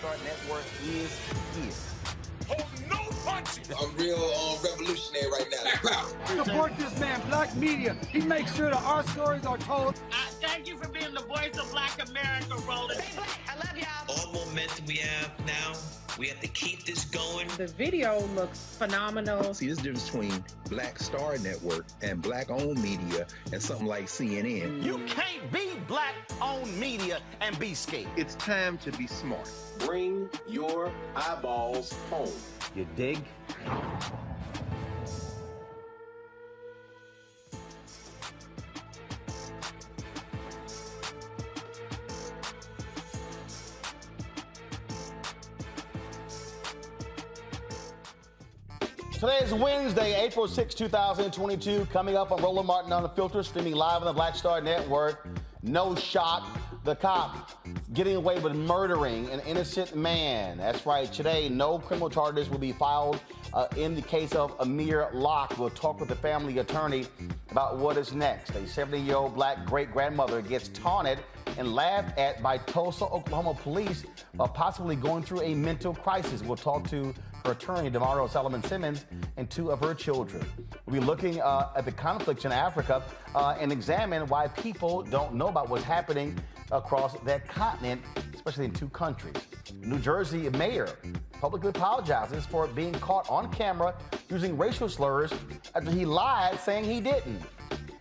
Star Network is here. Oh, no punching! I'm real revolutionary right now. Support this man, Black Media. He makes sure that our stories are told. Thank you for being the voice of Black America, Roland. Stay black. I love y'all. All momentum we have now, we have to keep this going. The video looks phenomenal. See, there's a difference between Black Star Network and Black-owned media and something like CNN. You can't be Black-owned media and be scared. It's time to be smart. Bring your eyeballs home. You dig? Today is Wednesday, April 6, 2022. Coming up on Roland Martin Unfiltered, streaming live on the Black Star Network. No shock. The cop getting away with murdering an innocent man. That's right. Today, no criminal charges will be filed in the case of Amir Locke. We'll talk with the family attorney about what is next. A 70-year-old black great-grandmother gets taunted and laughed at by Tulsa, Oklahoma police while possibly going through a mental crisis. We'll talk to her attorney, Damario Solomon-Simmons, and two of her children. We'll be looking at the conflicts in Africa and examine why people don't know about what's happening across that continent, especially in two countries. New Jersey mayor publicly apologizes for being caught on camera using racial slurs after he lied saying he didn't.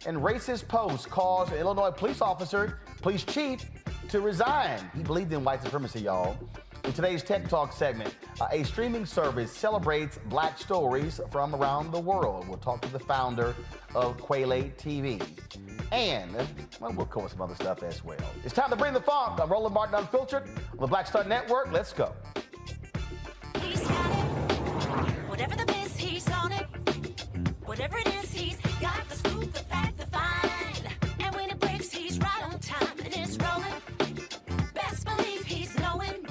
And racist posts caused an Illinois police chief, to resign. He believed in white supremacy, y'all. In today's Tech Talk segment, a streaming service celebrates black stories from around the world. We'll talk to the founder of KweliTV. And, well, we'll cover some other stuff as well. It's time to bring the funk on Roland Martin Unfiltered on the Black Star Network. Let's go. He's got it. Whatever the miss, he's on it. Whatever it is, he's got the scoop, the fact, the find. And when it breaks, he's right on time and it's rolling. Best believe he's knowing.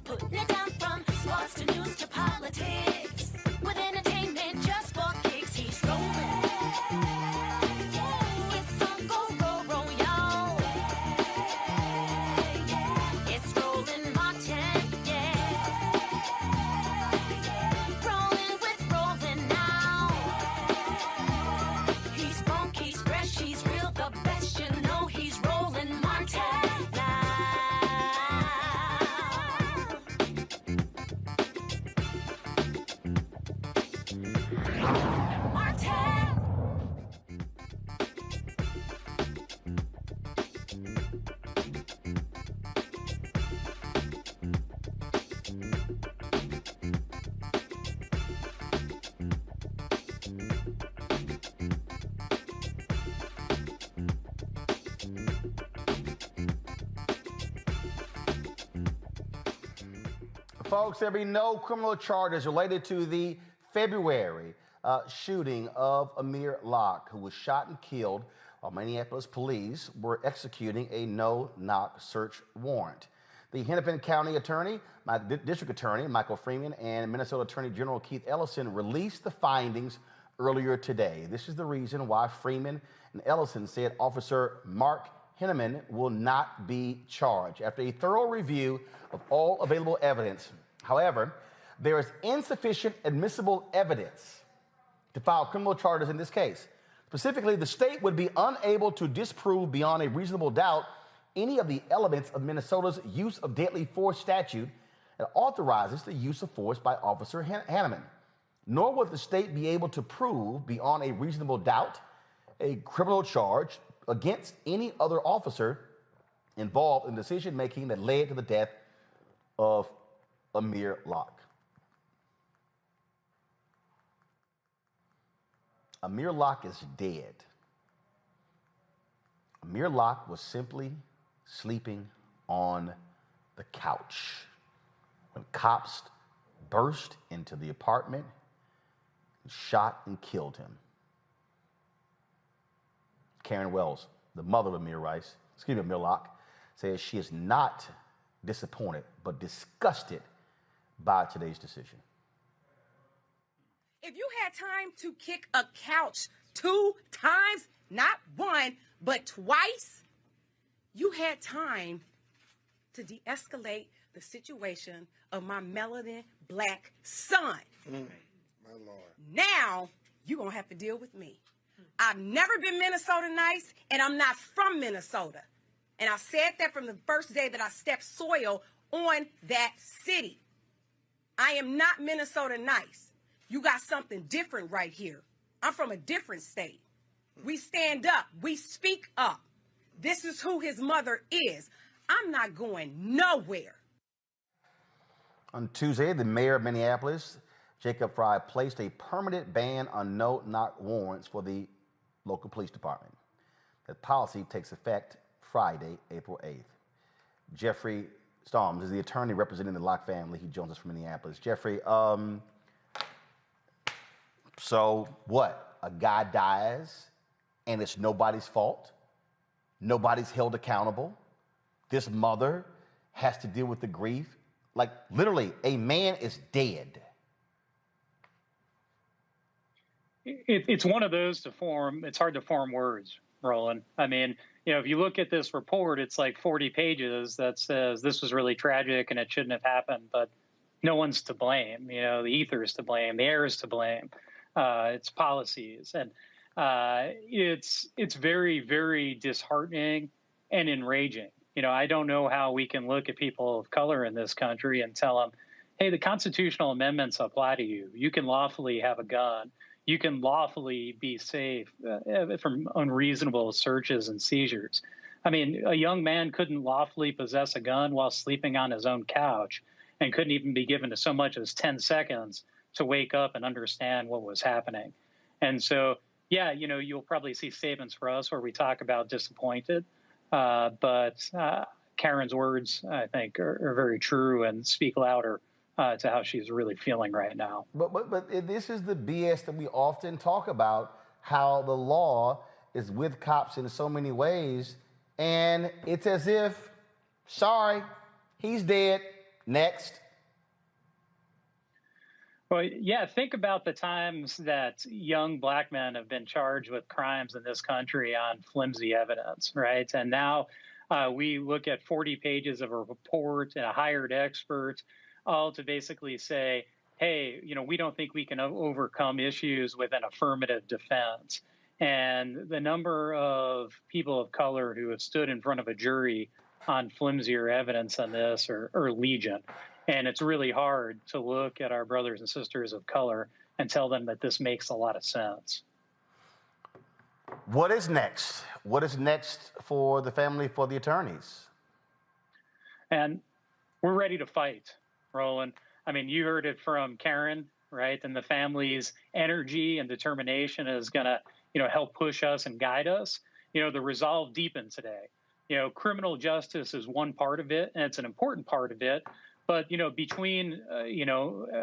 Putting it down from sports to news to politics. With entertainment just for kicks, he's rolling. It's on go, roll, roll, y'all. It's Roland Martin, yeah. Rolling with Roland now. He's funky, he's fresh, he's real, the best, you know he's Roland Martin now. Martin. Folks, there'll be no criminal charges related to the February shooting of Amir Locke, who was shot and killed while Minneapolis police were executing a no-knock search warrant. The Hennepin County Attorney, District Attorney Michael Freeman, and Minnesota Attorney General Keith Ellison released the findings earlier today. This is the reason why Freeman and Ellison said Officer Mark Henneman will not be charged. After a thorough review of all available evidence, however, there is insufficient admissible evidence to file criminal charges in this case. Specifically, the state would be unable to disprove beyond a reasonable doubt any of the elements of Minnesota's use of deadly force statute that authorizes the use of force by Officer Henneman. Nor would the state be able to prove beyond a reasonable doubt a criminal charge against any other officer involved in decision-making that led to the death of Amir Locke. Amir Locke is dead. Amir Locke was simply sleeping on the couch when cops burst into the apartment and shot and killed him. Karen Wells, the mother of Amir Locke, says she is not disappointed but disgusted by today's decision. If you had time to kick a couch 2 times, not one, but twice, you had time to de-escalate the situation of my melanin black son. My Lord. Now, you're going to have to deal with me. I've never been Minnesota nice, and I'm not from Minnesota. And I said that from the first day that I stepped soil on that city. I am not Minnesota nice. You got something different right here. I'm from a different state. We stand up. We speak up. This is who his mother is. I'm not going nowhere. On Tuesday, the mayor of Minneapolis, Jacob Fry, placed a permanent ban on no-knock warrants for the local police department. That policy takes effect Friday, April 8th. Jeffrey Storms is the attorney representing the Locke family. He joins us from Minneapolis. Jeffrey, So what? A guy dies and it's nobody's fault? Nobody's held accountable? This mother has to deal with the grief? Like, literally, a man is dead. It's one of those it's hard to form words, Roland. I mean, if you look at this report, it's like 40 pages that says this was really tragic and it shouldn't have happened, but no one's to blame. The ether is to blame, the air is to blame, it's policies. And it's very, very disheartening and enraging. I don't know how we can look at people of color in this country and tell them, hey, the constitutional amendments apply to you. You can lawfully have a gun. You can lawfully be safe from unreasonable searches and seizures. I mean, a young man couldn't lawfully possess a gun while sleeping on his own couch and couldn't even be given so much as 10 seconds to wake up and understand what was happening. And so, yeah, you'll probably see statements for us where we talk about disappointed. But Karen's words, I think, are very true and speak louder to how she's really feeling right now. But this is the BS that we often talk about, how the law is with cops in so many ways, and it's as if, sorry, he's dead, next. Well, yeah, think about the times that young black men have been charged with crimes in this country on flimsy evidence, right? And now we look at 40 pages of a report and a hired expert, all to basically say, hey, we don't think we can overcome issues with an affirmative defense. And the number of people of color who have stood in front of a jury on flimsier evidence on this are legion. And it's really hard to look at our brothers and sisters of color and tell them that this makes a lot of sense. What is next? What is next for the family, for the attorneys? And we're ready to fight, Roland. I mean, you heard it from Karen, right? And the family's energy and determination is going to, help push us and guide us. The resolve deepened today. Criminal justice is one part of it, and it's an important part of it. But, between,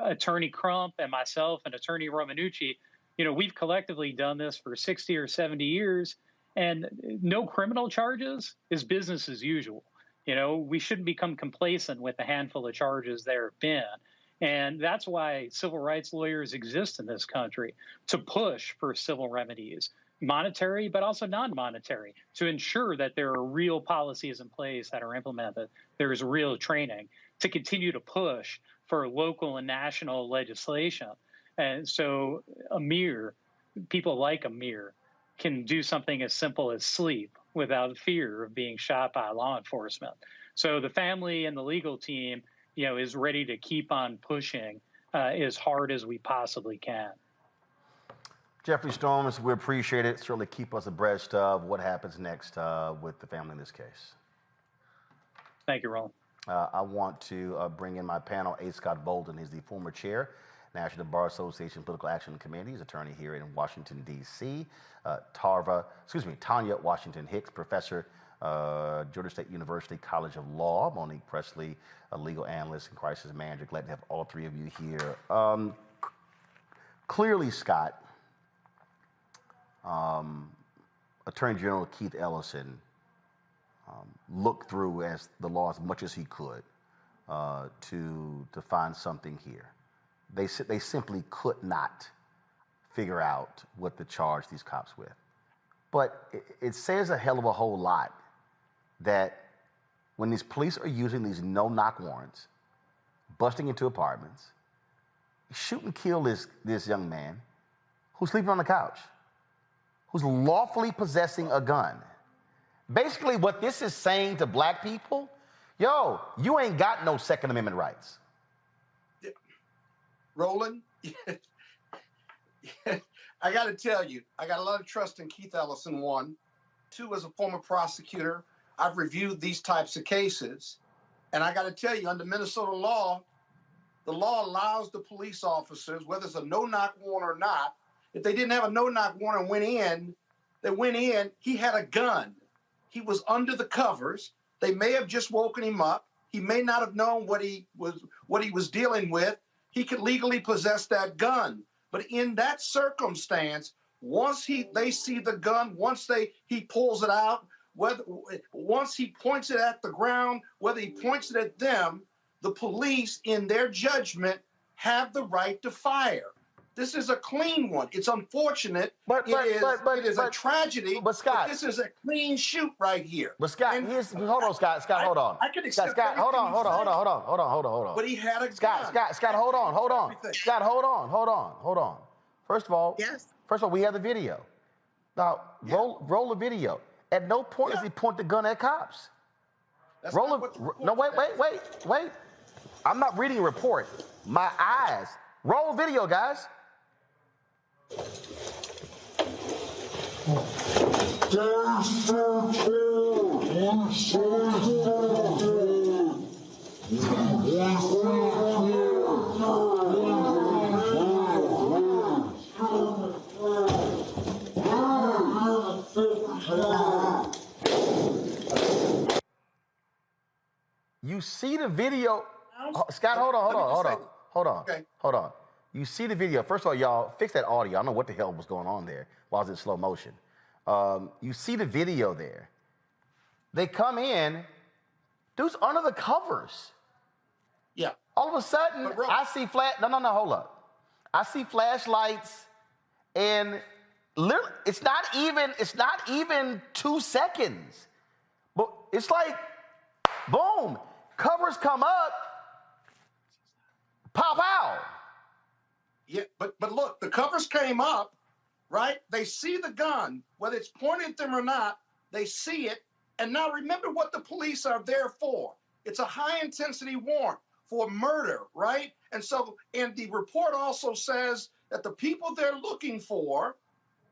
Attorney Crump and myself and Attorney Romanucci, we've collectively done this for 60 or 70 years, and no criminal charges is business as usual. We shouldn't become complacent with the handful of charges there have been. And that's why civil rights lawyers exist in this country, to push for civil remedies, monetary, but also non-monetary, to ensure that there are real policies in place that are implemented. There's real training to continue to push for local and national legislation. And so people like Amir, can do something as simple as sleep without fear of being shot by law enforcement. So the family and the legal team, is ready to keep on pushing as hard as we possibly can. Jeffrey Storms, we appreciate it. Certainly keep us abreast of what happens next with the family in this case. Thank you, Roland. I want to bring in my panel, A. Scott Bolden. He's the former chair, National Bar Association Political Action Committee. He's attorney here in Washington, D.C. Tanya Washington Hicks, professor, Georgia State University College of Law. Monique Presley, a legal analyst and crisis manager. Glad to have all three of you here. Clearly, Scott, Attorney General Keith Ellison looked through the law as much as he could to find something here. They simply could not figure out what to charge these cops with. But it says a hell of a whole lot that when these police are using these no-knock warrants, busting into apartments, shoot and kill this young man who's sleeping on the couch, who's lawfully possessing a gun. Basically, what this is saying to black people, yo, you ain't got no Second Amendment rights. Roland, I got to tell you, I got a lot of trust in Keith Ellison, one. Two, as a former prosecutor, I've reviewed these types of cases. And I got to tell you, under Minnesota law, the law allows the police officers, whether it's a no-knock warrant or not, if they didn't have a no-knock warrant and went in, he had a gun. He was under the covers. They may have just woken him up. He may not have known what he was dealing with. He could legally possess that gun. But in that circumstance, once they see the gun, once he pulls it out, once he points it at the ground, whether he points it at them, the police, in their judgment, have the right to fire. This is a clean one. It's unfortunate. It is a tragedy. But Scott, this is a clean shoot right here. But Scott, hold on, Scott. Scott, hold on. I can accept Scott, hold on. But he had a gun. Scott, hold on. Scott, hold on. First of all, we have the video. Now, roll the video. At no point does he point the gun at cops. Wait. I'm not reading a report. My eyes. Roll video, guys. You see the video. Scott, hold on. You see the video. First of all, y'all, fix that audio. I don't know what the hell was going on there while I was in slow motion. You see the video there. They come in. Dude's under the covers. Yeah. All of a sudden, I see hold up. I see flashlights, and literally, it's not even 2 seconds. But it's like, boom, covers come up, pop out. Yeah, but look, the covers came up, right? They see the gun, whether it's pointed at them or not, they see it. And now remember what the police are there for. It's a high-intensity warrant for murder, right? And the report also says that the people they're looking for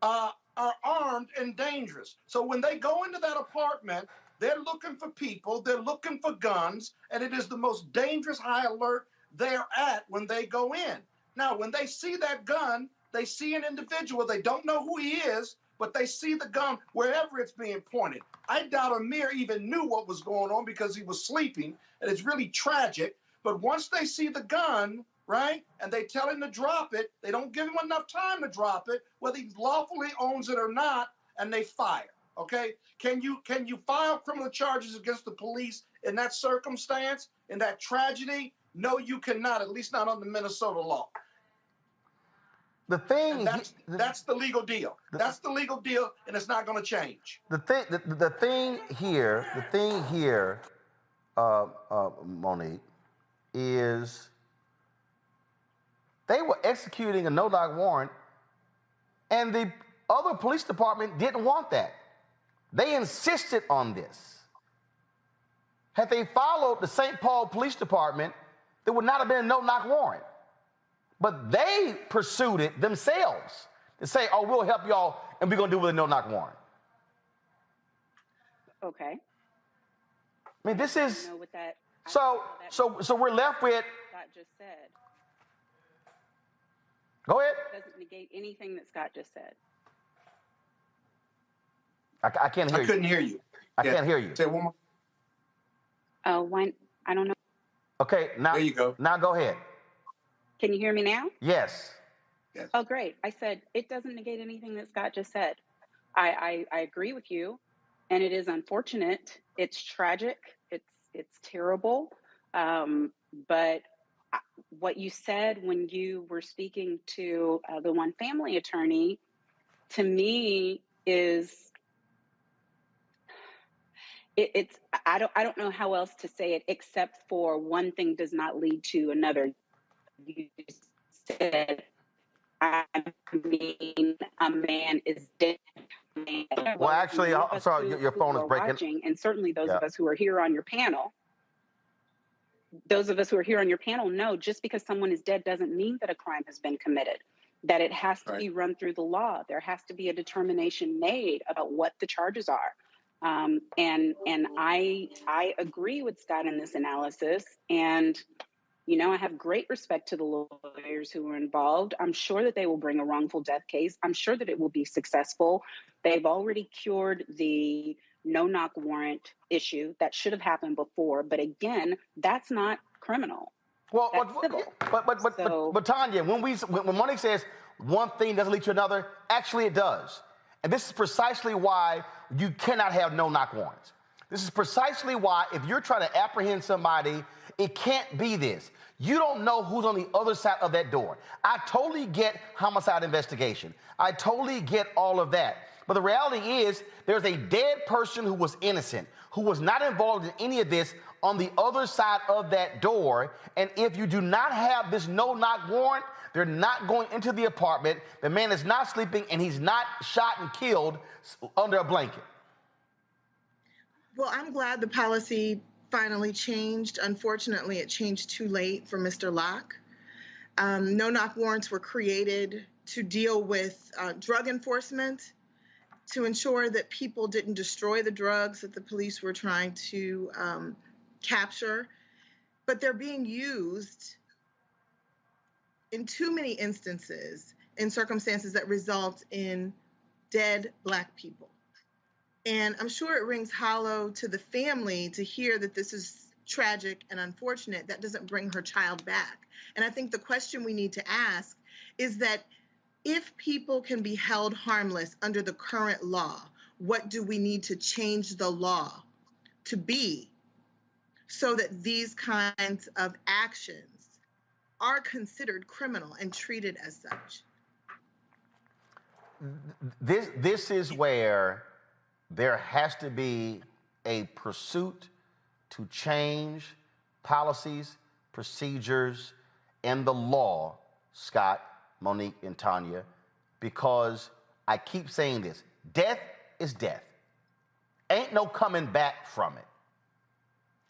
are armed and dangerous. So when they go into that apartment, they're looking for people, they're looking for guns, and it is the most dangerous high alert they're at when they go in. Now, when they see that gun, they see an individual. They don't know who he is, but they see the gun wherever it's being pointed. I doubt Amir even knew what was going on because he was sleeping, and it's really tragic. But once they see the gun, right, and they tell him to drop it, they don't give him enough time to drop it, whether he lawfully owns it or not, and they fire. Okay? Can you file criminal charges against the police in that circumstance, in that tragedy? No, you cannot, at least not under Minnesota law. The thing that's the legal deal. That's the legal deal, and it's not going to change. The thing here, Monique, is they were executing a no-knock warrant, and the other police department didn't want that. They insisted on this. Had they followed the St. Paul Police Department, there would not have been a no-knock warrant. But they pursued it themselves to say, oh, we'll help y'all, and we're going to do it with a no-knock warrant. Okay. I mean, this is... I know what that, so we're left with... Scott just said. Go ahead. It doesn't negate anything that Scott just said. I can't hear you. I couldn't hear you. I can't hear you. Say it one more. Why? I don't know. Okay, now there you go. Now go ahead. Can you hear me now? Yes. Oh, great. I said it doesn't negate anything that Scott just said. I agree with you, and it is unfortunate. It's tragic. It's terrible. But what you said when you were speaking to the one family attorney, to me, is it's I don't know how else to say it except for one thing does not lead to another. You said, I mean, a man is dead. Well, actually, I'm sorry, your phone is breaking. Watching, and certainly those of us who are here on your panel, know just because someone is dead doesn't mean that a crime has been committed, that it has to be run through the law. There has to be a determination made about what the charges are. And I agree with Scott in this analysis. And you know, I have great respect to the lawyers who were involved. I'm sure that they will bring a wrongful death case. I'm sure that it will be successful. They've already cured the no-knock warrant issue that should have happened before. But again, that's not criminal. Well, that's civil. but Tanya, when Monique says, one thing doesn't lead to another? Actually, it does. And this is precisely why you cannot have no-knock warrants. This is precisely why if you're trying to apprehend somebody, it can't be this. You don't know who's on the other side of that door. I totally get homicide investigation. I totally get all of that. But the reality is there's a dead person who was innocent, who was not involved in any of this on the other side of that door. And if you do not have this no-knock warrant, they're not going into the apartment. The man is not sleeping, and he's not shot and killed under a blanket. Well, I'm glad the policy finally changed. Unfortunately, it changed too late for Mr. Locke. No-knock warrants were created to deal with drug enforcement, to ensure that people didn't destroy the drugs that the police were trying to capture. But they're being used in too many instances in circumstances that result in dead Black people. And I'm sure it rings hollow to the family to hear that this is tragic and unfortunate. That doesn't bring her child back. And I think the question we need to ask is that if people can be held harmless under the current law, what do we need to change the law to be so that these kinds of actions are considered criminal and treated as such? This is where there has to be a pursuit to change policies, procedures, and the law, Scott, Monique, and Tanya, because I keep saying this, death is death. Ain't no coming back from it.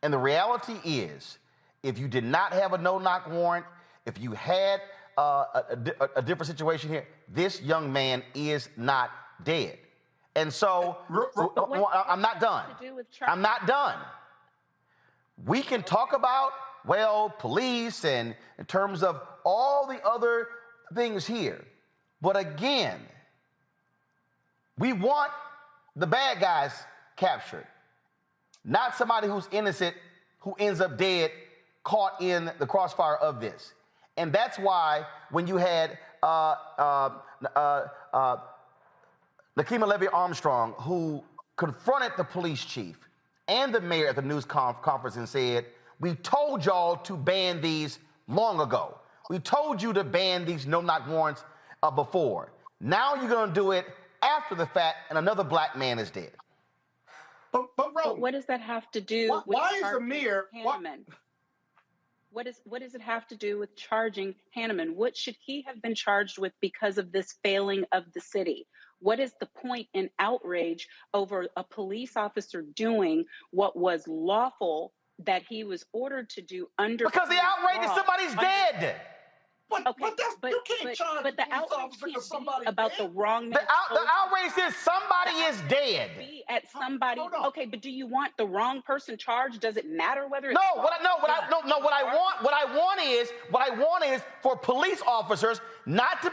And the reality is, if you did not have a no-knock warrant, if you had a different situation here, this young man is not dead. And so, I'm not done. I'm not done. We can talk about, well, police and in terms of all the other things here. But again, we want the bad guys captured, not somebody who's innocent who ends up dead, caught in the crossfire of this. And that's why when you had Nakima Levy-Armstrong, who confronted the police chief and the mayor at the news conference and said, we told y'all to ban these long ago. We told you to ban these no-knock warrants before. Now you're going to do it after the fact, and another Black man is dead. But what does that have to do with why is Amir Hanneman? What does it have to do with charging Hanneman? What should he have been charged with because of this failing of the city? What is the point in outrage over a police officer doing what was lawful that he was ordered to do under? Because the outrage is somebody's dead. But you can't charge but the outrage can't be about the wrong man. The outrage is somebody is dead. Be at somebody. Okay, but do you want the wrong person charged? Does it matter whether it's What I want is for police officers not to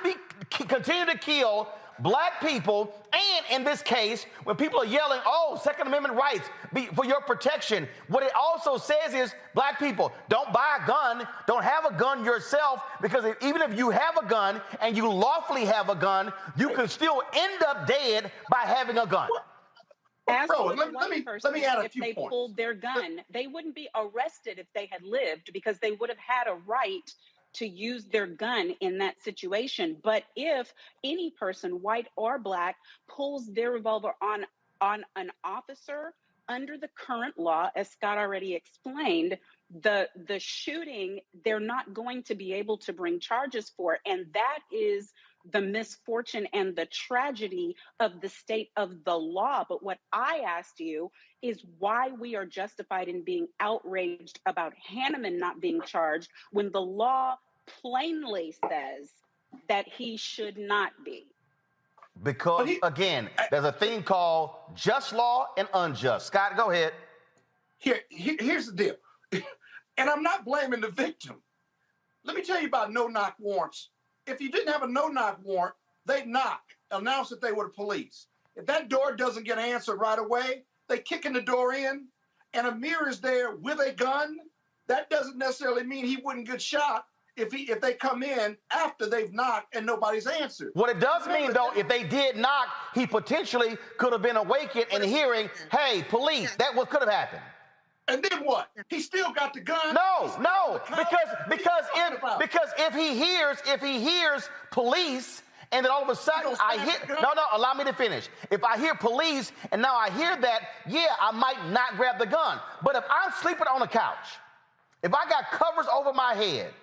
continue to kill Black people, and in this case, when people are yelling, oh, Second Amendment rights for your protection, what it also says is, Black people, don't buy a gun, don't have a gun yourself, because even if you have a gun and you lawfully have a gun, you can still end up dead by having a gun. Let me add a if few they points. pulled their gun, they wouldn't be arrested if they had lived, because they would have had a right to use their gun in that situation. But if any person, white or Black, pulls their revolver on an officer under the current law, as Scott already explained, the shooting, they're not going to be able to bring charges for. And that is the misfortune and the tragedy of the state of the law. But what I asked you is why we are justified in being outraged about Hanneman not being charged when the law plainly says that he should not be. Because, again, there's a thing called just law and unjust. Scott, go ahead. Here's the deal. And I'm not blaming the victim. Let me tell you about no-knock warrants. If you didn't have a no-knock warrant, they'd knock, announce that they were the police. If that door doesn't get answered right away, they kicking the door in, and Amir is there with a gun. That doesn't necessarily mean he wouldn't get shot. if they come in after they've knocked and nobody's answered. What it does mean, though, if they did knock, he potentially could have been awakened and hearing, hey, police, that what could have happened. And then what? He still got the gun? No, because if he hears police, and then all of a sudden I hear, allow me to finish. If I hear police and now I hear that, yeah, I might not grab the gun. But if I'm sleeping on a couch, if I got covers over my head,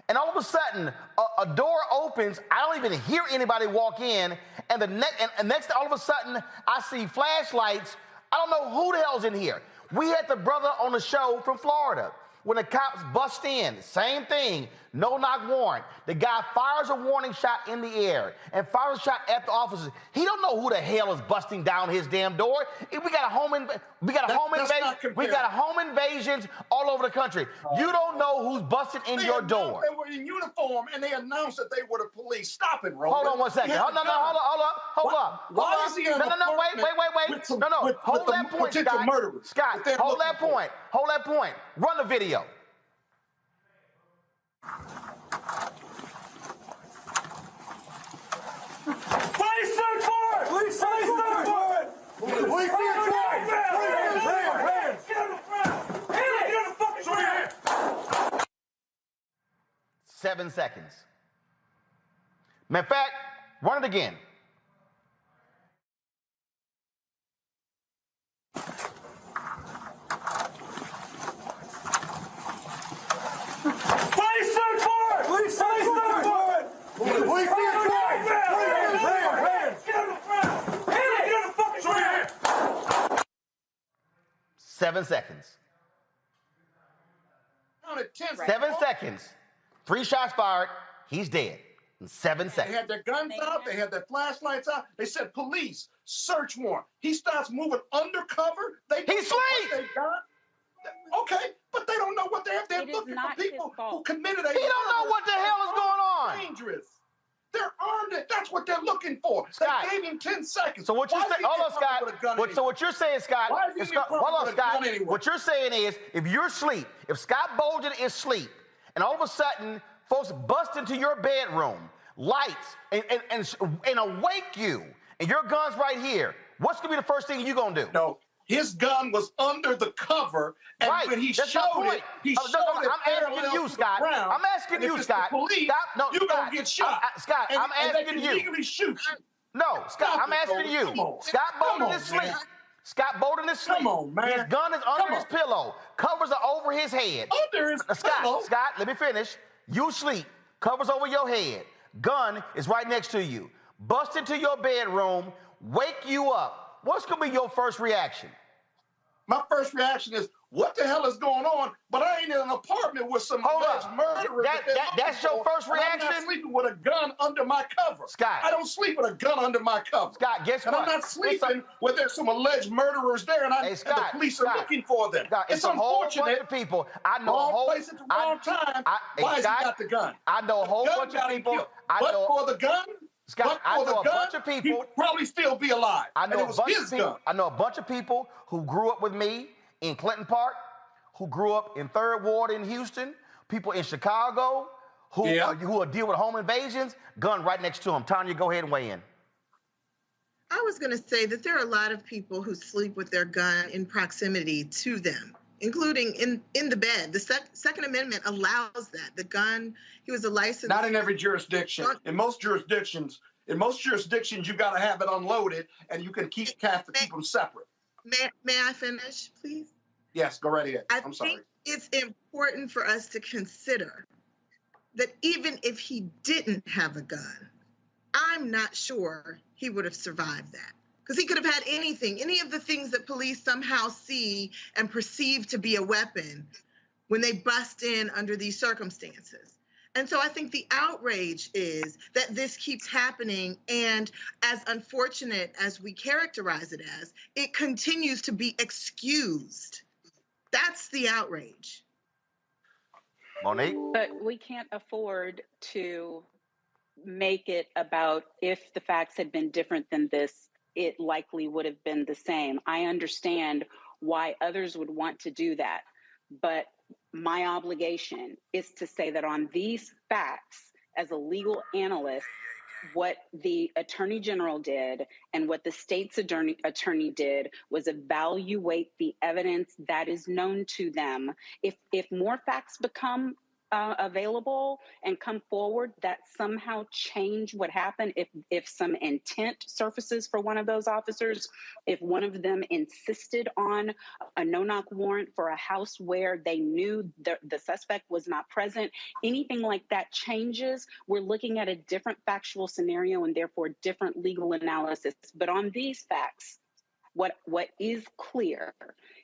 and all of a sudden a door opens, I don't even hear anybody walk in, and next all of a sudden I see flashlights, I don't know who the hell's in here. We had the brother on the show from Florida. When the cops bust in, same thing, no knock warrant. The guy fires a warning shot in the air and fires a shot at the officers. He don't know who the hell is busting down his damn door. We got home invasions all over the country. You don't know who's busting in your door. They were in uniform and they announced that they were the police. Stop it, Roland. Hold on 1 second. Hold up. Why is he in Wait. Hold that point, Scott. Scott, hold that point. Run the video. Police search warrant! Police search warrant! Police search warrant! Hands! Get on the ground! Get on the fucking ground! 7 seconds. Matter of fact, run it again. Police search warrant! Police search warrant! Police search warrant! Hands! Get on the ground! Get on the fucking ground! 7 seconds. 7 seconds. 3 shots fired. He's dead in 7 seconds. They had their guns out. They had their flashlights out. They said, police, search warrant. He starts moving undercover. He's asleep. Okay, but they don't know what they have. They're looking for people who committed a He don't know what the hell is going on. Dangerous. They're armed. That's what they're looking for. Scott, they gave him 10 seconds. So what you're saying, hold on, Scott. So what you're saying, Scott, hold on, Scott. What you're saying is, if you're asleep, if Scott Bolden is asleep, and all of a sudden, folks bust into your bedroom, lights, and awake you, and your gun's right here, what's going to be the first thing you're going to do? No, his gun was under the cover, and when he showed it, I'm asking you, Scott. I'm asking you, Scott. You're going to get shot. Scott, I'm asking you. Legally shoot you. No, Scott, I'm asking you. Scott Bolden is asleep. Scott Bolden is asleep. Come on, man. His gun is under his pillow. Covers are over his head. Under his pillow? Scott, let me finish. You sleep. Covers over your head. Gun is right next to you. Bust into your bedroom. Wake you up. What's going to be your first reaction? My first reaction is, what the hell is going on? But I ain't in an apartment with some alleged murderers. That's your first reaction? I'm not sleeping with a gun under my cover. Scott. I don't sleep with a gun under my cover. Scott, guess what? I'm not sleeping where there's some alleged murderers there and the police are looking for them. Scott, it's a unfortunate. Whole bunch of people. I know wrong place at the wrong time. Why has he got the gun? I know a whole bunch of people. But for the gun? Scott, I know a bunch of people. He would probably still be alive. I know a bunch of people who grew up with me in Clinton Park, who grew up in 3rd Ward in Houston, people in Chicago who deal with home invasions, gun right next to them. Tanya, go ahead and weigh in. I was going to say that there are a lot of people who sleep with their gun in proximity to them, including in the bed. The Second Amendment allows that. The gun, he was a licensed... Not in every jurisdiction. In most jurisdictions, you got to have it unloaded, and you can keep them separate. May I finish, please? Yes, go right ahead. I'm sorry. I think it's important for us to consider that even if he didn't have a gun, I'm not sure he would have survived that. Because he could have had anything, any of the things that police somehow see and perceive to be a weapon when they bust in under these circumstances. And so I think the outrage is that this keeps happening, and as unfortunate as we characterize it as, it continues to be excused. That's the outrage. Monique? But we can't afford to make it about if the facts had been different than this, it likely would have been the same. I understand why others would want to do that, but My obligation is to say that on these facts, as a legal analyst, what the Attorney General did and what the state's attorney did was evaluate the evidence that is known to them. If more facts become available and come forward that somehow change what happened, if some intent surfaces for one of those officers, if one of them insisted on a no-knock warrant for a house where they knew the suspect was not present, anything like that changes, we're looking at a different factual scenario and therefore different legal analysis. But on these facts, what is clear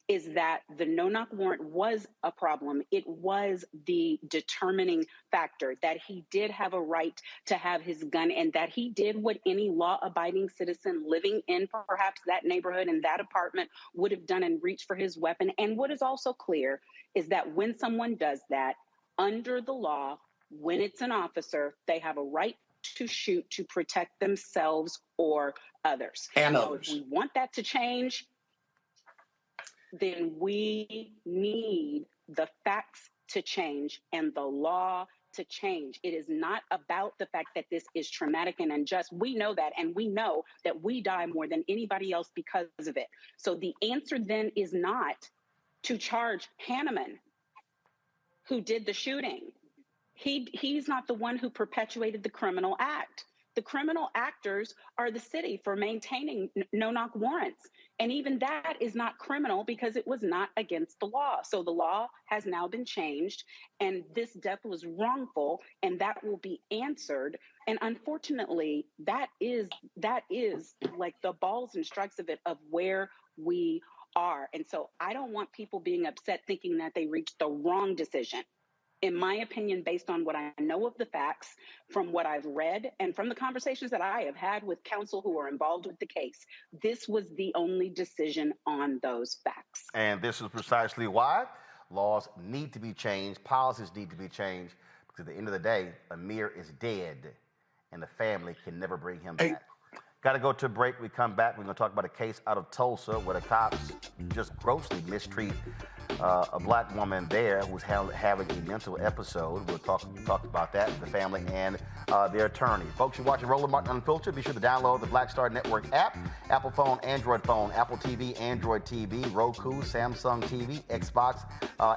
is that the no-knock warrant was a problem. It was the determining factor, that he did have a right to have his gun and that he did what any law-abiding citizen living in perhaps that neighborhood and that apartment would have done and reached for his weapon. And what is also clear is that when someone does that, under the law, when it's an officer, they have a right to shoot to protect themselves or others. And so others. If we want that to change, then we need the facts to change and the law to change. It is not about the fact that this is traumatic and unjust. We know that, and we know that we die more than anybody else because of it. So the answer then is not to charge Hanneman, who did the shooting. He's not the one who perpetuated the criminal act. The criminal actors are the city for maintaining no-knock warrants. And even that is not criminal because it was not against the law. So the law has now been changed and this death was wrongful and that will be answered. And unfortunately, that is like the balls and strikes of it, of where we are. And so I don't want people being upset thinking that they reached the wrong decision. In my opinion, based on what I know of the facts, from what I've read, and from the conversations that I have had with counsel who are involved with the case, this was the only decision on those facts. And this is precisely why laws need to be changed, policies need to be changed, because at the end of the day, Amir is dead, and the family can never bring him back. Got to go to a break. We come back. We're going to talk about a case out of Tulsa where the cops just grossly mistreat a black woman there who's having a mental episode. We'll talk about that, the family and their attorney. Folks, you're watching Roland Martin Unfiltered. Be sure to download the Black Star Network app, Apple phone, Android phone, Apple TV, Android TV, Roku, Samsung TV, Xbox,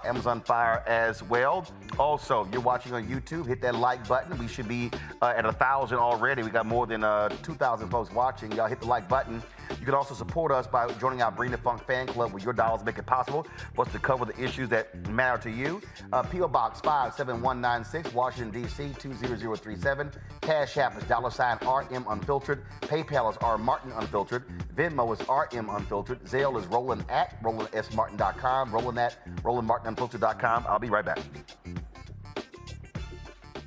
Amazon Fire as well. Also, you're watching on YouTube. Hit that like button. We should be at 1,000 already. We got more than 2,000 folks watching. Y'all hit the like button. You can also support us by joining our Bring the Funk fan club, where your dollars make it possible for us to cover the issues that matter to you. P.O. Box 57196, Washington, D.C. 20037. Cash App is $RM Unfiltered. PayPal is R Martin Unfiltered. Venmo is RM Unfiltered. Zelle is Roland at RolandSMartin.com. Roland at RolandMartinUnfiltered.com. I'll be right back.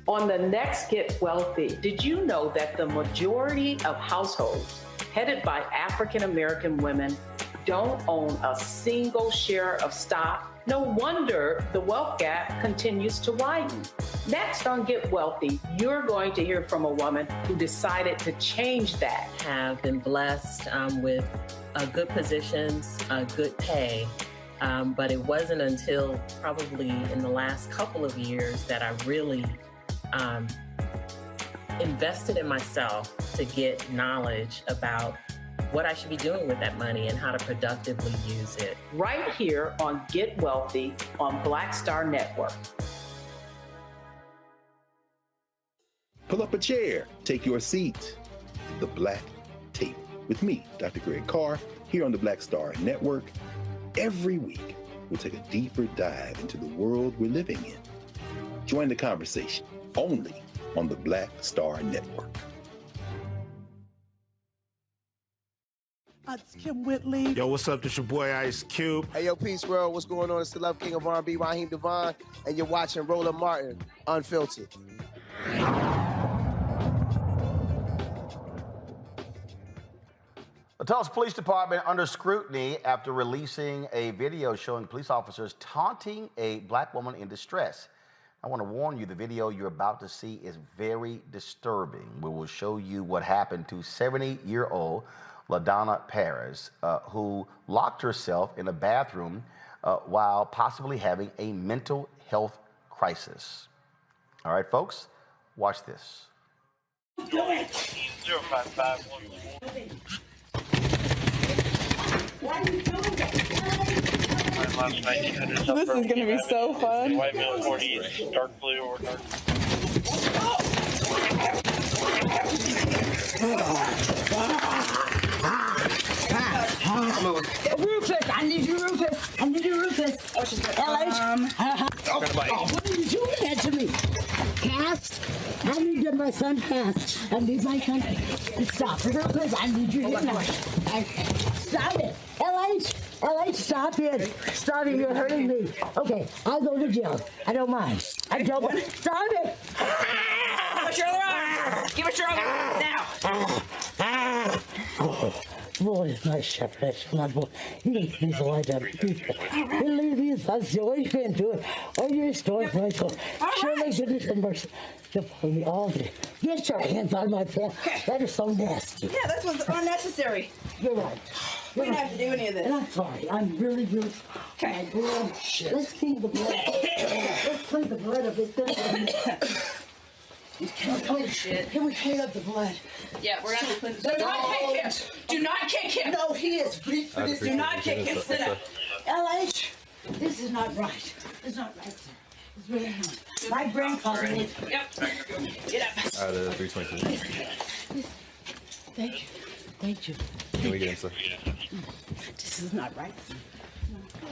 On the next Get Wealthy, did you know that the majority of households headed by African American women don't own a single share of stock? No wonder the wealth gap continues to widen. Next on Get Wealthy, you're going to hear from a woman who decided to change that. Have been blessed with good positions, good pay. But it wasn't until probably in the last couple of years that I really invested in myself to get knowledge about what I should be doing with that money and how to productively use it. Right here on Get Wealthy on Black Star Network. Pull up a chair, take your seat. The Black Tape with me, Dr. Greg Carr, here on the Black Star Network. Every week, we'll take a deeper dive into the world we're living in. Join the conversation only on the Black Star Network. It's Kim Whitley. Yo, what's up? This your boy Ice Cube. Hey, yo, peace world. What's going on? It's the Love King of R&B, Raheem Devon, and you're watching Roland Martin Unfiltered. The Tulsa Police Department under scrutiny after releasing a video showing police officers taunting a black woman in distress. I want to warn you, the video you're about to see is very disturbing. We will show you what happened to 70-year-old LaDonna Perez, who locked herself in a bathroom while possibly having a mental health crisis. All right, folks, watch this. 0551. This is going to be so fun. White male 40, dark blue or dark. Rufus, I need you, Rufus. I need you, Rufus. LH. What are you doing that to me? Cast? I need to get my son cast. I need my son. Stop. Rufus, I need you. Stop it. LH, stop it. Stop it. You're hurting me. Okay, I'll go to jail. I don't mind. I don't mind. Stop it. Give us your other arm. Give us your other arm now. Boy, my shepherd, my boy. He's like that. Believe me, that's the way you can do it. Oh, you're story for myself. Surely goodness and mercy. You'll follow me all day. Get your hands on my pen. That is so nasty. Yeah, this was unnecessary. You're right. We didn't have to do any of this. And I'm sorry. I'm really, really sorry. Okay. Let's clean the blood. Let's clean the blood of this thing. Can we clean up the blood? Yeah, we're gonna have to clean. Do not kick him. Do not kick him. No, he is weak for this. Do not kick him. Sit up. LH, this is not right. It's not right, sir. It's really not. My grandfather was. Yep. Get up. 322. Thank you. Thank you. Can we get in, sir? This is not right.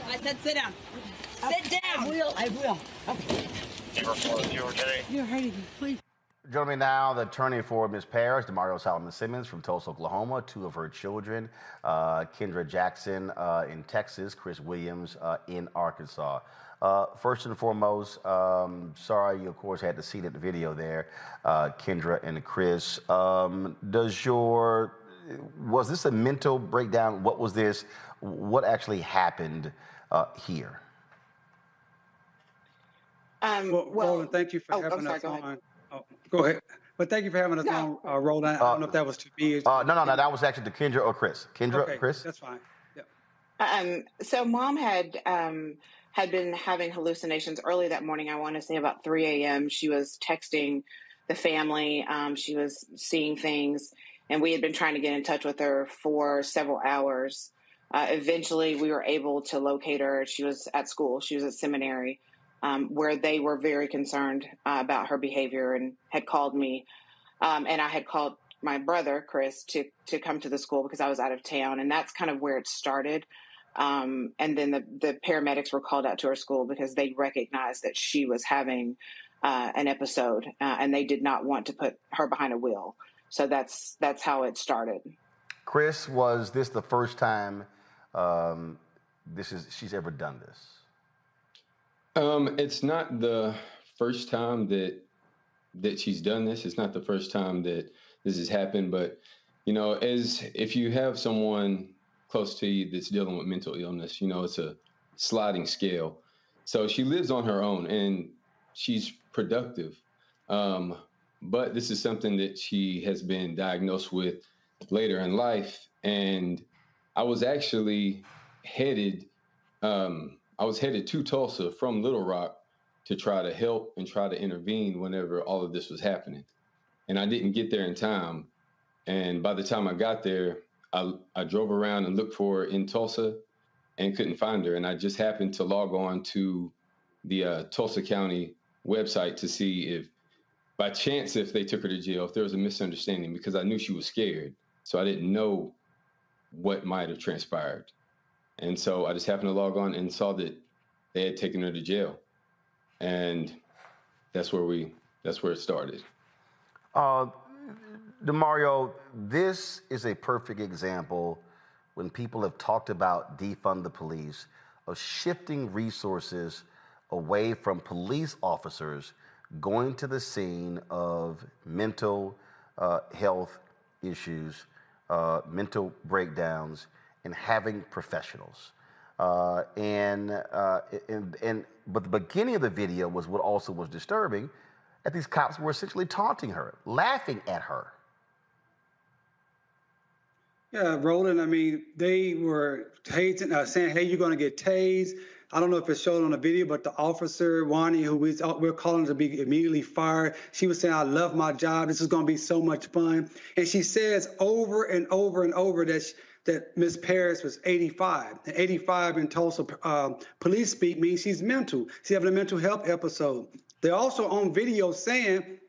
I said sit down. Sit down. I will. Okay. You're hurting me, please. Joining me now, the attorney for Ms. Parrish, Damario Solomon-Simmons from Tulsa, Oklahoma, two of her children, Kendra Jackson in Texas, Chris Williams in Arkansas. First and foremost, sorry you, of course, had to see that video there, Kendra and Chris. Was this a mental breakdown? What was this? What actually happened here? Roland, thank you for having us on. Go ahead. But thank you for having us on, Roland. I don't know if that was to be. No, that was actually to Kendra or Chris. Kendra, okay, Chris? That's fine. Yeah. So Mom had been having hallucinations early that morning. I want to say about 3 a.m. She was texting the family. She was seeing things, and we had been trying to get in touch with her for several hours. Eventually, we were able to locate her. She was at school. She was at seminary. Where they were very concerned about her behavior and had called me. And I had called my brother, Chris, to come to the school because I was out of town. And that's kind of where it started. And then the paramedics were called out to her school because they recognized that she was having an episode and they did not want to put her behind a wheel. So that's how it started. Chris, was this the first time she's ever done this? It's not the first time that she's done this. It's not the first time that this has happened. But, as if you have someone close to you that's dealing with mental illness, it's a sliding scale. So she lives on her own and she's productive. But this is something that she has been diagnosed with later in life. And I was actually headed to Tulsa from Little Rock to try to help and try to intervene whenever all of this was happening. And I didn't get there in time. And by the time I got there, I drove around and looked for her in Tulsa and couldn't find her. And I just happened to log on to the Tulsa County website to see if, by chance, if they took her to jail, if there was a misunderstanding, because I knew she was scared. So I didn't know what might have transpired. And so I just happened to log on and saw that they had taken her to jail. And that's where it started. Damario, this is a perfect example when people have talked about defund the police, of shifting resources away from police officers going to the scene of mental health issues, mental breakdowns, and having professionals. But the beginning of the video was what also was disturbing, that these cops were essentially taunting her, laughing at her. Yeah, Roland, I mean, they were tasing, saying, hey, you're going to get tased. I don't know if it's shown on the video, but the officer, Wani, who we're calling to be immediately fired, she was saying, I love my job. This is going to be so much fun. And she says over and over and over that Ms. Paris was 85. And 85 in Tulsa police speak means she's mental. She's having a mental health episode. They're also on video saying,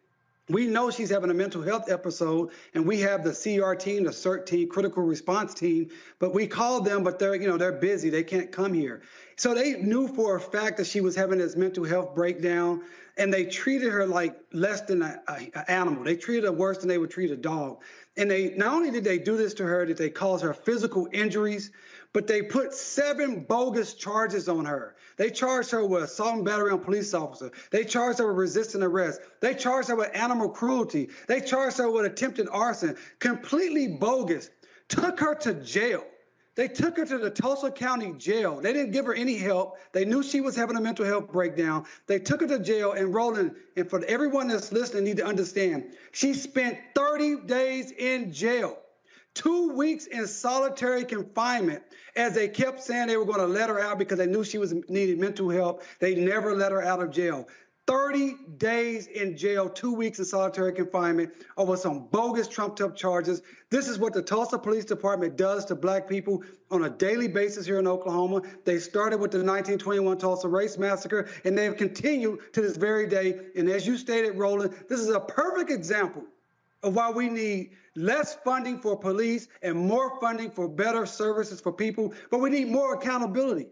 we know she's having a mental health episode, and we have the CR team, the CERT team, critical response team, but we called them, but they're busy. They can't come here. So they knew for a fact that she was having this mental health breakdown, and they treated her like less than an animal. They treated her worse than they would treat a dog. And not only did they do this to her, did they cause her physical injuries, but they put 7 bogus charges on her. They charged her with assault and battery on police officer. They charged her with resisting arrest. They charged her with animal cruelty. They charged her with attempted arson. Completely bogus. Took her to jail. They took her to the Tulsa County Jail. They didn't give her any help. They knew she was having a mental health breakdown. They took her to jail, and Roland, and for everyone that's listening, need to understand, she spent 30 days in jail. 2 weeks in solitary confinement, as they kept saying they were going to let her out because they knew she needed mental help. They never let her out of jail. 30 days in jail, 2 weeks in solitary confinement over some bogus trumped-up charges. This is what the Tulsa Police Department does to black people on a daily basis here in Oklahoma. They started with the 1921 Tulsa Race Massacre, and they have continued to this very day. And as you stated, Roland, this is a perfect example of why we need less funding for police and more funding for better services for people, but we need more accountability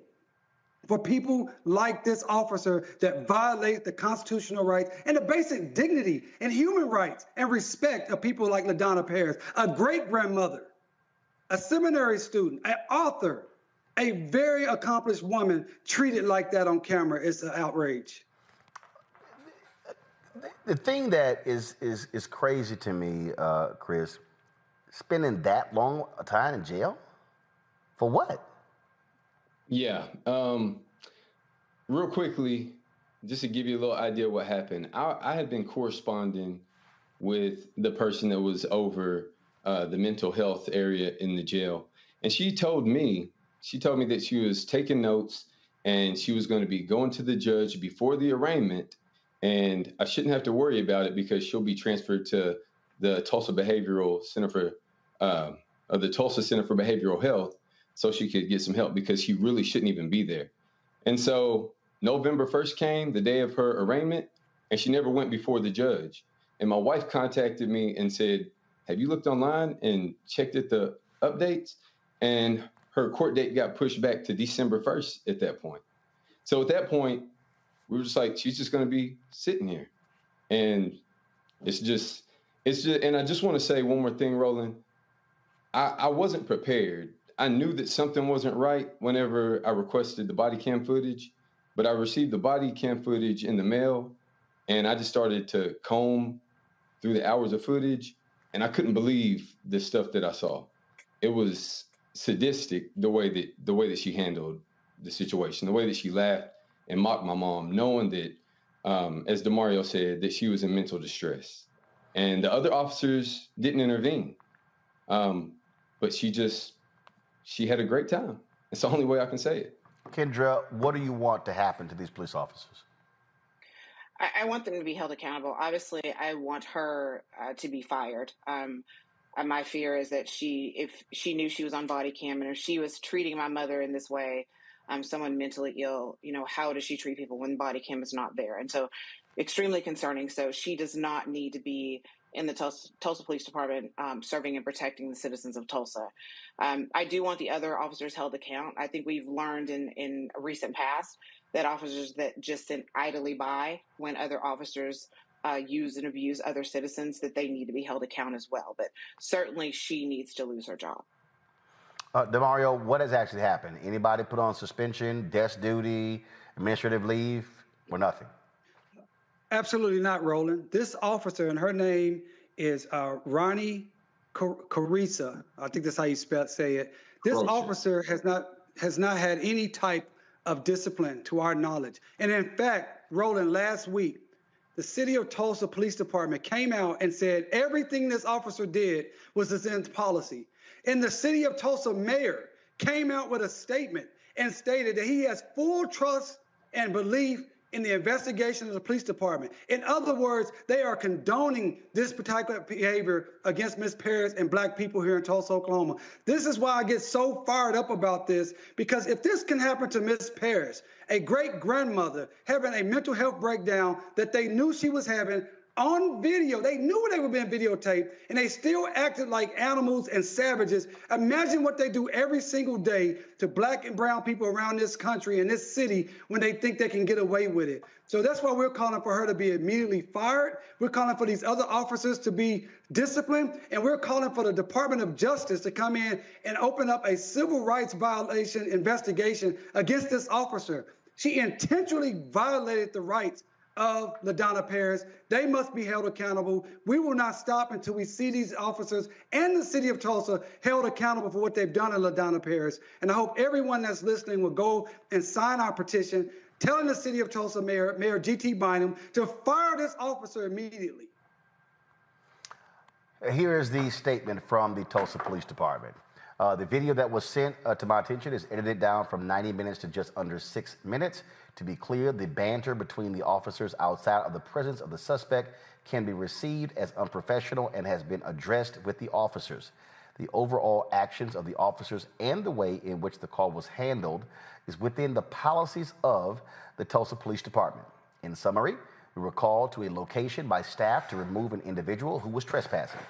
for people like this officer that violate the constitutional rights and the basic dignity and human rights and respect of people like LaDonna Paris, a great-grandmother, a seminary student, an author, a very accomplished woman treated like that on camera. Is an outrage. The thing that is crazy to me, Chris, spending that long a time in jail? For what? Yeah. Real quickly, just to give you a little idea of what happened, I had been corresponding with the person that was over the mental health area in the jail. And she told me that she was taking notes and she was going to be going to the judge before the arraignment. And I shouldn't have to worry about it because she'll be transferred to the Tulsa Behavioral Center for, the Tulsa Center for Behavioral Health, so she could get some help because she really shouldn't even be there. And so November 1st came, the day of her arraignment, and she never went before the judge. And my wife contacted me and said, have you looked online and checked at the updates? And her court date got pushed back to December 1st at that point. So at that point, we were just like, she's just going to be sitting here. And it's just, and I just want to say one more thing, Roland. I wasn't prepared. I knew that something wasn't right whenever I requested the body cam footage, but I received the body cam footage in the mail, and I just started to comb through the hours of footage, and I couldn't believe the stuff that I saw. It was sadistic the way that she handled the situation, the way that she laughed and mocked my mom, knowing that, as Damario said, that she was in mental distress. And the other officers didn't intervene. But she had a great time. It's the only way I can say it. Kendra, what do you want to happen to these police officers? I want them to be held accountable. Obviously, I want her to be fired. My fear is that if she knew she was on body cam and if she was treating my mother in this way, someone mentally ill, how does she treat people when body cam is not there? And so extremely concerning. So she does not need to be in the Tulsa Police Department serving and protecting the citizens of Tulsa. I do want the other officers held account. I think we've learned in recent past that officers that just sit idly by when other officers use and abuse other citizens, that they need to be held account as well. But certainly she needs to lose her job. Damario, what has actually happened? Anybody put on suspension, desk duty, administrative leave, or nothing? Absolutely not, Roland. This officer, and her name is Ronnie Carissa. I think that's how you say it. This officer has not had any type of discipline to our knowledge. And in fact, Roland, last week, the City of Tulsa Police Department came out and said everything this officer did was against policy. And the City of Tulsa mayor came out with a statement and stated that he has full trust and belief in the investigation of the police department. In other words, they are condoning this particular behavior against Ms. Paris and black people here in Tulsa, Oklahoma. This is why I get so fired up about this, because if this can happen to Ms. Paris, a great grandmother having a mental health breakdown that they knew she was having on video, they knew they were being videotaped, and they still acted like animals and savages. Imagine what they do every single day to black and brown people around this country and this city when they think they can get away with it. So that's why we're calling for her to be immediately fired. We're calling for these other officers to be disciplined, and we're calling for the Department of Justice to come in and open up a civil rights violation investigation against this officer. She intentionally violated the rights of LaDonna Paris. They must be held accountable. We will not stop until we see these officers and the city of Tulsa held accountable for what they've done to LaDonna Paris. And I hope everyone that's listening will go and sign our petition telling the city of Tulsa Mayor G.T. Bynum to fire this officer immediately. Here is the statement from the Tulsa Police Department. The video that was sent to my attention is edited down from 90 minutes to just under 6 minutes. To be clear, the banter between the officers outside of the presence of the suspect can be received as unprofessional and has been addressed with the officers. The overall actions of the officers and the way in which the call was handled is within the policies of the Tulsa Police Department. In summary, we were called to a location by staff to remove an individual who was trespassing.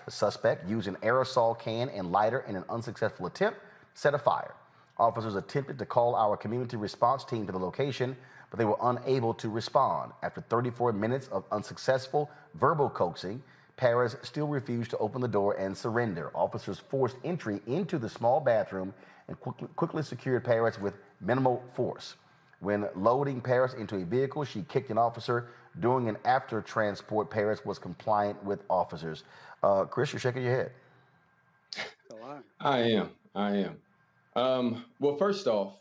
The suspect used an aerosol can and lighter in an unsuccessful attempt to set a fire. Officers attempted to call our community response team to the location, but they were unable to respond. After 34 minutes of unsuccessful verbal coaxing, Paris still refused to open the door and surrender. Officers forced entry into the small bathroom and quickly secured Paris with minimal force. When loading Paris into a vehicle, she kicked an officer. During and after transport, Paris was compliant with officers. Chris, you're shaking your head. I am. Well, first off,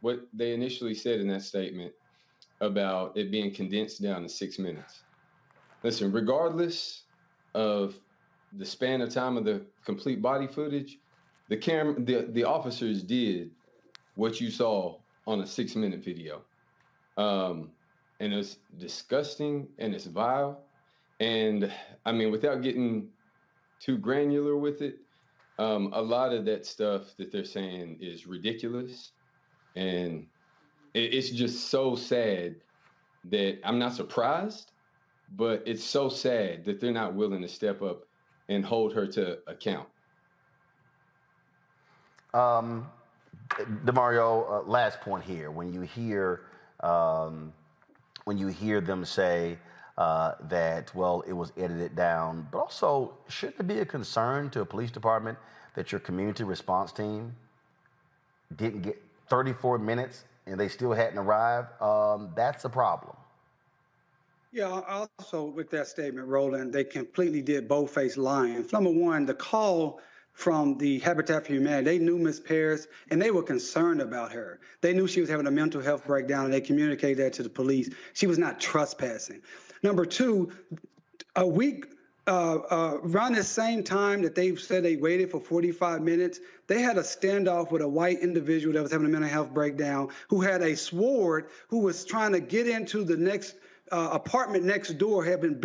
what they initially said in that statement about it being condensed down to 6 minutes. Listen, regardless of the span of time of the complete body footage, the officers did what you saw on a 6-minute video. And it's disgusting and it's vile. And I mean, without getting too granular with it, a lot of that stuff that they're saying is ridiculous. And it's just so sad that I'm not surprised, but it's so sad that they're not willing to step up and hold her to account. Damario, last point here. When you hear them say that, well, it was edited down, but also shouldn't it be a concern to a police department that your community response team didn't get 34 minutes and they still hadn't arrived? That's a problem. Yeah, also with that statement, Roland, they completely did bold-faced lying. Number one, the call from the Habitat for Humanity, they knew Ms. Paris and they were concerned about her. They knew she was having a mental health breakdown and they communicated that to the police. She was not trespassing. Number two, a week around the same time that they said they waited for 45 minutes, they had a standoff with a white individual that was having a mental health breakdown who had a sword, who was trying to get into the next apartment next door, had been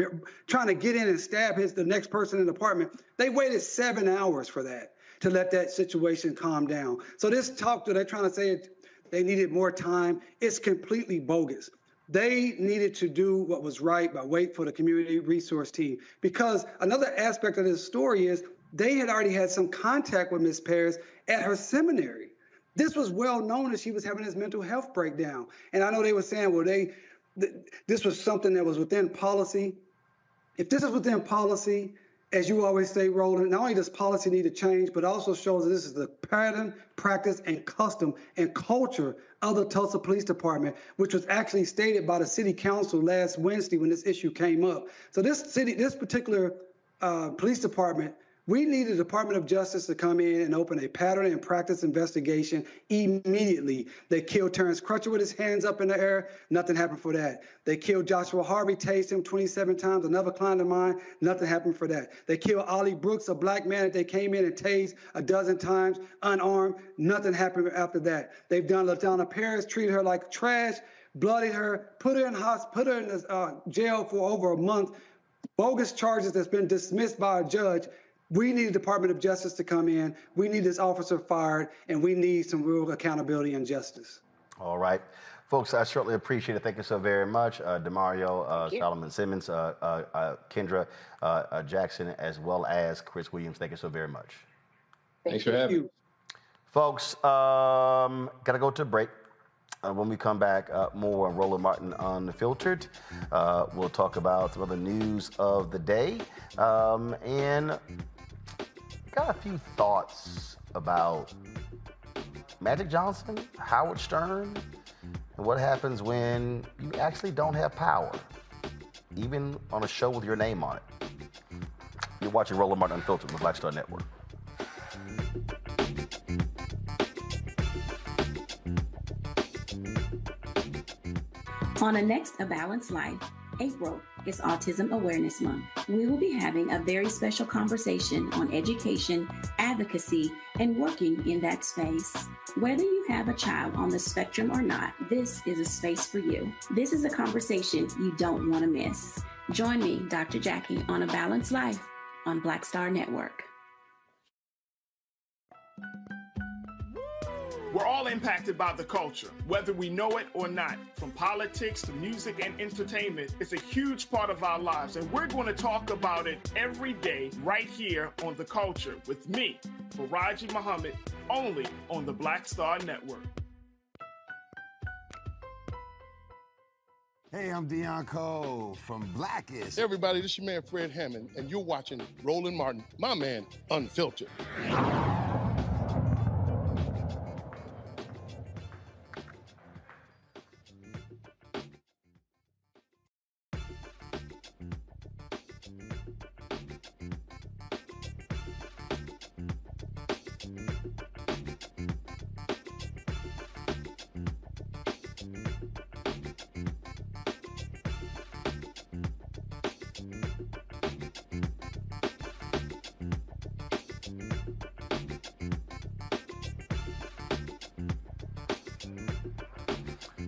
trying to get in and stab the next person in the apartment. They waited 7 hours for that, to let that situation calm down. So this talk that they're trying to say they needed more time, it's completely bogus. They needed to do what was right by wait for the community resource team. Because another aspect of this story is they had already had some contact with Ms. Paris at her seminary. This was well known that she was having this mental health breakdown. And I know they were saying, well, this was something that was within policy. If this is within policy, as you always say, Roland, not only does policy need to change, but also shows that this is the pattern, practice, and custom and culture of the Tulsa Police Department, which was actually stated by the city council last Wednesday when this issue came up. So this particular police department We need the Department of Justice to come in and open a pattern and practice investigation immediately. They killed Terrence Crutcher with his hands up in the air. Nothing happened for that. They killed Joshua Harvey, tased him 27 times. Another client of mine, nothing happened for that. They killed Ollie Brooks, a black man that they came in and tased a dozen times, unarmed. Nothing happened after that. They've done LaDonna Paris, treated her like trash, bloodied her, put her in jail for over a month. Bogus charges that's been dismissed by a judge. We need the Department of Justice to come in. We need this officer fired, and we need some real accountability and justice. All right. Folks, I certainly appreciate it. Thank you so very much. Damario Solomon-Simmons, Kendra Jackson, as well as Chris Williams. Thank you so very much. Thanks for having me. Folks, got to go to a break. When we come back, more on Roland Martin Unfiltered. We'll talk about some of the news of the day. And got a few thoughts about Magic Johnson, Howard Stern, and what happens when you actually don't have power, even on a show with your name on it. You're watching Roland Martin Unfiltered with Black Star Network. On the next A Balanced Life, April is Autism Awareness Month. We will be having a very special conversation on education, advocacy, and working in that space. Whether you have a child on the spectrum or not, this is a space for you. This is a conversation you don't want to miss. Join me, Dr. Jackie, on A Balanced Life on Black Star Network. We're all impacted by the culture, whether we know it or not. From politics to music and entertainment, it's a huge part of our lives, and we're going to talk about it every day right here on The Culture with me, Faraji Muhammad, only on the Black Star Network. Hey, I'm Deion Cole from Blackish. Hey everybody, this is your man Fred Hammond, and you're watching Roland Martin, my man, Unfiltered.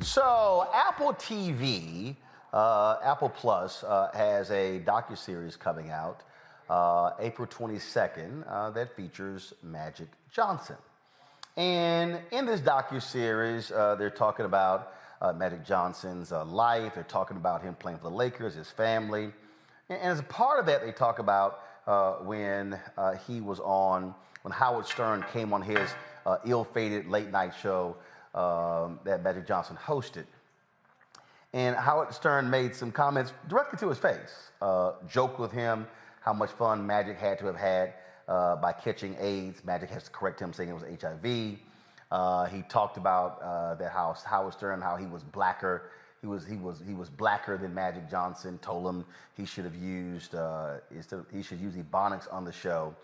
So Apple TV, Apple Plus, has a docuseries coming out April 22nd that features Magic Johnson. And in this docuseries, they're talking about Magic Johnson's life. They're talking about him playing for the Lakers, his family. And as a part of that, they talk about when he was on, when Howard Stern came on his ill-fated late-night show that Magic Johnson hosted. And Howard Stern made some comments directly to his face, joked with him how much fun Magic had to have had by catching AIDS. Magic has to correct him, saying it was HIV. He talked about that how Howard Stern, how he was blacker. He was blacker than Magic Johnson. Told him he should have used he should use Ebonics on the show.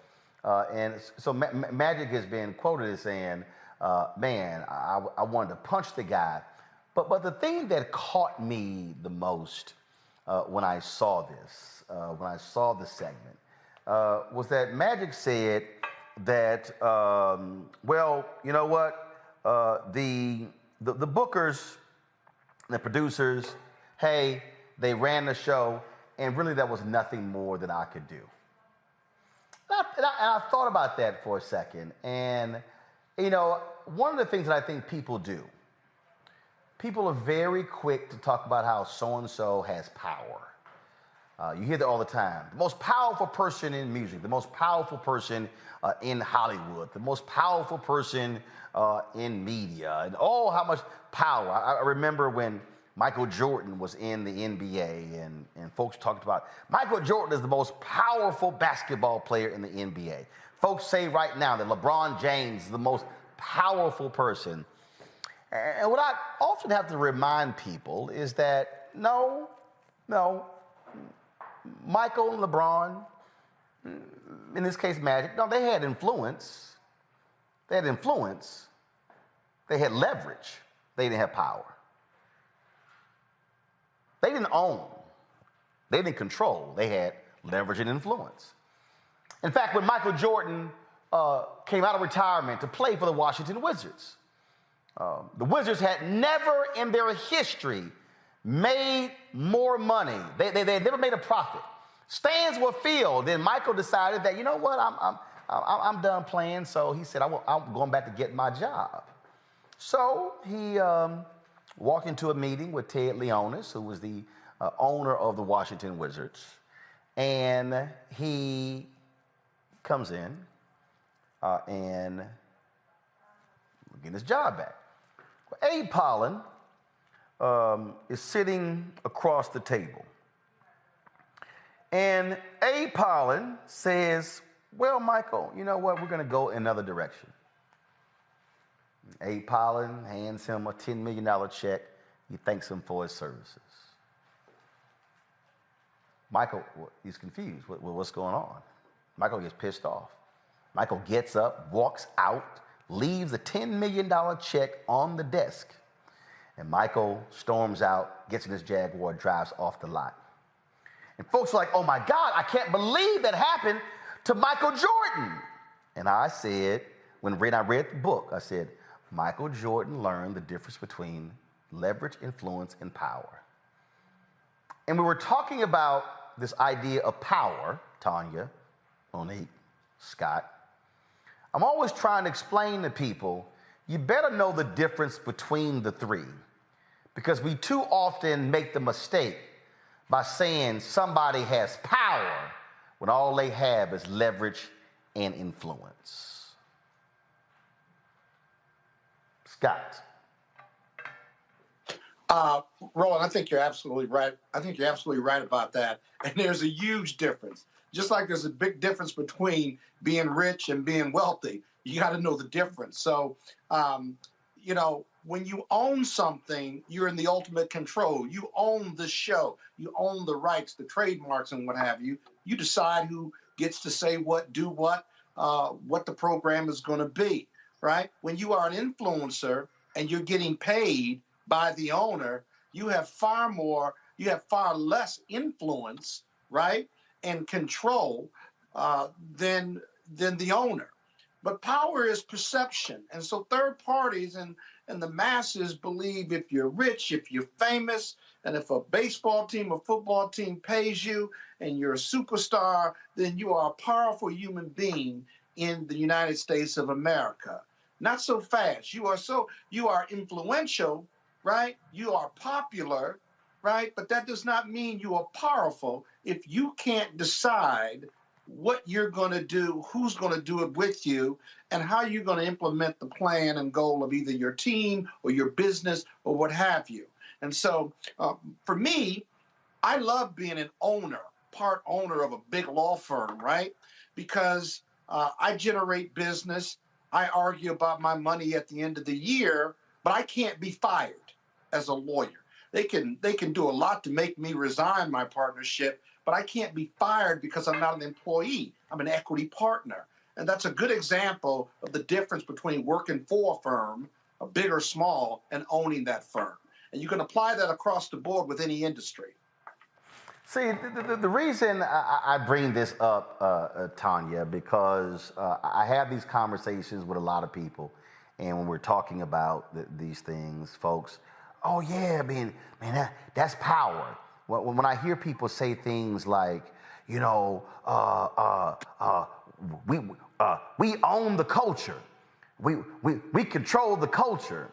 And so Magic has been quoted as saying, man, I wanted to punch the guy. But the thing that caught me the most when I saw this, when I saw the segment, was that Magic said that, well, you know what, the bookers, the producers, hey, they ran the show, and really that was nothing more than I could do. And I thought about that for a second, and you know, one of the things that I think people do, people are very quick to talk about how so-and-so has power. You hear that all the time. The most powerful person in music, the most powerful person in Hollywood, the most powerful person in media, and oh, how much power. I remember when Michael Jordan was in the NBA, and folks talked about Michael Jordan is the most powerful basketball player in the NBA. Folks say right now that LeBron James is the most powerful person. And what I often have to remind people is that no, Michael and LeBron, in this case, Magic, no, they had influence. They had influence. They had leverage. They didn't have power. They didn't own. They didn't control. They had leverage and influence. In fact, when Michael Jordan came out of retirement to play for the Washington Wizards, the Wizards had never in their history made more money. They had never made a profit. Stands were filled. Then Michael decided that, you know what, I'm done playing. So he said, I'm going back to get my job. So he walked into a meeting with Ted Leonis, who was the owner of the Washington Wizards. And he comes in and getting his job back. Well, Abe Pollan is sitting across the table. And Abe Pollan says, well, Michael, you know what? We're going to go another direction. Abe Pollan hands him a $10 million check. He thanks him for his services. Michael, he's confused. What's going on? Michael gets pissed off. Michael gets up, walks out, leaves a $10 million check on the desk. And Michael storms out, gets in his Jaguar, drives off the lot. And folks are like, oh my God, I can't believe that happened to Michael Jordan. And I said, when I read the book, I said, Michael Jordan learned the difference between leverage, influence, and power. And we were talking about this idea of power, Tanya, Monique, Scott. I'm always trying to explain to people, you better know the difference between the three, because we too often make the mistake by saying somebody has power when all they have is leverage and influence. Scott. Roland, I think you're absolutely right. I think you're absolutely right about that. And there's a huge difference. Just like there's a big difference between being rich and being wealthy. You got to know the difference. So, you know, when you own something, you're in the ultimate control. You own the show. You own the rights, the trademarks, and what have you. You decide who gets to say what, do what the program is going to be, right? When you are an influencer and you're getting paid by the owner, you have far less influence, right, and control than the owner. But power is perception. And so third parties and the masses believe if you're rich, if you're famous, and if a baseball team or football team pays you and you're a superstar, then you are a powerful human being in the United States of America. Not so fast. You are influential, right? You are popular, right? But that does not mean you are powerful if you can't decide what you're going to do, who's going to do it with you, and how you're going to implement the plan and goal of either your team or your business or what have you. And so for me, I love being an owner, part owner of a big law firm, right? Because I generate business. I argue about my money at the end of the year, but I can't be fired as a lawyer. They can do a lot to make me resign my partnership, but I can't be fired because I'm not an employee. I'm an equity partner. And that's a good example of the difference between working for a firm, a big or small, and owning that firm. And you can apply that across the board with any industry. See, the reason I bring this up, Tanya, because I have these conversations with a lot of people, and when we're talking about these things, folks, oh yeah, man, that's power. When I hear people say things like, you know, we own the culture, we control the culture,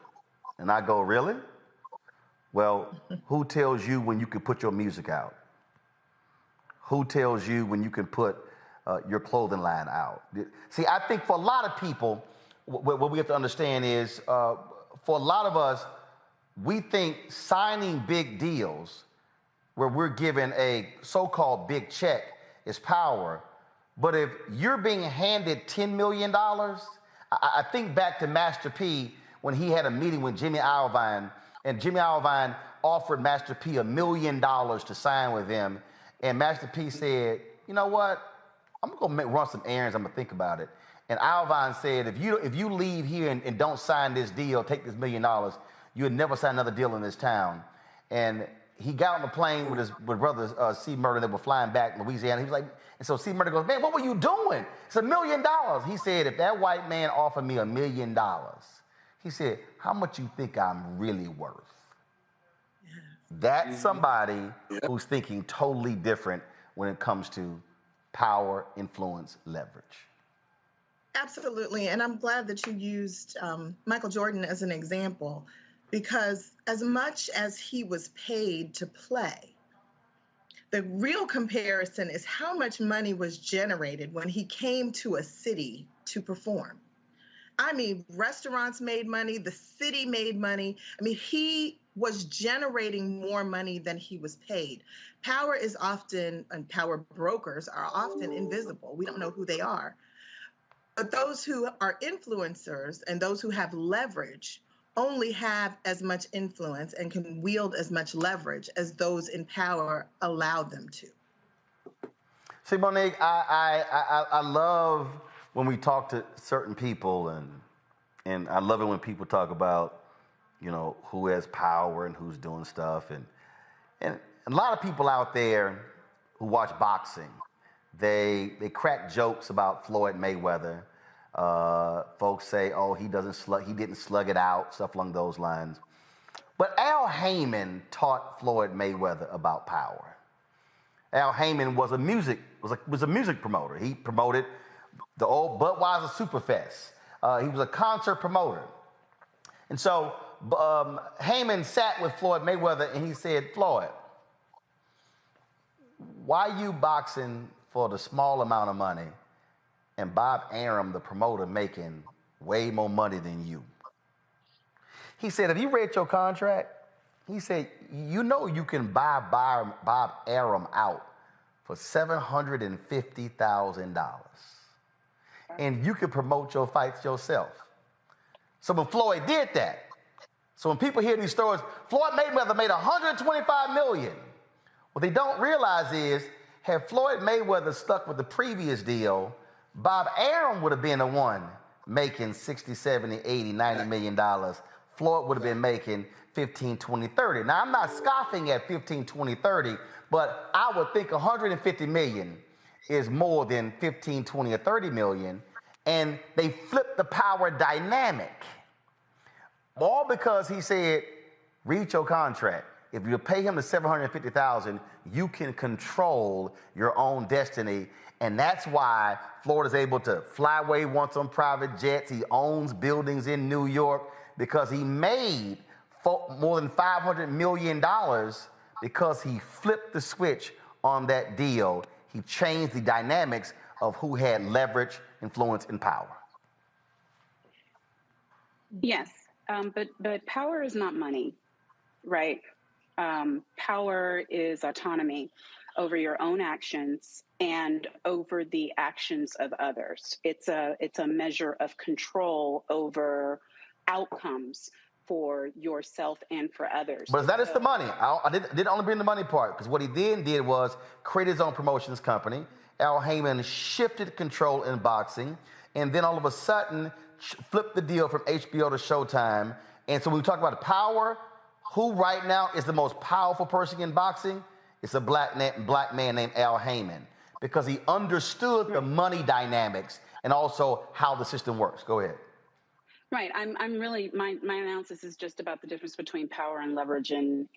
and I go, really? Well, who tells you when you can put your music out? Who tells you when you can put your clothing line out? See, I think for a lot of people, what we have to understand is, for a lot of us, we think signing big deals where we're given a so-called big check is power. But if you're being handed $10 million, I think back to Master P when he had a meeting with Jimmy Iovine, and Jimmy Iovine offered Master P $1 million to sign with him. And Master P said, you know what? I'm gonna run some errands. I'm gonna think about it. And Alvin said, if you leave here and don't sign this deal, take this $1 million, you'll never sign another deal in this town. And he got on the plane with his brother C. Murder. They were flying back to Louisiana. He was like, and so C. Murder goes, man, what were you doing? It's $1 million. He said, if that white man offered me $1 million, he said, how much you think I'm really worth? That's somebody who's thinking totally different when it comes to power, influence, leverage. Absolutely. And I'm glad that you used Michael Jordan as an example, because as much as he was paid to play, the real comparison is how much money was generated when he came to a city to perform. I mean, restaurants made money, the city made money. I mean, he was generating more money than he was paid. Power is often, and power brokers are often invisible. We don't know who they are. But those who are influencers and those who have leverage only have as much influence and can wield as much leverage as those in power allow them to. See, Monique, I love when we talk to certain people, and I love it when people talk about, you know, who has power and who's doing stuff. And a lot of people out there who watch boxing, they crack jokes about Floyd Mayweather. Folks say, oh, he didn't slug it out, stuff along those lines. But Al Heyman taught Floyd Mayweather about power. Al Heyman was a music promoter. He promoted the old Budweiser Superfest. He was a concert promoter. And so Heyman sat with Floyd Mayweather and he said, Floyd, why you boxing for the small amount of money and Bob Arum, the promoter, making way more money than you? He said, have you read your contract? He said, you know you can buy Bob Arum out for $750,000. And you can promote your fights yourself. So when Floyd did that, so when people hear these stories, Floyd Mayweather made $125 million. What they don't realize is, had Floyd Mayweather stuck with the previous deal, Bob Arum would have been the one making 60, 70, 80, $90 million. Floyd would have been making 15, 20, 30. Now, I'm not scoffing at 15, 20, 30, but I would think 150 million is more than 15, 20, or 30 million. And they flipped the power dynamic. All because he said, read your contract. If you pay him the $750,000, you can control your own destiny. And that's why Florida's able to fly away once on private jets. He owns buildings in New York because he made more than $500 million because he flipped the switch on that deal. He changed the dynamics of who had leverage, influence, and power. Yes, but power is not money, right? Power is autonomy over your own actions and over the actions of others. It's a measure of control over outcomes for yourself and for others. But that is the money. I didn't only bring the money part, because what he then did was create his own promotions company. Al Heyman shifted control in boxing, and then all of a sudden flipped the deal from HBO to Showtime. And so when we talk about power, who right now is the most powerful person in boxing? It's a black man named Al Heyman, because he understood the money dynamics and also how the system works. Go ahead. Right. I'm really, my analysis is just about the difference between power and leverage and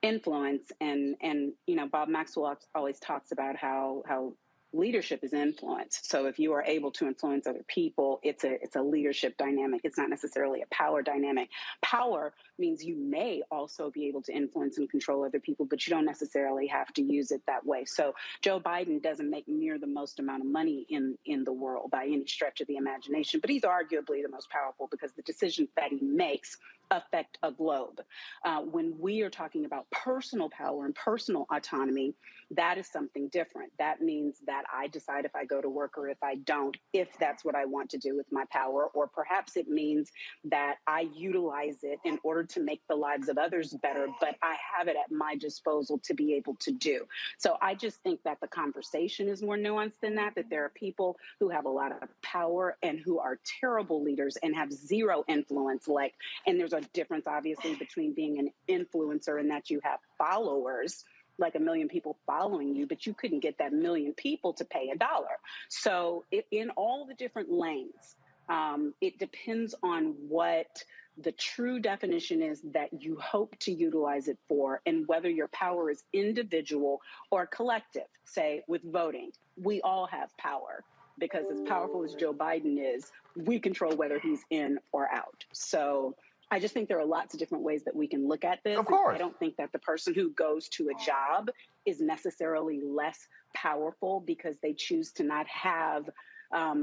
influence. And, you know, Bob Maxwell always talks about how leadership is influence. So if you are able to influence other people, it's a leadership dynamic. It's not necessarily a power dynamic. Power means you may also be able to influence and control other people, but you don't necessarily have to use it that way. So Joe Biden doesn't make near the most amount of money in the world by any stretch of the imagination, but he's arguably the most powerful because the decisions that he makes affect a globe. When we are talking about personal power and personal autonomy, that is something different. That means that I decide if I go to work or if I don't, if that's what I want to do with my power, or perhaps it means that I utilize it in order to make the lives of others better, but I have it at my disposal to be able to do. So I just think that the conversation is more nuanced than that, that there are people who have a lot of power and who are terrible leaders and have zero influence, and there's a difference, obviously, between being an influencer and that you have followers, like 1 million people following you, but you couldn't get that 1 million people to pay $1. So in all the different lanes, it depends on what the true definition is that you hope to utilize it for, and whether your power is individual or collective. Say, with voting, we all have power, because as powerful as Joe Biden is, we control whether he's in or out. So I just think there are lots of different ways that we can look at this. Of course. I don't think that the person who goes to a job is necessarily less powerful because they choose to not have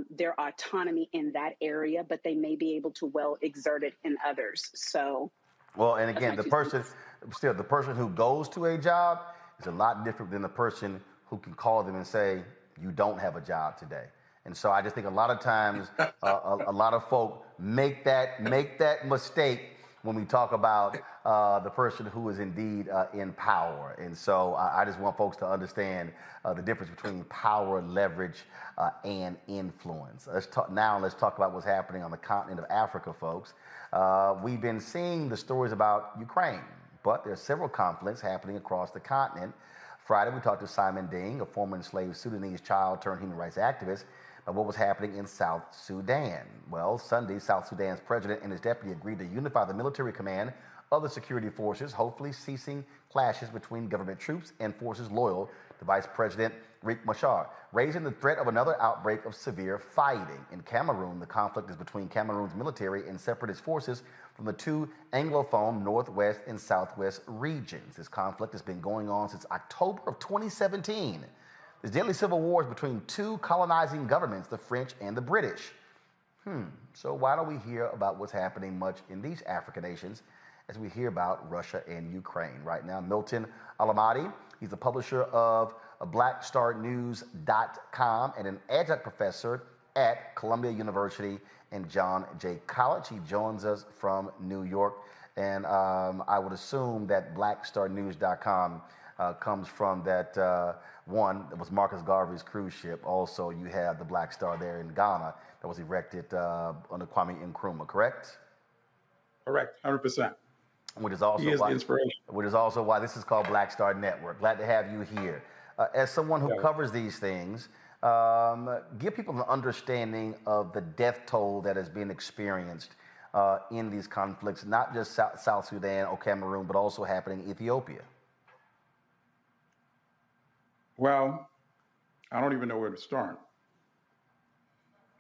their autonomy in that area, but they may be able to well exert it in others. So, well, and again, the person who goes to a job is a lot different than the person who can call them and say, you don't have a job today. And so I just think a lot of times a lot of folk make that mistake when we talk about the person who is indeed in power. And so I just want folks to understand the difference between power, leverage, and influence. Let's talk about what's happening on the continent of Africa, folks. We've been seeing the stories about Ukraine, but there are several conflicts happening across the continent. Friday, we talked to Simon Ding, a former enslaved Sudanese child turned human rights activist, about what was happening in South Sudan. Well, Sunday, South Sudan's president and his deputy agreed to unify the military command of the security forces, hopefully ceasing clashes between government troops and forces loyal to Vice President Riek Machar, raising the threat of another outbreak of severe fighting. In Cameroon, the conflict is between Cameroon's military and separatist forces from the two Anglophone Northwest and Southwest regions. This conflict has been going on since October of 2017. This deadly civil war is between two colonizing governments, the French and the British. So why don't we hear about what's happening much in these African nations as we hear about Russia and Ukraine? Right now, Milton Alamadi, he's the publisher of BlackStarNews.com and an adjunct professor at Columbia University and John Jay College. He joins us from New York. And I would assume that BlackStarNews.com comes from that one that was Marcus Garvey's cruise ship. Also, you have the Black Star there in Ghana that was erected under Kwame Nkrumah, correct? Correct, 100%. Which is also the inspiration. Which is also why this is called Black Star Network. Glad to have you here. As someone who covers these things, give people an understanding of the death toll that has been experienced in these conflicts, not just South Sudan or Cameroon, but also happening in Ethiopia. Well, I don't even know where to start.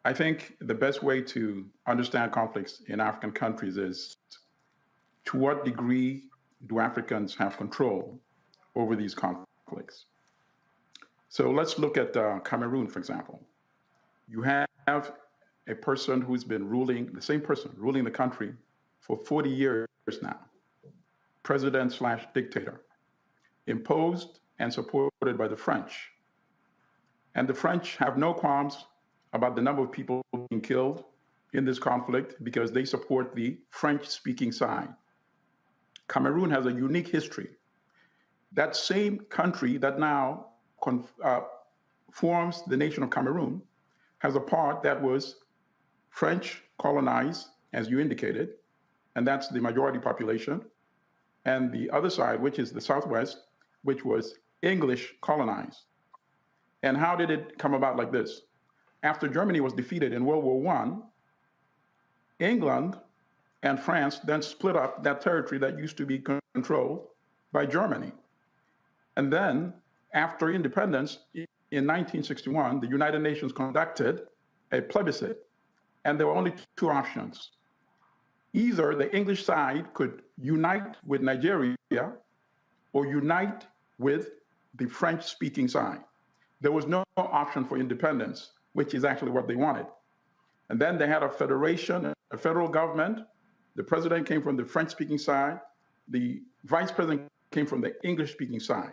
I think the best way to understand conflicts in African countries is to what degree do Africans have control over these conflicts? So let's look at Cameroon, for example. You have a person who's been ruling, the same person ruling the country for 40 years now, president/dictator, imposed and supported by the French. And the French have no qualms about the number of people being killed in this conflict because they support the French-speaking side. Cameroon has a unique history. That same country that now forms the nation of Cameroon has a part that was French colonized, as you indicated, and that's the majority population. And the other side, which is the Southwest, which was English colonized. And how did it come about like this? After Germany was defeated in World War I, England and France then split up that territory that used to be controlled by Germany. And then after independence in 1961, the United Nations conducted a plebiscite, and there were only two options. Either the English side could unite with Nigeria or unite with the French-speaking side. There was no option for independence, which is actually what they wanted. And then they had a federation, a federal government The president came from the French-speaking side. The vice president came from the English-speaking side.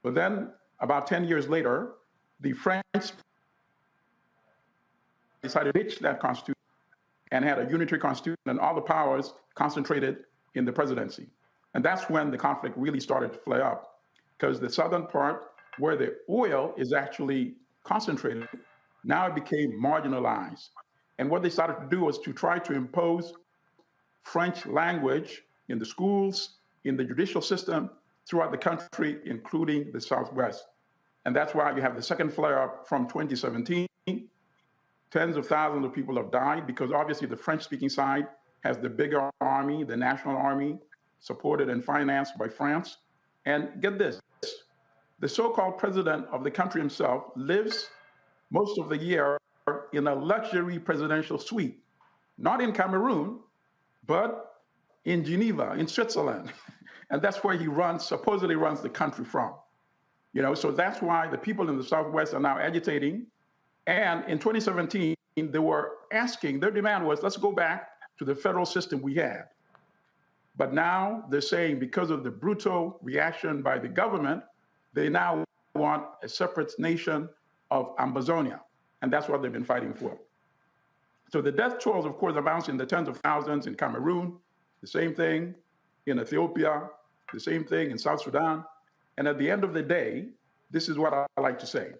But then, about 10 years later, the French decided to ditch that constitution and had a unitary constitution, and all the powers concentrated in the presidency. And that's when the conflict really started to flare up, because the southern part, where the oil is actually concentrated, now it became marginalized. And what they started to do was to try to impose French language in the schools, in the judicial system, throughout the country, including the Southwest. And that's why you have the second flare-up from 2017. Tens of thousands of people have died because obviously the French-speaking side has the bigger army, the national army, supported and financed by France. And get this, the so-called president of the country himself lives most of the year in a luxury presidential suite, not in Cameroon, but in Geneva, in Switzerland. And that's where he supposedly runs the country from. So that's why the people in the Southwest are now agitating. And in 2017, they were asking, their demand was, let's go back to the federal system we had. But now they're saying because of the brutal reaction by the government, they now want a separate nation of Amazonia. And that's what they've been fighting for. So the death tolls, of course, amounts in the tens of thousands in Cameroon, the same thing in Ethiopia, the same thing in South Sudan. And at the end of the day, this is what I like to say.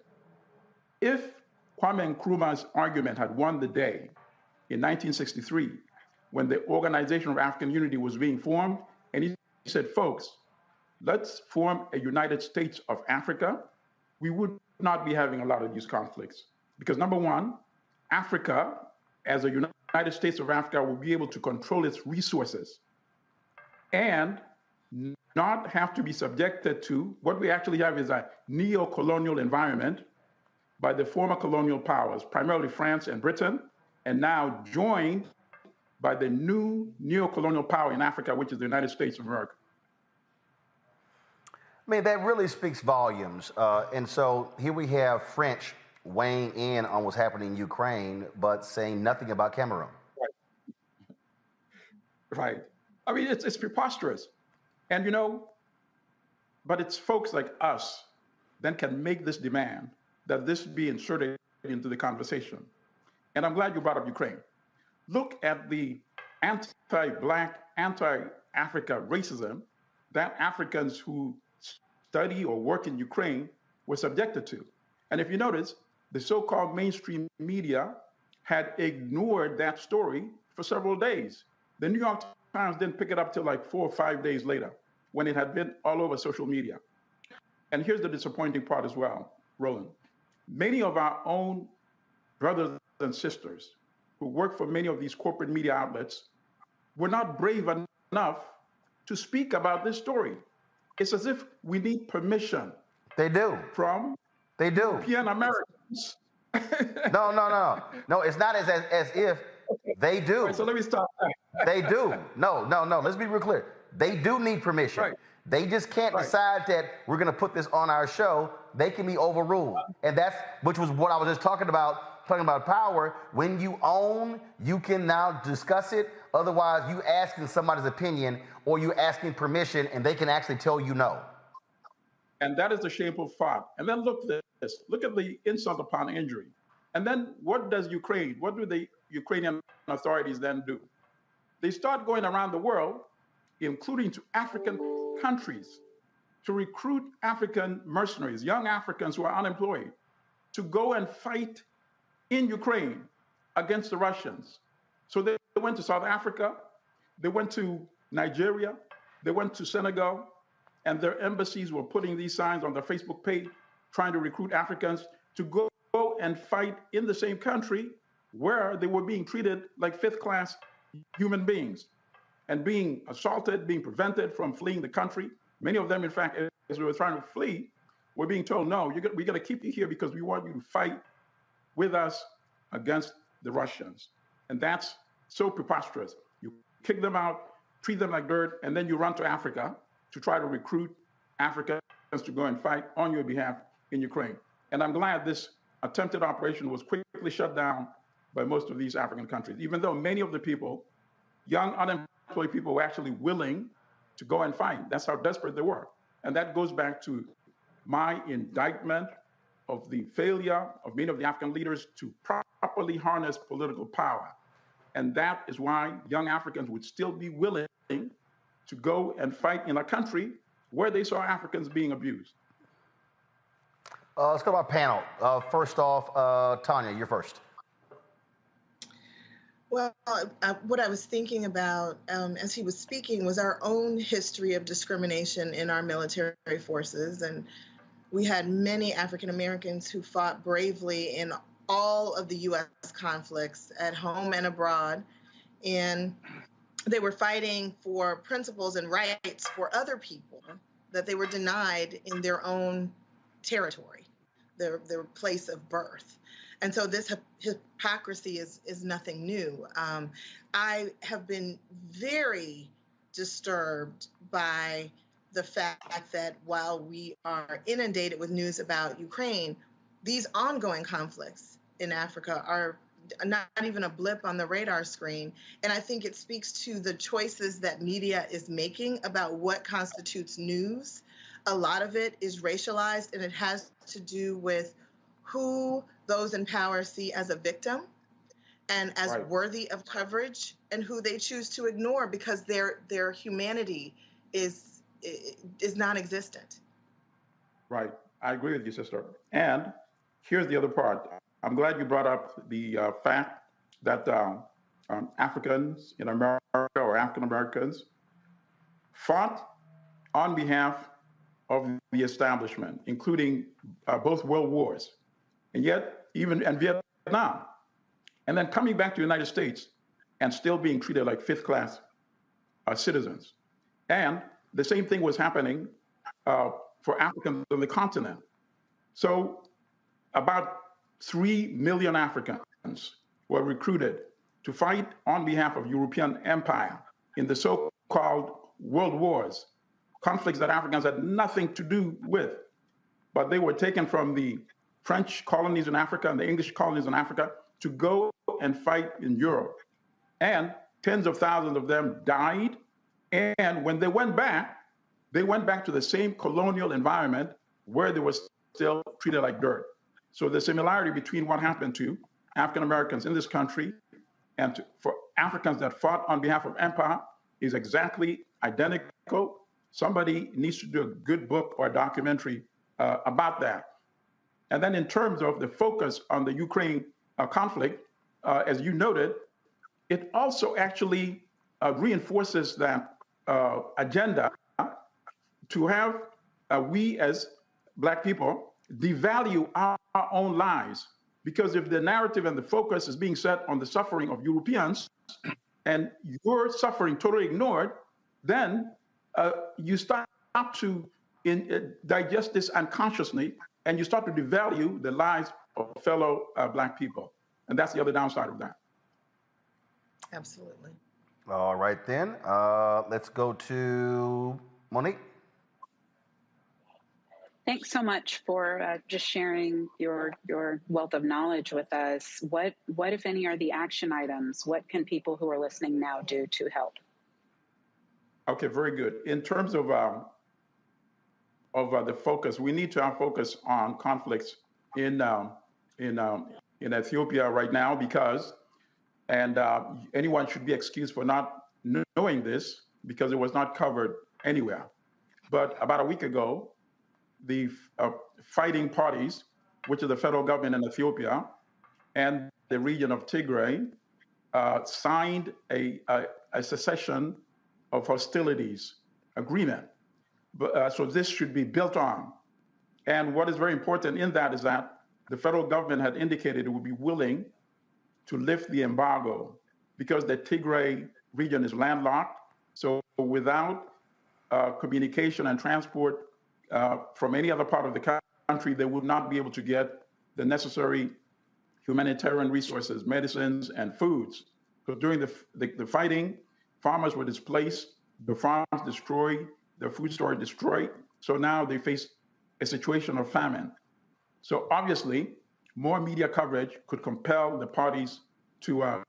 If Kwame Nkrumah's argument had won the day in 1963, when the Organization of African Unity was being formed, and he said, folks, let's form a United States of Africa, we would not be having a lot of these conflicts. Because number one, Africa, as a United States of Africa, will be able to control its resources and not have to be subjected to what we actually have is a neo-colonial environment by the former colonial powers, primarily France and Britain, and now joined by the new neo-colonial power in Africa, which is the United States of America. I mean, that really speaks volumes. And so here we have French weighing in on what's happening in Ukraine, but saying nothing about Cameroon. Right. I mean, it's preposterous. And, but it's folks like us that can make this demand that this be inserted into the conversation. And I'm glad you brought up Ukraine. Look at the anti-Black, anti-Africa racism that Africans who study or work in Ukraine were subjected to. And if you notice, the so-called mainstream media had ignored that story for several days. The New York Times didn't pick it up till like 4 or 5 days later, when it had been all over social media. And here's the disappointing part as well, Roland. Many of our own brothers and sisters who work for many of these corporate media outlets were not brave enough to speak about this story. It's as if we need permission. They do. From European Americans. No, it's not as if they do. Right, so let me stop. They do. No. Let's be real clear. They do need permission. Right. They just can't decide that we're going to put this on our show. They can be overruled. And which was what I was just talking about power. When you own, you can now discuss it. Otherwise, you asking somebody's opinion or you asking permission and they can actually tell you no. And that is the shameful fact. And then look at this. Look at the insult upon injury. And then what do the Ukrainian authorities then do? They start going around the world, including to African countries, to recruit African mercenaries, young Africans who are unemployed, to go and fight in Ukraine against the Russians. So they went to South Africa, they went to Nigeria, they went to Senegal, and their embassies were putting these signs on their Facebook page, trying to recruit Africans to go and fight in the same country where they were being treated like fifth-class human beings and being assaulted, being prevented from fleeing the country. Many of them, in fact, as we were trying to flee, were being told, no, we're going to keep you here because we want you to fight with us against the Russians. And that's so preposterous. You kick them out, treat them like dirt, and then you run to Africa to try to recruit Africans to go and fight on your behalf in Ukraine. And I'm glad this attempted operation was quickly shut down by most of these African countries, even though many of the people young unemployed people were actually willing to go and fight. That's how desperate they were. And that goes back to my indictment of the failure of many of the African leaders to properly harness political power. And that is why young Africans would still be willing to go and fight in a country where they saw Africans being abused. Let's go to our panel. First off, Tanya, you're first. Well, what I was thinking about as he was speaking was our own history of discrimination in our military forces. And we had many African Americans who fought bravely in all of the U.S. conflicts at home and abroad. And they were fighting for principles and rights for other people that they were denied in their own territory, their place of birth. And so this hypocrisy is nothing new. I have been very disturbed by the fact that while we are inundated with news about Ukraine, these ongoing conflicts in Africa are not even a blip on the radar screen. And I think it speaks to the choices that media is making about what constitutes news. A lot of it is racialized, and it has to do with who those in power see as a victim and as worthy of coverage, and who they choose to ignore because their humanity is non-existent. Right. I agree with you, sister. And here's the other part. I'm glad you brought up the fact that Africans in America or African Americans fought on behalf of the establishment, including both world wars, and yet even in Vietnam, and then coming back to the United States and still being treated like fifth-class citizens. And the same thing was happening for Africans on the continent. So about 3 million Africans were recruited to fight on behalf of European empire in the so-called world wars, conflicts that Africans had nothing to do with, but they were taken from the French colonies in Africa and the English colonies in Africa to go and fight in Europe. And tens of thousands of them died. And when they went back to the same colonial environment where they were still treated like dirt. So the similarity between what happened to African Americans in this country and for Africans that fought on behalf of empire is exactly identical. Somebody needs to do a good book or a documentary about that. And then in terms of the focus on the Ukraine conflict, as you noted, it also actually reinforces that agenda to have we as Black people devalue our own lives. Because if the narrative and the focus is being set on the suffering of Europeans and your suffering totally ignored, then you start to digest this unconsciously, and you start to devalue the lives of fellow Black people. And that's the other downside of that. Absolutely. All right, then. Let's go to Monique. Thanks so much for just sharing your wealth of knowledge with us. What, if any, are the action items? What can people who are listening now do to help? Okay, very good. In terms of the focus, we need to have focus on conflicts in Ethiopia right now because, and anyone should be excused for not knowing this because it was not covered anywhere. But about a week ago, the fighting parties, which is the federal government in Ethiopia and the region of Tigray, signed a cessation of hostilities agreement. So this should be built on. And what is very important in that is that the federal government had indicated it would be willing to lift the embargo because the Tigray region is landlocked. So without communication and transport from any other part of the country, they would not be able to get the necessary humanitarian resources, medicines, and foods. So during the fighting, farmers were displaced, the farms destroyed, their food store destroyed. So now they face a situation of famine. So obviously, more media coverage could compel the parties to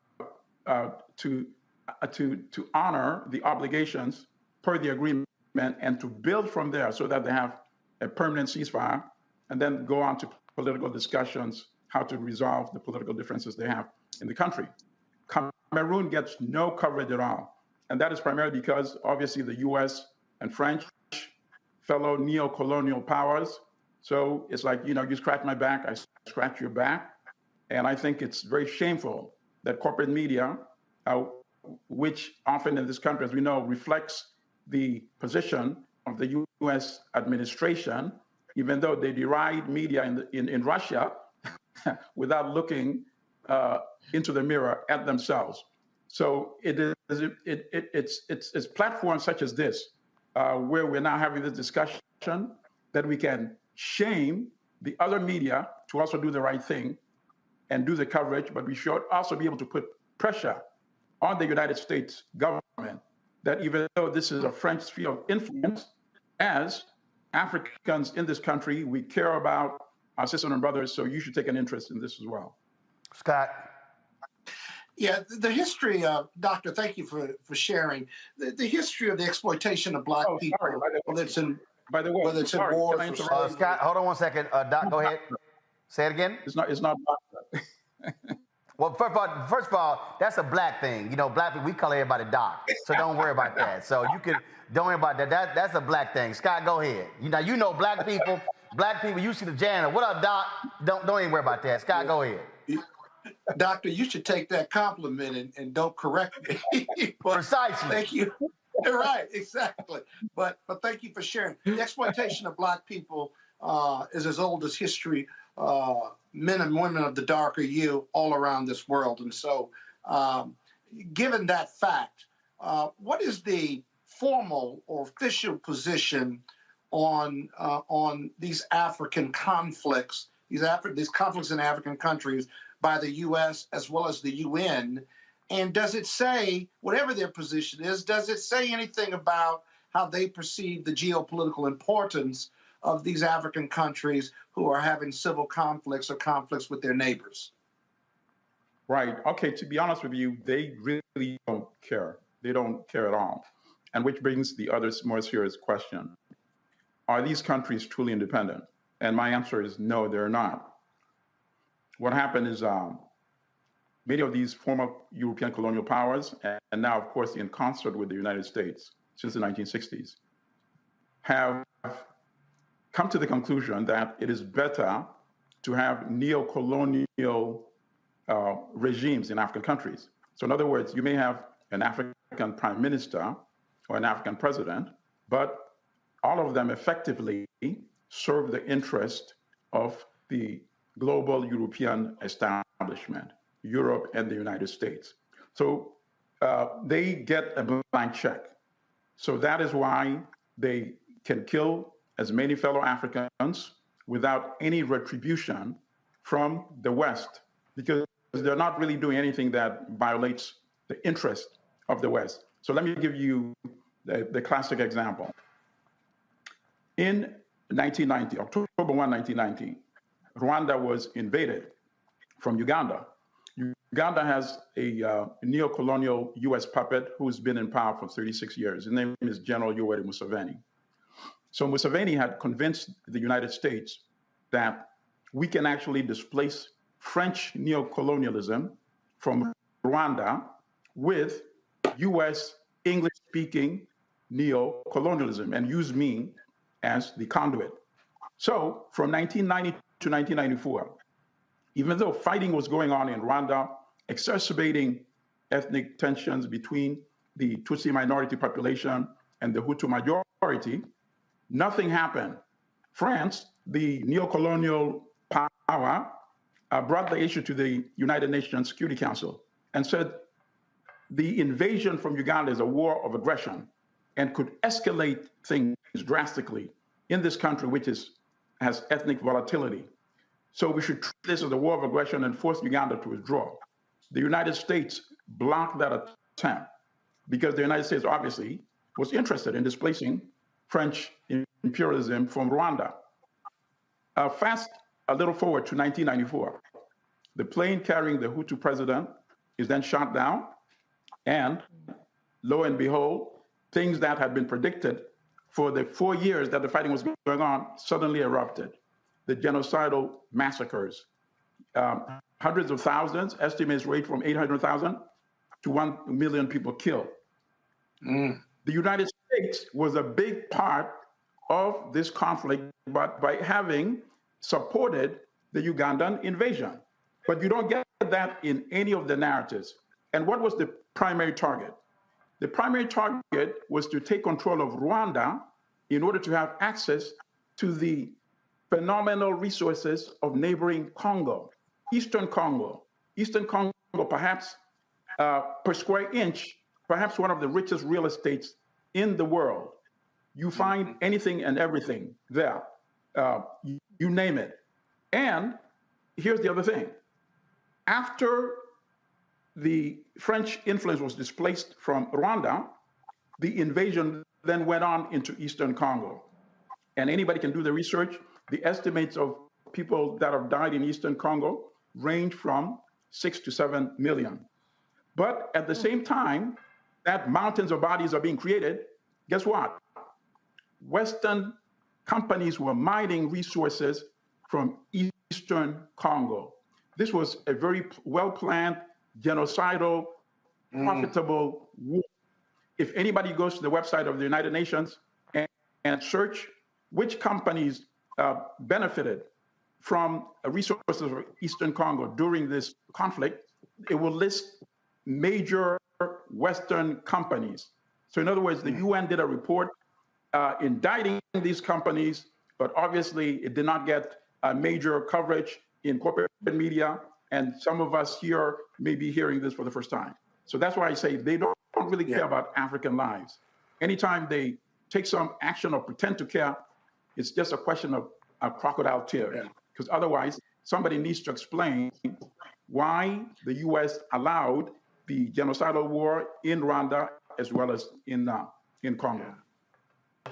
to honor the obligations per the agreement and to build from there so that they have a permanent ceasefire and then go on to political discussions, how to resolve the political differences they have in the country. Cameroon gets no coverage at all. And that is primarily because obviously the US and French, fellow neo-colonial powers. So it's like, you know, you scratch my back, I scratch your back. And I think it's very shameful that corporate media, which often in this country, as we know, reflects the position of the US administration, even though they deride media in Russia without looking into the mirror at themselves. So it's platforms such as this where we're now having this discussion that we can shame the other media to also do the right thing and do the coverage, but we should also be able to put pressure on the United States government that even though this is a French sphere of influence, as Africans in this country, we care about our sisters and brothers, so you should take an interest in this as well. Scott. Yeah, the history of, Doctor, thank you for sharing, the history of the exploitation of Black people, whether it's in wars. Scott, hold on one second. Doc, go ahead. Say it again. It's not. Well, first of all, that's a Black thing. You know, Black people, we call everybody Doc, so don't worry about that. So don't worry about that. That's a Black thing. Scott, go ahead. You know Black people, you see the janitor. What up, Doc? Don't even worry about that. Scott, go ahead. Doctor, you should take that compliment and don't correct me. Precisely. Thank you. Right, exactly. But thank you for sharing. The exploitation of Black people is as old as history. Men and women of the darker hue all around this world. And so, given that fact, what is the formal or official position on these African conflicts, these conflicts in African countries by the U.S. as well as the UN? And does it say, whatever their position is, does it say anything about how they perceive the geopolitical importance of these African countries who are having civil conflicts or conflicts with their neighbors? Right. Okay, to be honest with you, they really don't care. They don't care at all. And which brings the other more serious question. Are these countries truly independent? And my answer is no, they're not. What happened is many of these former European colonial powers, and now, of course, in concert with the United States since the 1960s, have come to the conclusion that it is better to have neo-colonial regimes in African countries. So in other words, you may have an African prime minister or an African president, but all of them effectively serve the interest of the global European establishment, Europe and the United States. So they get a blank check. So that is why they can kill as many fellow Africans without any retribution from the West, because they're not really doing anything that violates the interest of the West. So let me give you the classic example. In 1990, October 1, 1990, Rwanda was invaded from Uganda. Uganda has a neo-colonial US puppet who's been in power for 36 years. His name is General Yoweri Museveni. So Museveni had convinced the United States that we can actually displace French neo-colonialism from Rwanda with US English-speaking neo-colonialism and use me as the conduit. So from 1990 to 1994, even though fighting was going on in Rwanda, exacerbating ethnic tensions between the Tutsi minority population and the Hutu majority, nothing happened. France, the neo-colonial power, brought the issue to the United Nations Security Council and said the invasion from Uganda is a war of aggression and could escalate things drastically in this country, which has ethnic volatility. So we should treat this as a war of aggression and force Uganda to withdraw. The United States blocked that attempt because the United States obviously was interested in displacing French imperialism from Rwanda. Fast a little forward to 1994. The plane carrying the Hutu president is then shot down. And lo and behold, things that had been predicted for the 4 years that the fighting was going on suddenly erupted. The genocidal massacres. Hundreds of thousands, estimates rate from 800,000 to 1 million people killed. The United States was a big part of this conflict by having supported the Ugandan invasion. But you don't get that in any of the narratives. And what was the primary target? The primary target was to take control of Rwanda in order to have access to the phenomenal resources of neighboring Congo, Eastern Congo. Eastern Congo, perhaps per square inch, perhaps one of the richest real estates in the world. You find anything and everything there, you name it. And here's the other thing. After the French influence was displaced from Rwanda, the invasion then went on into Eastern Congo. And anybody can do the research. The estimates of people that have died in Eastern Congo range from 6 to 7 million. But at the same time that mountains of bodies are being created, guess what? Western companies were mining resources from Eastern Congo. This was a very well-planned, genocidal, profitable war. If anybody goes to the website of the United Nations and search which companies benefited from resources of Eastern Congo during this conflict, it will list major Western companies. So in other words, the UN did a report indicting these companies, but obviously it did not get major coverage in corporate media, and some of us here may be hearing this for the first time. So that's why I say they don't really care about African lives. Anytime they take some action or pretend to care, it's just a question of crocodile tears. Because otherwise, somebody needs to explain why the U.S. allowed the genocidal war in Rwanda as well as in Congo.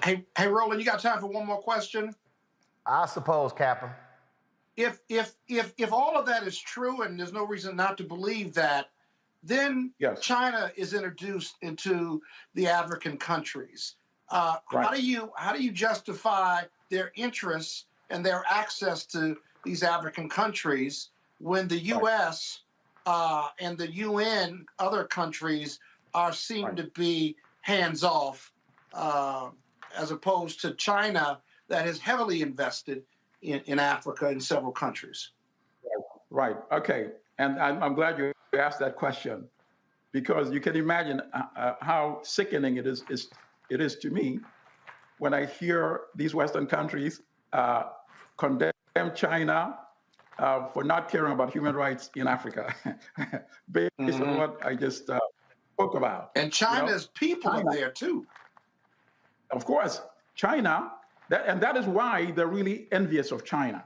Hey, Roland, you got time for one more question? I suppose, Captain. If all of that is true, and there's no reason not to believe that, then China is introduced into the African countries. How do you justify their interests and their access to these African countries when the U.S. And the UN, other countries, seem to be hands off, as opposed to China that has heavily invested in Africa in several countries? Right. Okay. And I'm glad you asked that question, because you can imagine how sickening it is to me when I hear these Western countries condemn China for not caring about human rights in Africa, based on what I just spoke about. And China's people are there too. Of course, China, and that is why they're really envious of China.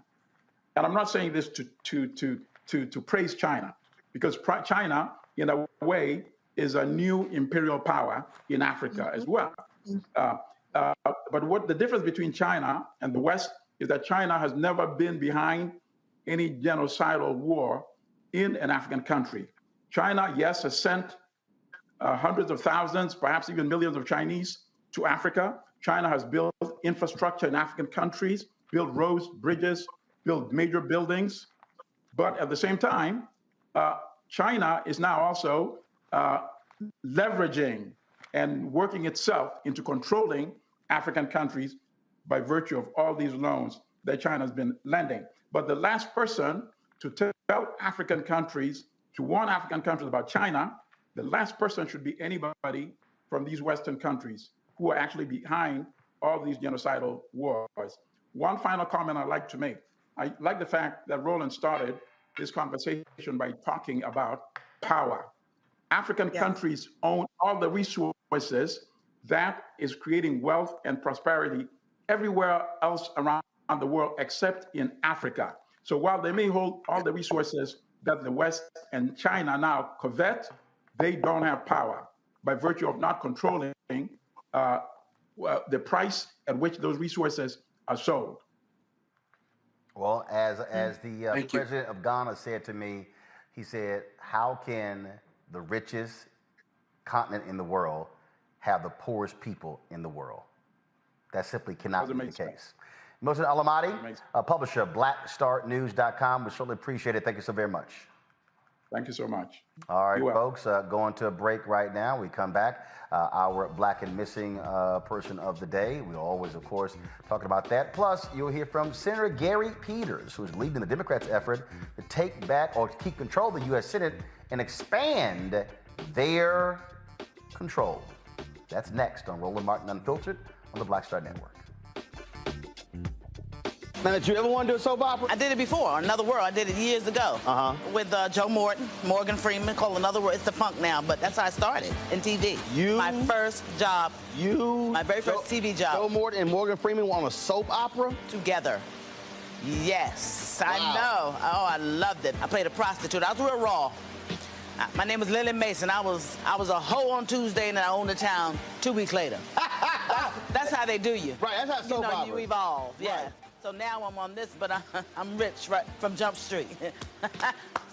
And I'm not saying this to praise China, because China, in a way, is a new imperial power in Africa as well. But what the difference between China and the West is that China has never been behind any genocidal war in an African country. China, yes, has sent hundreds of thousands, perhaps even millions of Chinese to Africa. China has built infrastructure in African countries, built roads, bridges, built major buildings. But at the same time, China is now also leveraging and working itself into controlling African countries by virtue of all these loans that China has been lending. But the last person to tell African countries, to warn African countries about China, the last person should be anybody from these Western countries who are actually behind all these genocidal wars. One final comment I'd like to make. I like the fact that Roland started this conversation by talking about power. African countries own all the resources that is creating wealth and prosperity everywhere else around the world except in Africa. So while they may hold all the resources that the West and China now covet, they don't have power by virtue of not controlling the price at which those resources are sold. Well, as the president of Ghana said to me, he said, how can the richest continent in the world have the poorest people in the world. That simply cannot be the case. Mohsen Alamati, publisher, blackstarnews.com. We certainly appreciate it. Thank you so very much. Thank you so much. All right, folks, going to a break right now. We come back. Our Black and Missing Person of the Day. We always, of course, talking about that. Plus, you'll hear from Senator Gary Peters, who is leading the Democrats' effort to take back or keep control of the U.S. Senate and expand their control. That's next on Roland Martin Unfiltered on the Black Star Network. Now, did you ever want to do a soap opera? I did it before, Another World. I did it years ago with Joe Morton, Morgan Freeman, called Another World. It's defunct now, but that's how I started in TV. My first job. My very first TV job. Joe Morton and Morgan Freeman were on a soap opera? Together. Yes, I know. Oh, I loved it. I played a prostitute. I was real raw. My name was Lily Mason. I was a hoe on Tuesday, and I owned the town 2 weeks later. That's how they do you. Right, that's how soap opera. You evolve. Yeah. Right. So now I'm on this, but I'm rich right from Jump Street.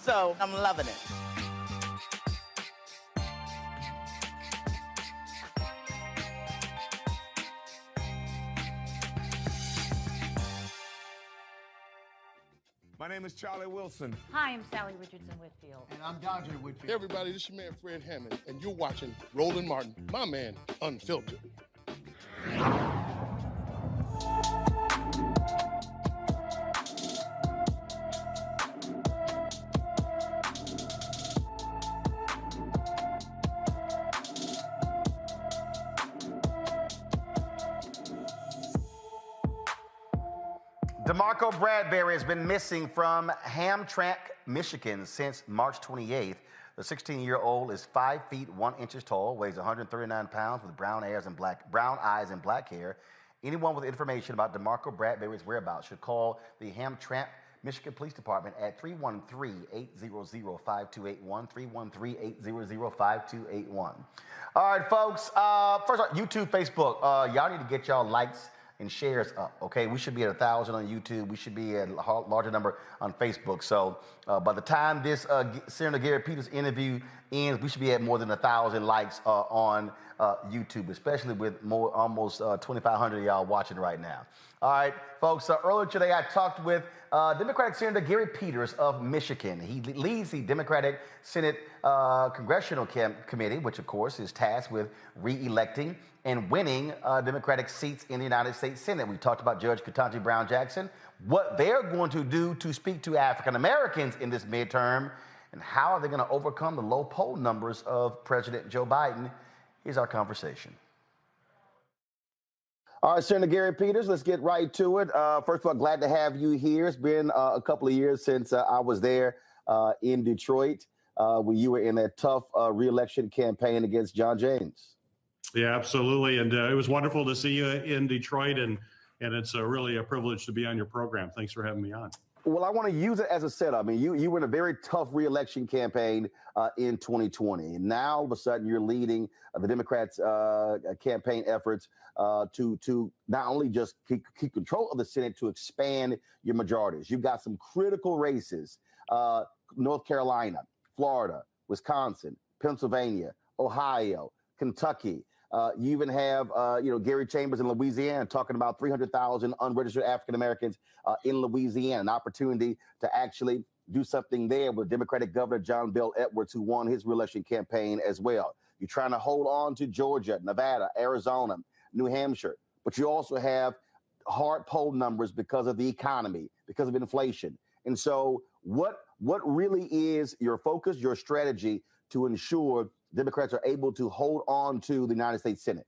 So I'm loving it. My name is Charlie Wilson. Hi, I'm Sally Richardson Whitfield. And I'm DeAndre Whitfield. Hey, everybody, this is your man, Fred Hammond, and you're watching Roland Martin, my man, Unfiltered. DeMarco Bradbury has been missing from Hamtramck, Michigan since March 28th. The 16-year-old is 5 feet 1 inches tall, weighs 139 pounds, with brown eyes and black hair. Anyone with information about DeMarco Bradbury's whereabouts should call the Hamtramck, Michigan Police Department at 313-800-5281, 313-800-5281. All right, folks. First off, YouTube, Facebook. Y'all need to get y'all likes and shares up, okay? We should be at 1,000 on YouTube. We should be at a larger number on Facebook. So by the time this Senator Gary Peters interview ends, we should be at more than 1,000 likes on YouTube, especially with almost 2,500 of y'all watching right now. All right, folks, earlier today I talked with Democratic Senator Gary Peters of Michigan. He leads the Democratic Senate Congressional Committee, which of course is tasked with re-electing and winning Democratic seats in the United States Senate. We talked about Judge Ketanji Brown Jackson, what they're going to do to speak to African Americans in this midterm, and how are they going to overcome the low poll numbers of President Joe Biden. Here's our conversation. All right, Senator Gary Peters, let's get right to it. First of all, glad to have you here. It's been a couple of years since I was there in Detroit when you were in that tough re-election campaign against John James. Yeah, absolutely. And it was wonderful to see you in Detroit, and it's really a privilege to be on your program. Thanks for having me on. Well, I want to use it as a setup. I mean, you were in a very tough re-election campaign in 2020. And now, all of a sudden, you're leading the Democrats' campaign efforts to not only just keep control of the Senate, to expand your majorities. You've got some critical races, North Carolina, Florida, Wisconsin, Pennsylvania, Ohio, Kentucky. You even have, Gary Chambers in Louisiana talking about 300,000 unregistered African Americans in Louisiana, an opportunity to actually do something there with Democratic Governor John Bel Edwards, who won his re-election campaign as well. You're trying to hold on to Georgia, Nevada, Arizona, New Hampshire, but you also have hard poll numbers because of the economy, because of inflation. And so what really is your focus, your strategy to ensure Democrats are able to hold on to the United States Senate?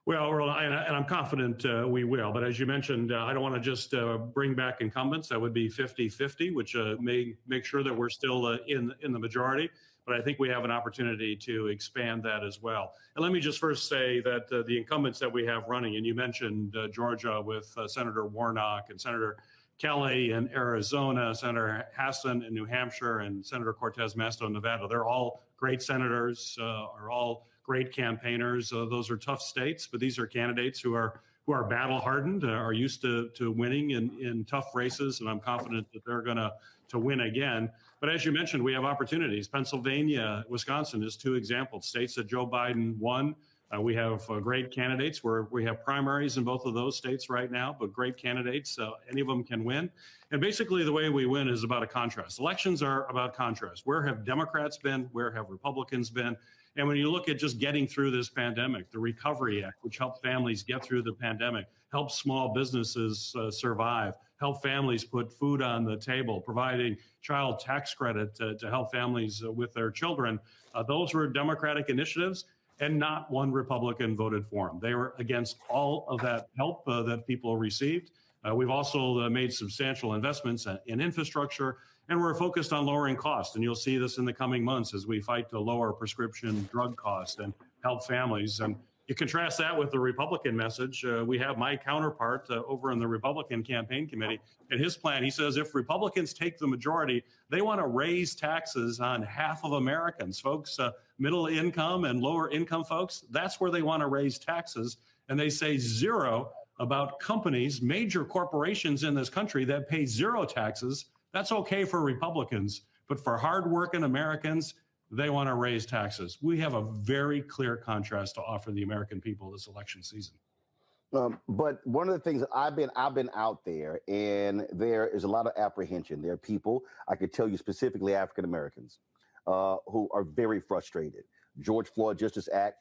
Well, Roland, and I'm confident we will. But as you mentioned, I don't want to just bring back incumbents. That would be 50-50, which may make sure that we're still in the majority. But I think we have an opportunity to expand that as well. And let me just first say that the incumbents that we have running, and you mentioned Georgia with Senator Warnock and Senator Kelly in Arizona, Senator Hassan in New Hampshire, and Senator Cortez Masto in Nevada. They're all great senators, are all great campaigners. Those are tough states, but these are candidates who are battle hardened, are used to winning in tough races, and I'm confident that they're going to win again. But as you mentioned, we have opportunities. Pennsylvania, Wisconsin is two examples, states that Joe Biden won. We have great candidates where we have primaries in both of those states right now, but great candidates. Any of them can win. And basically the way we win is about a contrast. Elections are about contrast. Where have Democrats been? Where have Republicans been? And when you look at just getting through this pandemic, the Recovery Act, which helped families get through the pandemic, helped small businesses survive, help families put food on the table, providing child tax credit to help families with their children. Those were Democratic initiatives, and not one Republican voted for them. They were against all of that help that people received. We've also made substantial investments in infrastructure, and we're focused on lowering costs. And you'll see this in the coming months as we fight to lower prescription drug costs and help families. And you contrast that with the Republican message. We have my counterpart over in the Republican campaign committee. In his plan, he says if Republicans take the majority, they want to raise taxes on half of Americans. Folks, middle income and lower income folks, that's where they want to raise taxes. And they say zero about companies, major corporations in this country that pay zero taxes. That's okay for Republicans, but for hardworking Americans, they want to raise taxes. We have a very clear contrast to offer the American people this election season. But one of the things that I've been out there, and there is a lot of apprehension. There are people, I could tell you specifically African Americans, who are very frustrated. George Floyd Justice Act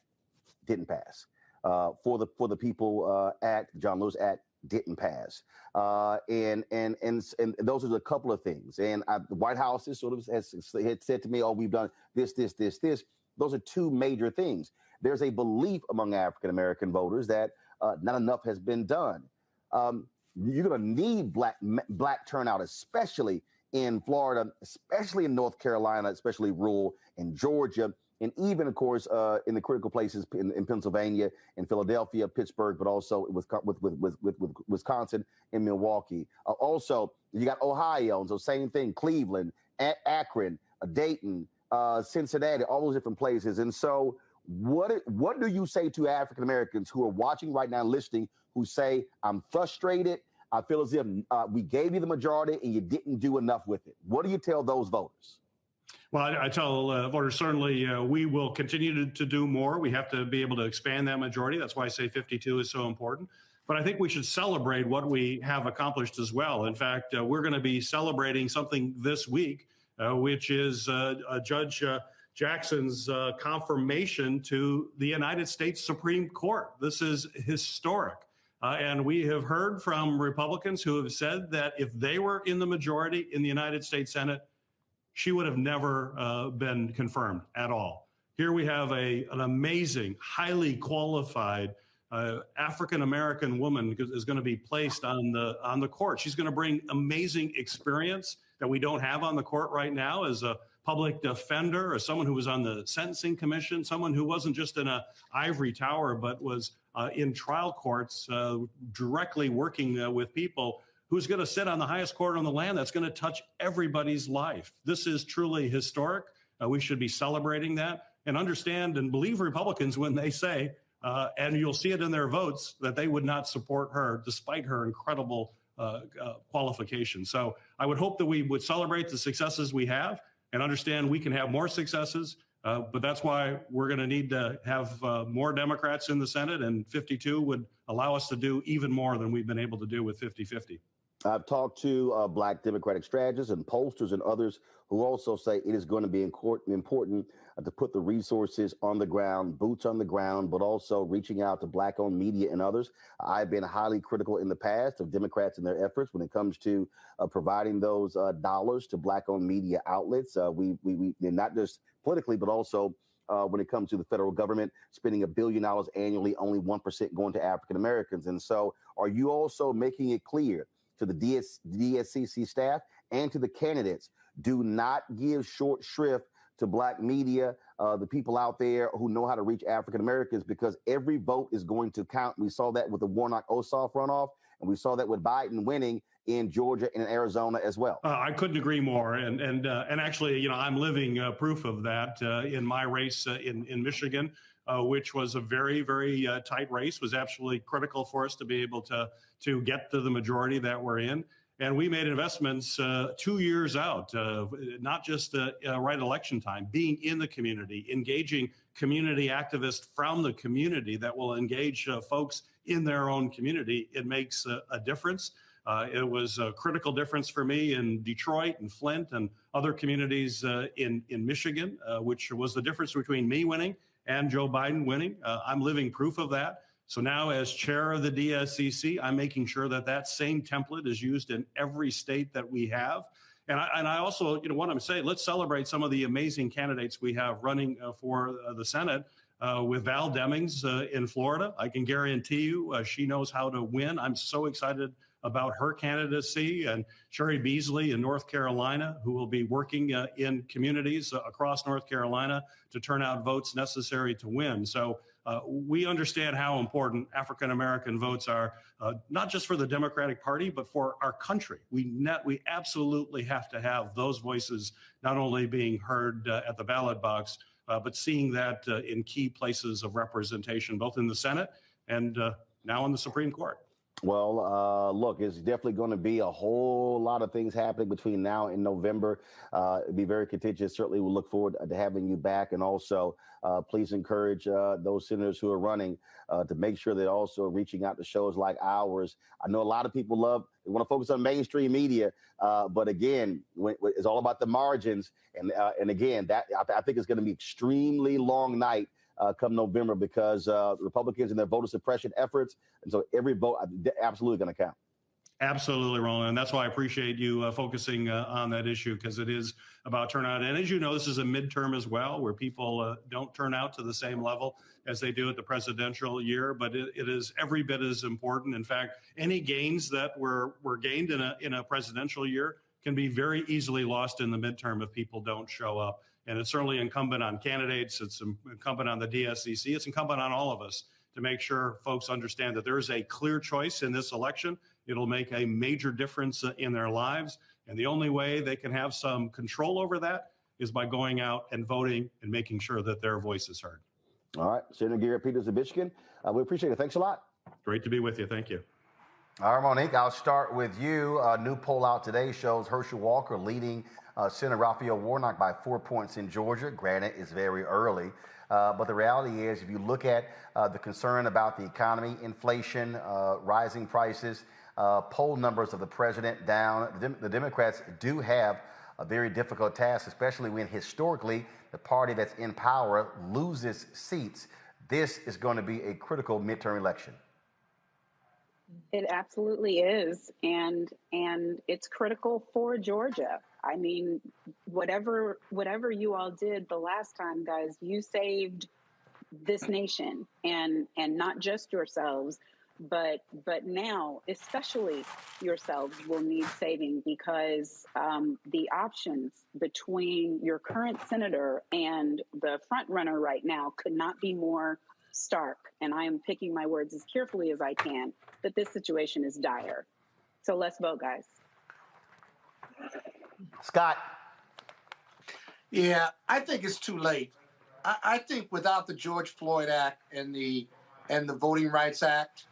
didn't pass. For the People Act, John Lewis Act didn't pass. And those are a couple of things. And the White House has had said to me, oh, we've done this. Those are two major things. There's a belief among African-American voters that not enough has been done. You're going to need black turnout, especially in Florida, especially in North Carolina, especially rural, in Georgia, and even, of course, in the critical places in Pennsylvania, in Philadelphia, Pittsburgh, but also with Wisconsin and Milwaukee. Also, you got Ohio, and so same thing, Cleveland, Akron, Dayton, Cincinnati, all those different places. And so what do you say to African Americans who are watching right now, listening, who say, I'm frustrated, I feel as if we gave you the majority and you didn't do enough with it? What do you tell those voters? Well, I tell voters, certainly we will continue to do more. We have to be able to expand that majority. That's why I say 52 is so important. But I think we should celebrate what we have accomplished as well. In fact, we're going to be celebrating something this week, which is Judge Jackson's confirmation to the United States Supreme Court. This is historic. And we have heard from Republicans who have said that if they were in the majority in the United States Senate, she would have never been confirmed at all. Here we have an amazing, highly qualified African-American woman is going to be placed on the court. She's going to bring amazing experience that we don't have on the court right now as a public defender, as someone who was on the Sentencing Commission, someone who wasn't just in an ivory tower, but was in trial courts directly working with people, who's going to sit on the highest court on the land that's going to touch everybody's life. This is truly historic. We should be celebrating that and understand and believe Republicans when they say, and you'll see it in their votes, that they would not support her despite her incredible qualifications. So I would hope that we would celebrate the successes we have and understand we can have more successes. But that's why we're going to need to have more Democrats in the Senate, and 52 would allow us to do even more than we've been able to do with 50-50. I've talked to Black Democratic strategists and pollsters and others who also say it is going to be important to put the resources on the ground, boots on the ground, but also reaching out to Black-owned media and others. I've been highly critical in the past of Democrats and their efforts when it comes to providing those dollars to Black-owned media outlets. We not just politically, but also when it comes to the federal government spending $1 billion annually, only 1% going to African Americans. And so are you also making it clear to the DSCC staff and to the candidates, do not give short shrift to Black media, the people out there who know how to reach African Americans, because every vote is going to count. We saw that with the Warnock-Ossoff runoff, and we saw that with Biden winning in Georgia and in Arizona as well. I couldn't agree more. And actually, you know, I'm living proof of that in my race in Michigan, which was a very, very tight race, was absolutely critical for us to be able to get to the majority that we're in. And we made investments 2 years out, not just right election time, being in the community, engaging community activists from the community that will engage folks in their own community. It makes a difference. It was a critical difference for me in Detroit and Flint and other communities in Michigan, which was the difference between me winning and Joe Biden winning. I'm living proof of that. So now as chair of the DSCC, I'm making sure that that same template is used in every state that we have. And I also, want to say, let's celebrate some of the amazing candidates we have running for the Senate. With Val Demings in Florida, I can guarantee you she knows how to win. I'm so excited about her candidacy, and Sherry Beasley in North Carolina, who will be working in communities across North Carolina to turn out votes necessary to win. So we understand how important African-American votes are, not just for the Democratic Party, but for our country. We absolutely have to have those voices not only being heard at the ballot box, but seeing that in key places of representation, both in the Senate and now in the Supreme Court. Well, look, it's definitely going to be a whole lot of things happening between now and November. It'll be very contentious. Certainly, we'll look forward to having you back. And also, please encourage those senators who are running to make sure they're also reaching out to shows like ours. I know a lot of people they want to focus on mainstream media, but again, it's all about the margins. And again, I think it's going to be extremely long night come November because Republicans and their voter suppression efforts. And so every vote absolutely going to count. Absolutely, Roland. And that's why I appreciate you focusing on that issue, because it is about turnout. And as you know, this is a midterm as well, where people don't turn out to the same level as they do at the presidential year. But it is every bit as important. In fact, any gains that were gained in a presidential year can be very easily lost in the midterm if people don't show up. And it's certainly incumbent on candidates. It's incumbent on the DSCC. It's incumbent on all of us to make sure folks understand that there is a clear choice in this election. It'll make a major difference in their lives. And the only way they can have some control over that is by going out and voting and making sure that their voice is heard. All right. Senator Garrett Peters of Michigan, we appreciate it. Thanks a lot. Great to be with you. Thank you. All right, Monique, I'll start with you. A new poll out today shows Herschel Walker leading Senator Raphael Warnock by 4 points in Georgia. Granted, it's very early. But the reality is, if you look at the concern about the economy, inflation, rising prices, poll numbers of the president down, the Democrats do have a very difficult task, especially when historically the party that's in power loses seats. This is going to be a critical midterm election. It absolutely is, and it's critical for Georgia. I mean, whatever you all did the last time, guys, you saved this nation, and not just yourselves, but now especially yourselves will need saving, because the options between your current senator and the front runner right now could not be more stark. And I am picking my words as carefully as I can, that this situation is dire. So let's vote, guys. Scott. Yeah, I think it's too late. I think without the George Floyd Act and the Voting Rights Act,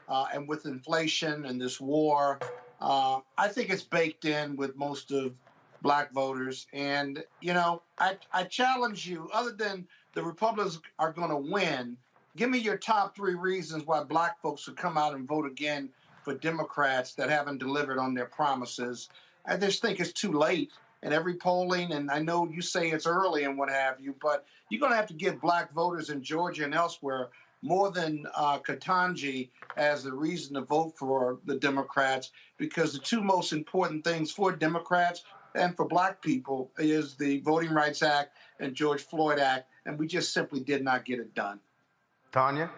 and with inflation and this war, I think it's baked in with most of black voters. And, I challenge you, other than the Republicans are going to win, give me your top 3 reasons why black folks should come out and vote again for Democrats that haven't delivered on their promises. I just think it's too late. And every polling, and I know you say it's early and what have you, but you're going to have to give black voters in Georgia and elsewhere more than Ketanji as the reason to vote for the Democrats, because the 2 most important things for Democrats and for black people is the Voting Rights Act and George Floyd Act, and we just simply did not get it done. Tanya?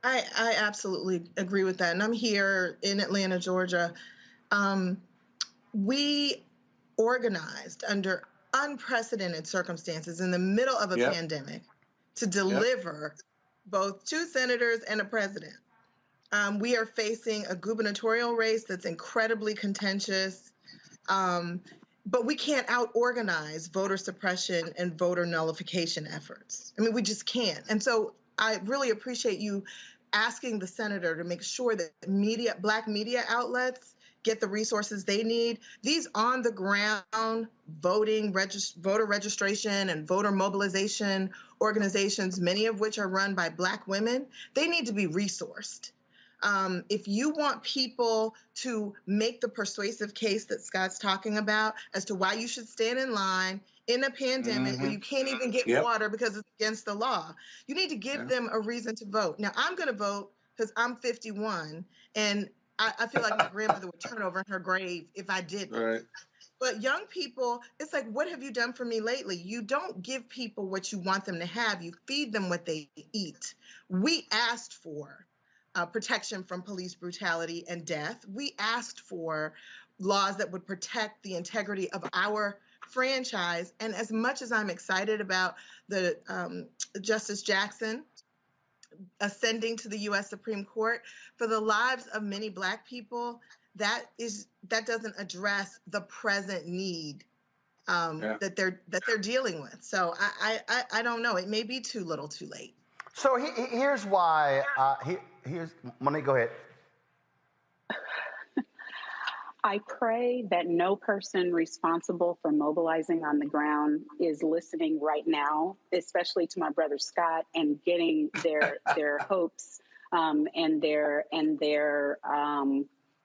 I absolutely agree with that. And I'm here in Atlanta, Georgia. We organized under unprecedented circumstances in the middle of a pandemic to deliver both 2 senators and a president. We are facing a gubernatorial race that's incredibly contentious, but we can't out-organize voter suppression and voter nullification efforts. I mean, we just can't. And so I really appreciate you asking the senator to make sure that black media outlets get the resources they need. These on the ground voter registration and voter mobilization organizations, many of which are run by Black women, they need to be resourced. If you want people to make the persuasive case that Scott's talking about as to why you should stand in line in a pandemic where you can't even get water because it's against the law, you need to give them a reason to vote. Now, I'm going to vote because I'm 51, and I feel like my grandmother would turn over in her grave if I didn't. Right. But young people, it's like, what have you done for me lately? You don't give people what you want them to have. You feed them what they eat. We asked for protection from police brutality and death. We asked for laws that would protect the integrity of our franchise. And as much as I'm excited about the Justice Jackson ascending to the U.S. Supreme Court, for the lives of many Black people, that doesn't address the present need that they're dealing with. So I don't know. It may be too little, too late. So here's why. Here's Monique. Go ahead. I pray that no person responsible for mobilizing on the ground is listening right now, especially to my brother Scott, and getting their hopes and their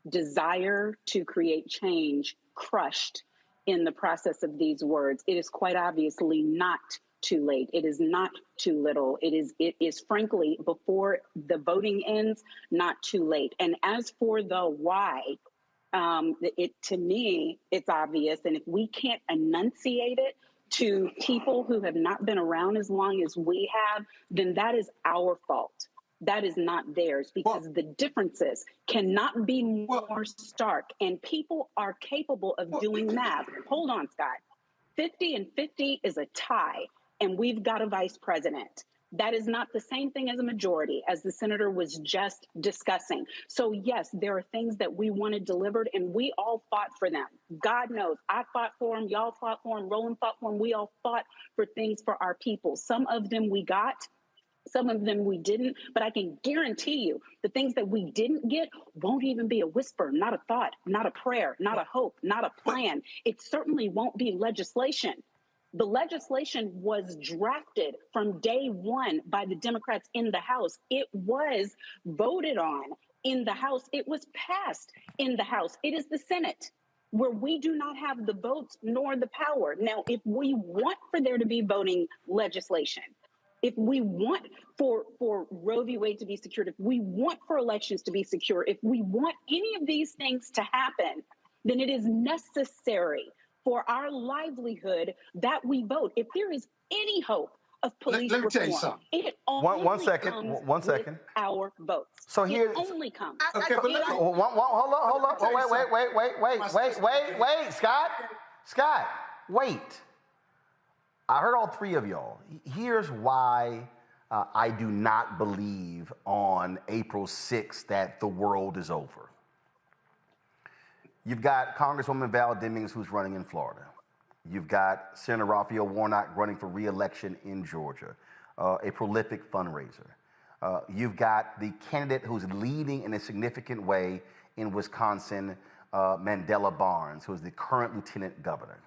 desire to create change crushed in the process of these words. It is quite obviously not too late. It is not too little. It is frankly, before the voting ends, not too late. And as for the why, to me, it's obvious. And if we can't enunciate it to people who have not been around as long as we have, then that is our fault. That is not theirs, because the differences cannot be more stark. And people are capable of doing math. Hold on, Scott. 50 and 50 is a tie, and we've got a vice president. That is not the same thing as a majority, as the senator was just discussing. So yes, there are things that we wanted delivered, and we all fought for them. God knows, I fought for them, y'all fought for them, Roland fought for them. We all fought for things for our people. Some of them we got, some of them we didn't, but I can guarantee you the things that we didn't get won't even be a whisper, not a thought, not a prayer, not a hope, not a plan. It certainly won't be legislation. The legislation was drafted from day one by the Democrats in the House. It was voted on in the House. It was passed in the House. It is the Senate where we do not have the votes nor the power. Now, if we want for there to be voting legislation, if we want for Roe v. Wade to be secured, if we want for elections to be secure, if we want any of these things to happen, then it is necessary for our livelihood that we vote. If there is any hope of police let me tell you reform, something. it only One second. comes One second. with our votes. So here, it only comes. Okay, but let me, hold up. Wait, Scott, wait. I heard all three of y'all. Here's why I do not believe on April 6th that the world is over. You've got Congresswoman Val Demings, who's running in Florida. You've got Senator Raphael Warnock running for re-election in Georgia, a prolific fundraiser. You've got the candidate who's leading in a significant way in Wisconsin, Mandela Barnes, who is the current lieutenant governor.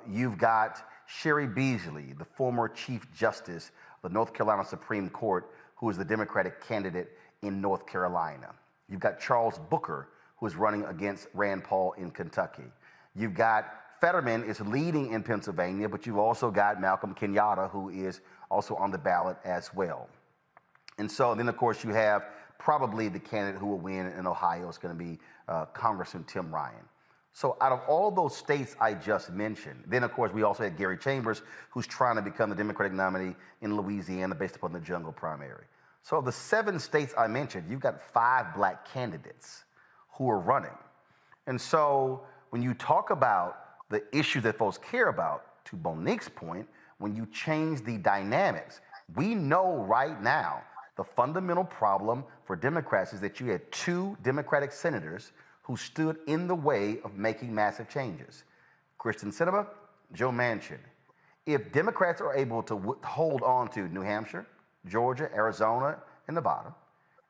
You've got Sherry Beasley, the former Chief Justice of the North Carolina Supreme Court, who is the Democratic candidate in North Carolina. You've got Charles Booker, who is running against Rand Paul in Kentucky. You've got Fetterman is leading in Pennsylvania, but you've also got Malcolm Kenyatta, who is also on the ballot as well. And so then, of course, you have probably the candidate who will win in Ohio is going to be Congressman Tim Ryan. So out of all those states I just mentioned, then, of course, we also had Gary Chambers, who's trying to become the Democratic nominee in Louisiana based upon the jungle primary. So of the 7 states I mentioned, you've got 5 Black candidates who are running. And so when you talk about the issues that folks care about, to Monique's point, when you change the dynamics, we know right now the fundamental problem for Democrats is that you had 2 Democratic senators who stood in the way of making massive changes. Kristen Sinema, Joe Manchin. If Democrats are able to hold on to New Hampshire, Georgia, Arizona, and Nevada,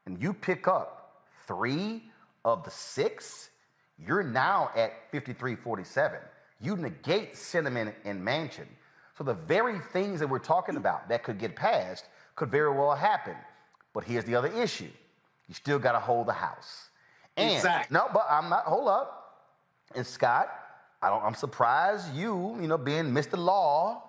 and you pick up 3 of the 6, You're now at 53-47. You negate Cinnamon and Manchin. So the very things that we're talking about that could get passed could very well happen. But here's the other issue. You still got to hold the House. And, exactly. No, but I'm not, hold up. And Scott, I'm surprised you being Mr. Law,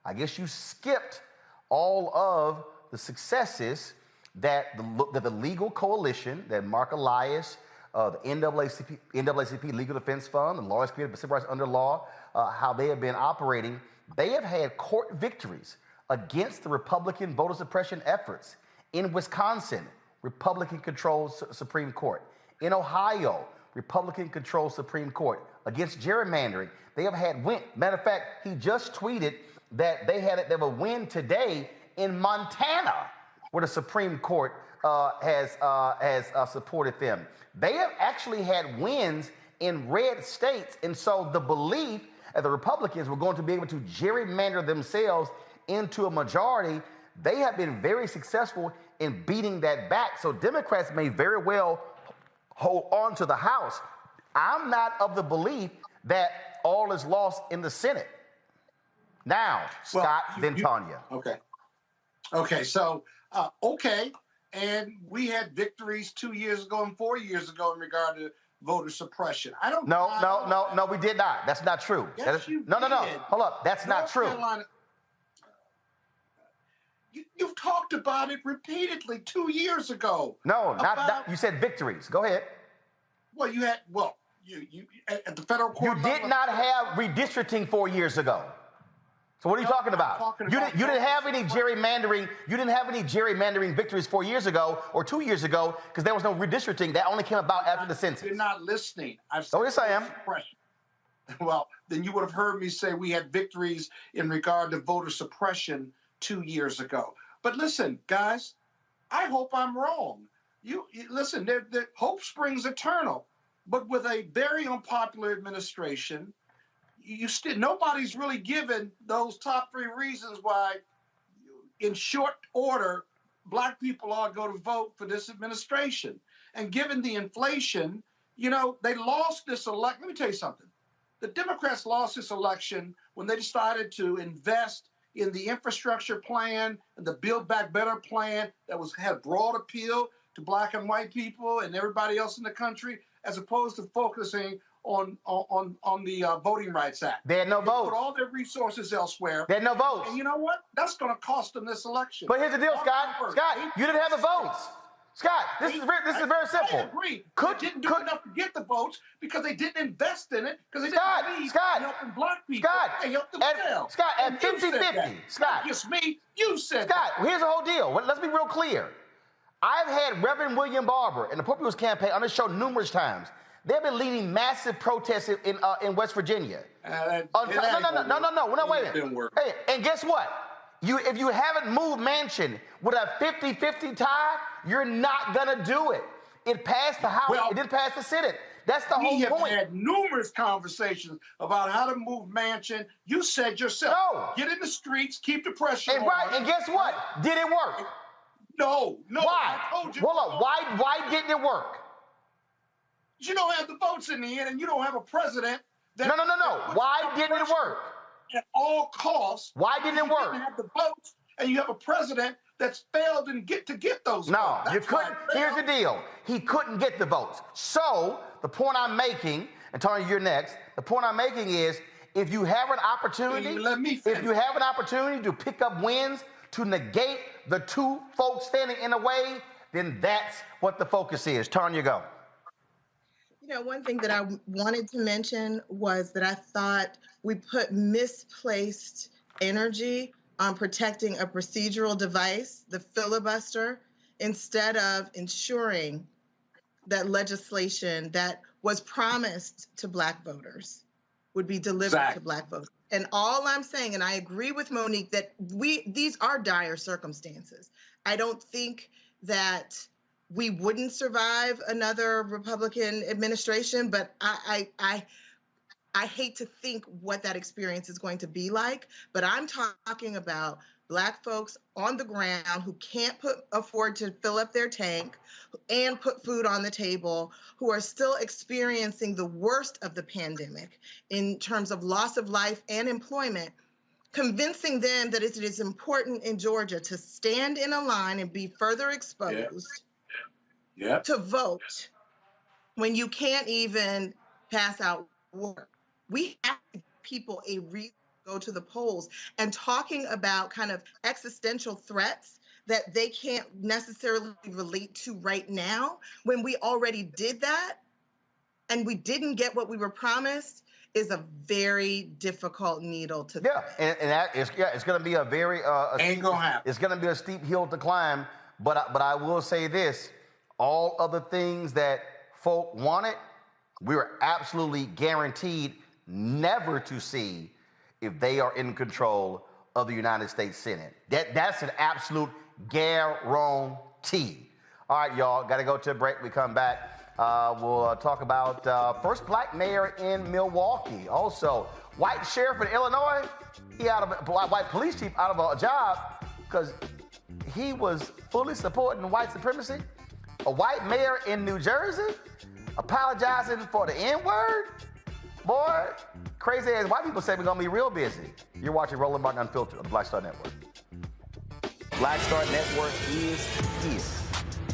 I guess you skipped all of the successes that the legal coalition, that Mark Elias, the NAACP Legal Defense Fund, the Lawyers Committee for Civil Rights Under Law, how they have been operating. They have had court victories against the Republican voter suppression efforts. In Wisconsin, Republican-controlled Supreme Court. In Ohio, Republican-controlled Supreme Court. Against gerrymandering, they have had win. Matter of fact, he just tweeted that they have a win today in Montana, where the Supreme Court has supported them. They have actually had wins in red states, and so the belief that the Republicans were going to be able to gerrymander themselves into a majority, they have been very successful in beating that back. So Democrats may very well hold on to the House. I'm not of the belief that all is lost in the Senate. Now, Scott, then Tanya. Okay, so, and we had victories 2 years ago and 4 years ago in regard to voter suppression. No, we did not. That's not true. Yes, you no. did. Hold up. That's not true. Carolina, you've talked about it repeatedly 2 years ago. No, not you said victories. Go ahead. Well, you had, you at the federal court. You did not have redistricting 4 years ago. So what are you talking about? You didn't have any gerrymandering. You didn't have any gerrymandering victories 4 years ago or 2 years ago because there was no redistricting. That only came about after the census. You're not listening. Yes, I am. Well, then you would have heard me say we had victories in regard to voter suppression 2 years ago. But listen, guys, I hope I'm wrong. You listen. Hope springs eternal, but with a very unpopular administration. Nobody's really given those top three reasons why, in short order, Black people ought to go to vote for this administration. And given the inflation, they lost this election. Let me tell you something. The Democrats lost this election when they decided to invest in the infrastructure plan and the Build Back Better plan that had broad appeal to Black and white people and everybody else in the country, as opposed to focusing on the Voting Rights Act. They had no votes. Put all their resources elsewhere. They had no votes. And you know what? That's going to cost them this election. But here's the deal, Scott. Scott, you didn't have the votes. Scott, this is very simple. I agree. They didn't do enough to get the votes because they didn't invest in it because they didn't believe in helping Black people. They helped themselves. Scott, at 50-50. Scott. Not just me. You said Scott, here's the whole deal. Let's be real clear. I've had Reverend William Barber and the Pope People's Campaign on this show numerous times. They've been leading massive protests in West Virginia. No, we're not waiting. Hey, and guess what? If you haven't moved Manchin with a 50-50 tie, you're not gonna do it. It passed the House. It didn't pass the Senate. That's the whole point. We have had numerous conversations about how to move Manchin. You said yourself, get in the streets, keep the pressure on. Right, and guess what? Did it work? No. Why? I told you. Hold on. Why didn't it work? You don't have the votes in the end, and you don't have a president. No. Why didn't it work? At all costs. Why didn't it work? You didn't have the votes, and you have a president that's failed to get those votes. No, you couldn't. Here's the deal. He couldn't get the votes. So the point I'm making, and Tony, you're next. The point I'm making is, if you have an opportunity, to pick up wins, to negate the two folks standing in the way, then that's what the focus is. Tanya, go. One thing that I wanted to mention was that I thought we put misplaced energy on protecting a procedural device, the filibuster, instead of ensuring that legislation that was promised to Black voters would be delivered to Black voters. And all I'm saying, and I agree with Monique, that these are dire circumstances. I don't think that we wouldn't survive another Republican administration, but I hate to think what that experience is going to be like. But I'm talking about Black folks on the ground who can't afford to fill up their tank and put food on the table, who are still experiencing the worst of the pandemic in terms of loss of life and employment, convincing them that it is important in Georgia to stand in a line and be further exposed to vote when you can't even pass out work. We have to give people a reason to go to the polls, and talking about kind of existential threats that they can't necessarily relate to right now, when we already did that and we didn't get what we were promised, is a very difficult needle to thread. And that is, it's going to be a very it's going to be a steep hill to climb. But I will say this: all of the things that folk wanted, we were absolutely guaranteed never to see if they are in control of the United States Senate. That's an absolute guarantee. All right, y'all, got to go to a break. We come back. We'll talk about first black mayor in Milwaukee. Also, white sheriff in Illinois, white police chief out of a job because he was fully supporting white supremacy. A white mayor in New Jersey apologizing for the N-word. Boy, crazy ass white people say we're going to be real busy. You're watching Roland Martin Unfiltered on the Black Star Network. Black Star Network is here.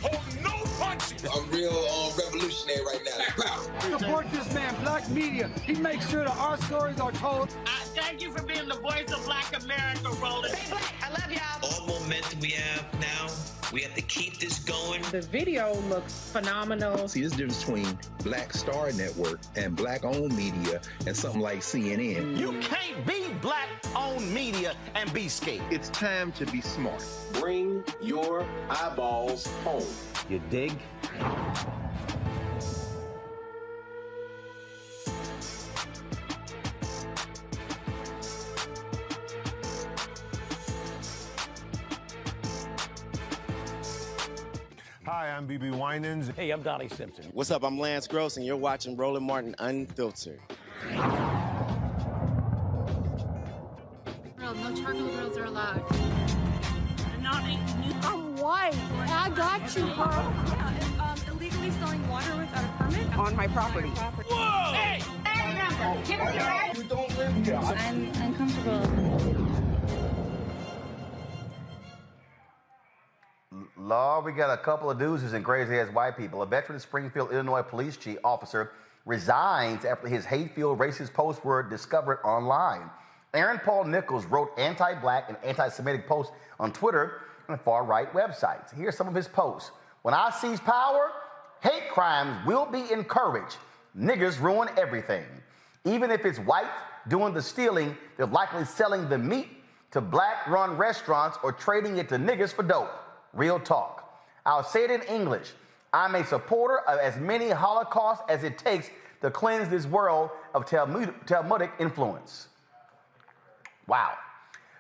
Hold no punches. I'm real revolutionary right now. Support this man, Black Media. He makes sure that our stories are told. Thank you for being the voice of Black America, Roland. Stay black. I love y'all. All momentum we have now, we have to keep this going. The video looks phenomenal. See, this difference between Black Star Network and black-owned media and something like CNN. You can't be black-owned media and be scared. It's time to be smart. Bring your eyeballs home. You dig? Hi, I'm BB Winans. Hey, I'm Donnie Simpson. What's up? I'm Lance Gross, and you're watching Roland Martin Unfiltered. No charcoal grills are allowed. I'm white. I got you, bro. Illegally selling water without a permit On my property. Whoa! Hey! Give me your ass. You don't live here. I'm uncomfortable. Law, we got a couple of doozies and crazy-ass white people. A veteran Springfield, Illinois police chief officer resigns after his hate-filled racist posts were discovered online. Aaron Paul Nichols wrote anti-black and anti-Semitic posts on Twitter and far-right websites. Here's some of his posts. When I seize power, hate crimes will be encouraged. Niggers ruin everything. Even if it's whites doing the stealing, they're likely selling the meat to black-run restaurants or trading it to niggers for dope. Real talk. I'll say it in English. I'm a supporter of as many Holocausts as it takes to cleanse this world of Talmudic influence. Wow.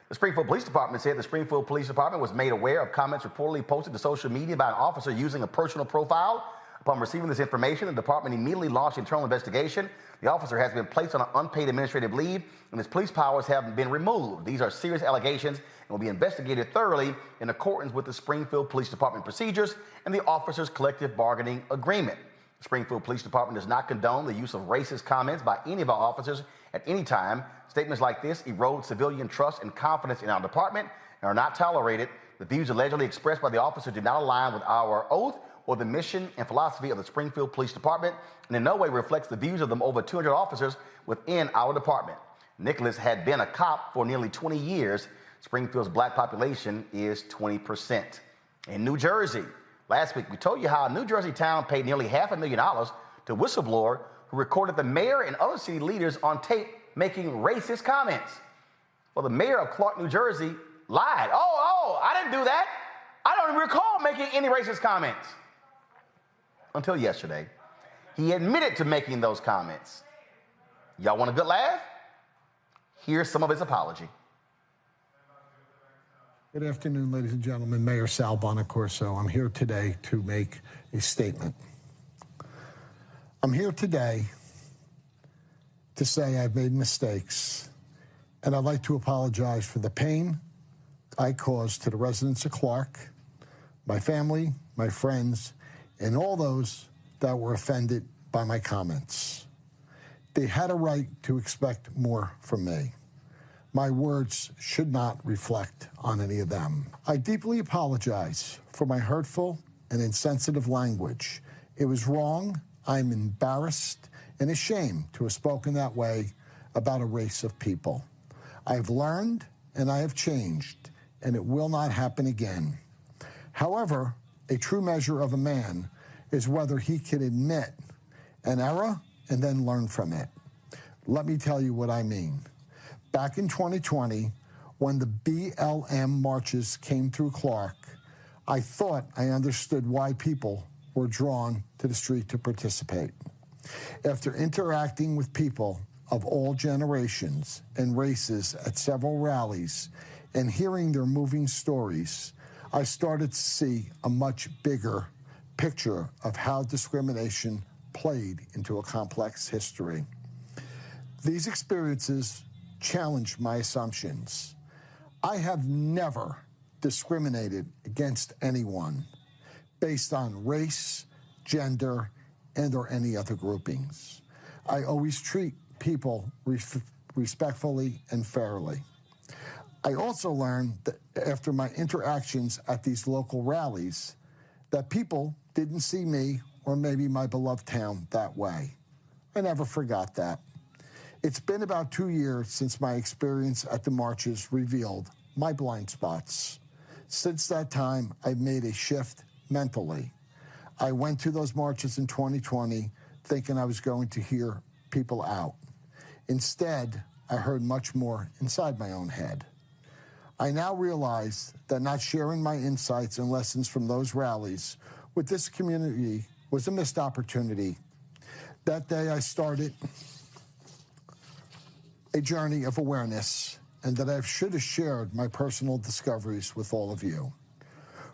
The Springfield Police Department said the Springfield Police Department was made aware of comments reportedly posted to social media by an officer using a personal profile. Upon receiving this information, the department immediately launched an internal investigation. The officer has been placed on an unpaid administrative leave, and his police powers have been removed. These are serious allegations and will be investigated thoroughly in accordance with the Springfield Police Department procedures and the officers' collective bargaining agreement. The Springfield Police Department does not condone the use of racist comments by any of our officers at any time. Statements like this erode civilian trust and confidence in our department and are not tolerated. The views allegedly expressed by the officer do not align with our oath or the mission and philosophy of the Springfield Police Department, and in no way reflects the views of the over 200 officers within our department. Nicholas had been a cop for nearly 20 years. Springfield's black population is 20%. In New Jersey, last week we told you how a New Jersey town paid nearly $500,000 to a whistleblower who recorded the mayor and other city leaders on tape making racist comments. Well, the mayor of Clark, New Jersey lied. Oh, I didn't do that. I don't recall making any racist comments. Until yesterday, he admitted to making those comments. Y'all want a good laugh? Here's some of his apology. Good afternoon, ladies and gentlemen. Mayor Sal Bonacorso. I'm here today to make a statement. I'm here today to say I've made mistakes, and I'd like to apologize for the pain, the I caused to the residents of Clark, my family, my friends, and all those that were offended by my comments. They had a right to expect more from me. My words should not reflect on any of them. I deeply apologize for my hurtful and insensitive language. It was wrong. I'm embarrassed and ashamed to have spoken that way about a race of people. I've learned and I have changed, and it will not happen again. However, a true measure of a man is whether he can admit an error and then learn from it. Let me tell you what I mean. Back in 2020, when the BLM marches came through Clark, I thought I understood why people were drawn to the street to participate. After interacting with people of all generations and races at several rallies and hearing their moving stories, I started to see a much bigger picture of how discrimination played into a complex history. These experiences challenged my assumptions. I have never discriminated against anyone based on race, gender, and or any other groupings. I always treat people respectfully and fairly. I also learned that after my interactions at these local rallies that people didn't see me or maybe my beloved town that way. I never forgot that. It's been about 2 years since my experience at the marches revealed my blind spots. Since that time, I've made a shift mentally. I went to those marches in 2020 thinking I was going to hear people out. Instead, I heard much more inside my own head. I now realize that not sharing my insights and lessons from those rallies with this community was a missed opportunity. That day I started a journey of awareness, and that I should have shared my personal discoveries with all of you.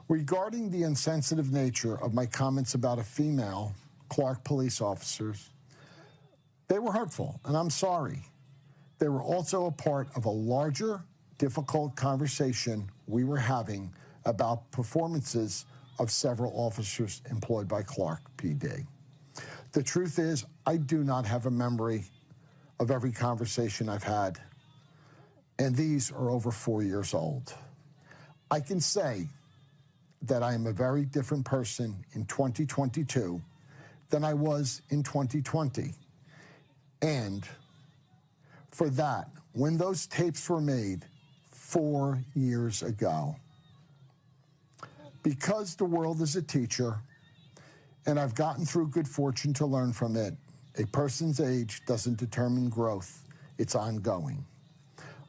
Regarding the insensitive nature of my comments about a female Clark police officers, they were hurtful, and I'm sorry. They were also a part of a larger, difficult conversation we were having about performances of official officers employed by Clark PD. The truth is, I do not have a memory of every conversation I've had, and these are over 4 years old. I can say that I am a very different person in 2022 than I was in 2020. And for that, when those tapes were made 4 years ago, because the world is a teacher, and I've gotten through good fortune to learn from it, a person's age doesn't determine growth, it's ongoing.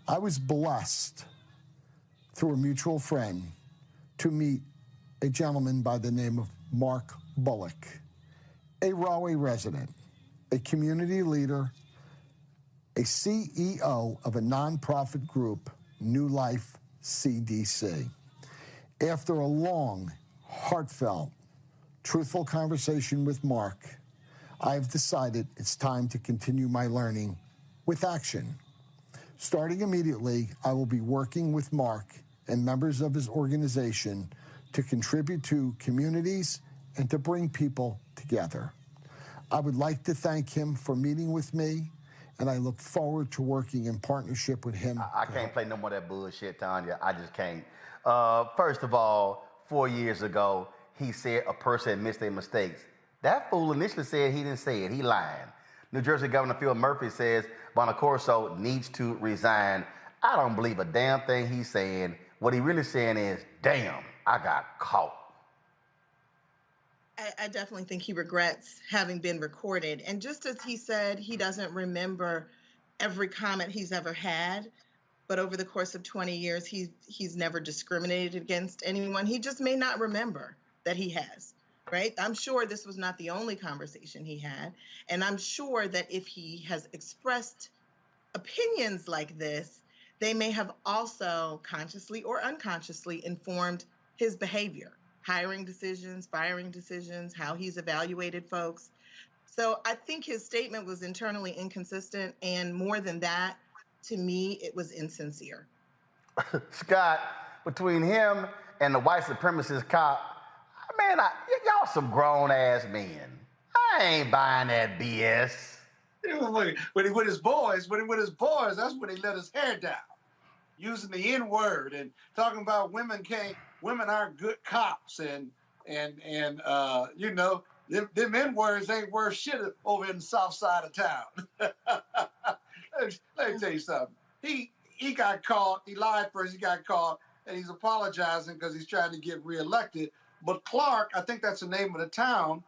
I was blessed through a mutual friend to meet a gentleman by the name of Mark Bullock, a Rahway resident, a community leader, a CEO of a nonprofit group, New Life CDC. After a long, heartfelt, truthful conversation with Mark, I've decided it's time to continue my learning with action. Starting immediately, I will be working with Mark and members of his organization to contribute to communities and to bring people together. I would like to thank him for meeting with me, and I look forward to working in partnership with him. I can't play no more of that bullshit, Tanya. I just can't. First of all, 4 years ago, he said a person admits their mistakes. That fool initially said he didn't say it. He lying. New Jersey Governor Phil Murphy says Bonacorso needs to resign. I don't believe a damn thing he's saying. What he really saying is, damn, I got caught. I definitely think he regrets having been recorded. And just as he said he doesn't remember every comment he's ever had, but over the course of 20 years, he's never discriminated against anyone. He just may not remember that he has, right? I'm sure this was not the only conversation he had. And I'm sure that if he has expressed opinions like this, they may have also consciously or unconsciously informed his behavior, hiring decisions, firing decisions, how he's evaluated folks. So I think his statement was internally inconsistent. And more than that, to me, it was insincere. Scott, between him and the white supremacist cop. Man, y'all some grown-ass men. I ain't buying that BS. When he with his boys, that's when he let his hair down, using the N-word and talking about women aren't good cops and you know, them N-words ain't worth shit over in the south side of town. Let me tell you something. He got caught. He lied first. He got caught, and he's apologizing because he's trying to get reelected. But Clark, I think that's the name of the town.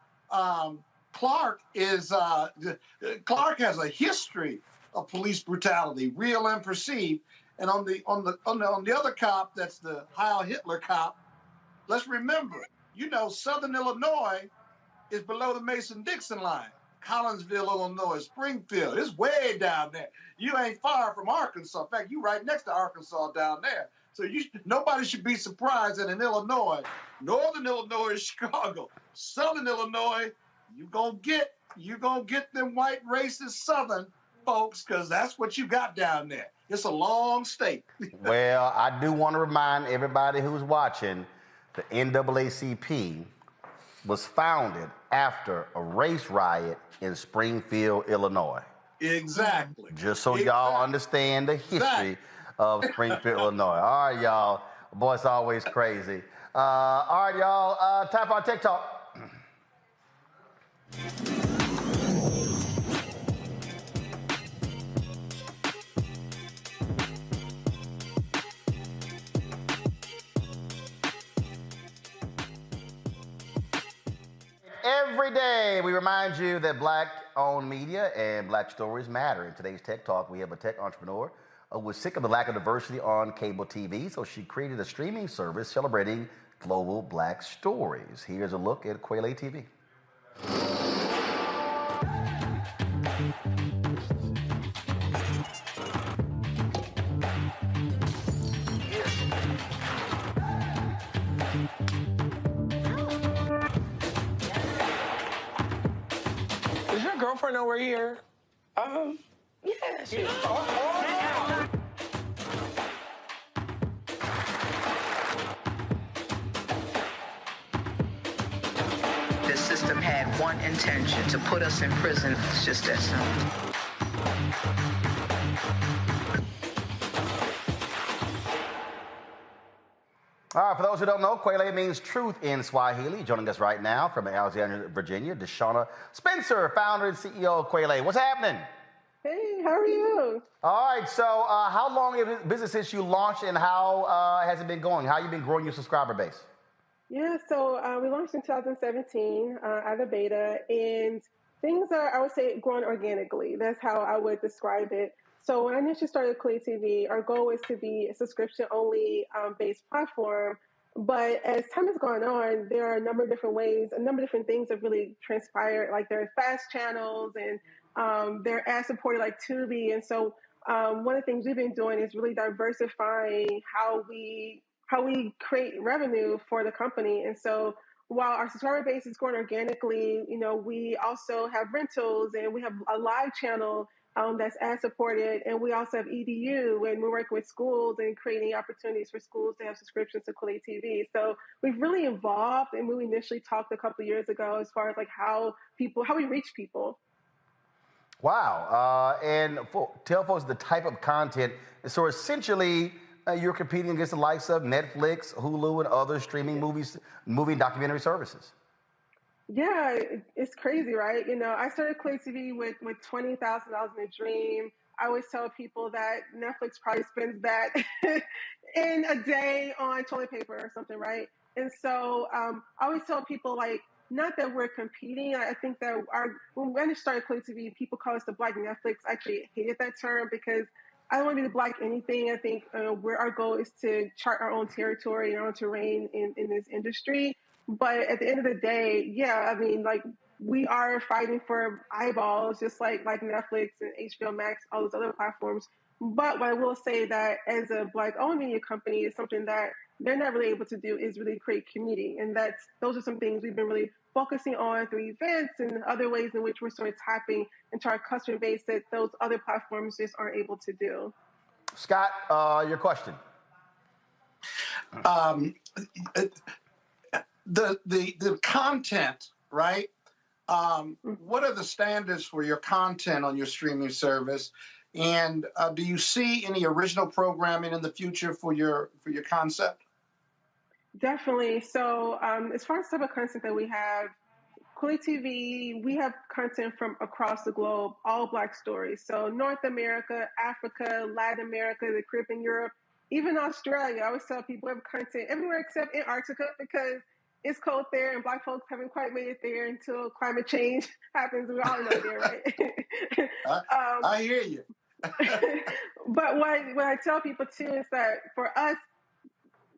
Clark has a history of police brutality, real and perceived. And on the other cop, that's the Heil Hitler cop. Let's remember, you know, Southern Illinois is below the Mason-Dixon line. Collinsville, Illinois, Springfield, it's way down there. You ain't far from Arkansas. In fact, you right next to Arkansas down there. So nobody should be surprised that in Illinois, Northern Illinois is Chicago, Southern Illinois, you gonna get them white racist Southern folks, because that's what you got down there. It's a long state. Well, I do want to remind everybody who's watching, the NAACP was founded after a race riot in Springfield, Illinois. Exactly. Just so y'all understand the history of Springfield, Illinois. All right, y'all. Boy, it's always crazy. All right, y'all. Time for our TikTok. Every day, we remind you that Black-owned media and Black stories matter. In today's Tech Talk, we have a tech entrepreneur who was sick of the lack of diversity on cable TV, so she created a streaming service celebrating global Black stories. Here's a look at KweliTV. Does your girlfriend know we're here? Yeah, she The system had one intention, to put us in prison. It's just that simple. All right, for those who don't know, Kweli means truth in Swahili. Joining us right now from Alexandria, Virginia, Deshauna Spencer, founder and CEO of Kweli. What's happening? Hey, how are you? All right, so how long has business since you launched, and how has it been going? How have you been growing your subscriber base? Yeah, so we launched in 2017 out of beta, and things are, I would say, growing organically. That's how I would describe it. So when I initially started KweliTV, our goal was to be a subscription-only based platform. But as time has gone on, there are a number of different ways, a number of different things have really transpired. Like there are fast channels, and they're ad-supported like Tubi. And so one of the things we've been doing is really diversifying how we create revenue for the company. And so while our subscriber base is growing organically, you know, we also have rentals, and we have a live channel that's ad supported, and we also have EDU, and we're working with schools and creating opportunities for schools to have subscriptions to KweliTV. So we've really evolved, and we initially talked a couple of years ago as far as like how we reach people. Wow, and tell folks the type of content. So essentially, you're competing against the likes of Netflix, Hulu, and other streaming movie and documentary services. Yeah, it's crazy, right? You know, I started KweliTV with $20,000 in a dream. I always tell people that Netflix probably spends that in a day on toilet paper or something, right? And so I always tell people, like, not that we're competing. I think that when we started KweliTV, people call us the Black Netflix. I actually hated that term because I don't want to be the Black anything. I think where our goal is to chart our own territory and our own terrain in this industry. But at the end of the day, yeah, I mean, like, we are fighting for eyeballs, just like Netflix and HBO Max, all those other platforms. But what I will say that as a Black-owned media company is something that they're not really able to do is really create community. And those are some things we've been really focusing on through events and other ways in which we're sort of tapping into our customer base that those other platforms just aren't able to do. Scott, your question. The content, right? What are the standards for your content on your streaming service? And do you see any original programming in the future for your concept? Definitely. So as far as the type of content that we have, KweliTV, we have content from across the globe, all Black stories. So North America, Africa, Latin America, the Caribbean, Europe, even Australia. I always tell people we have content everywhere except Antarctica because it's cold there and Black folks haven't quite made it there until climate change happens. We all know there, right? I hear you. But what I tell people too is that for us,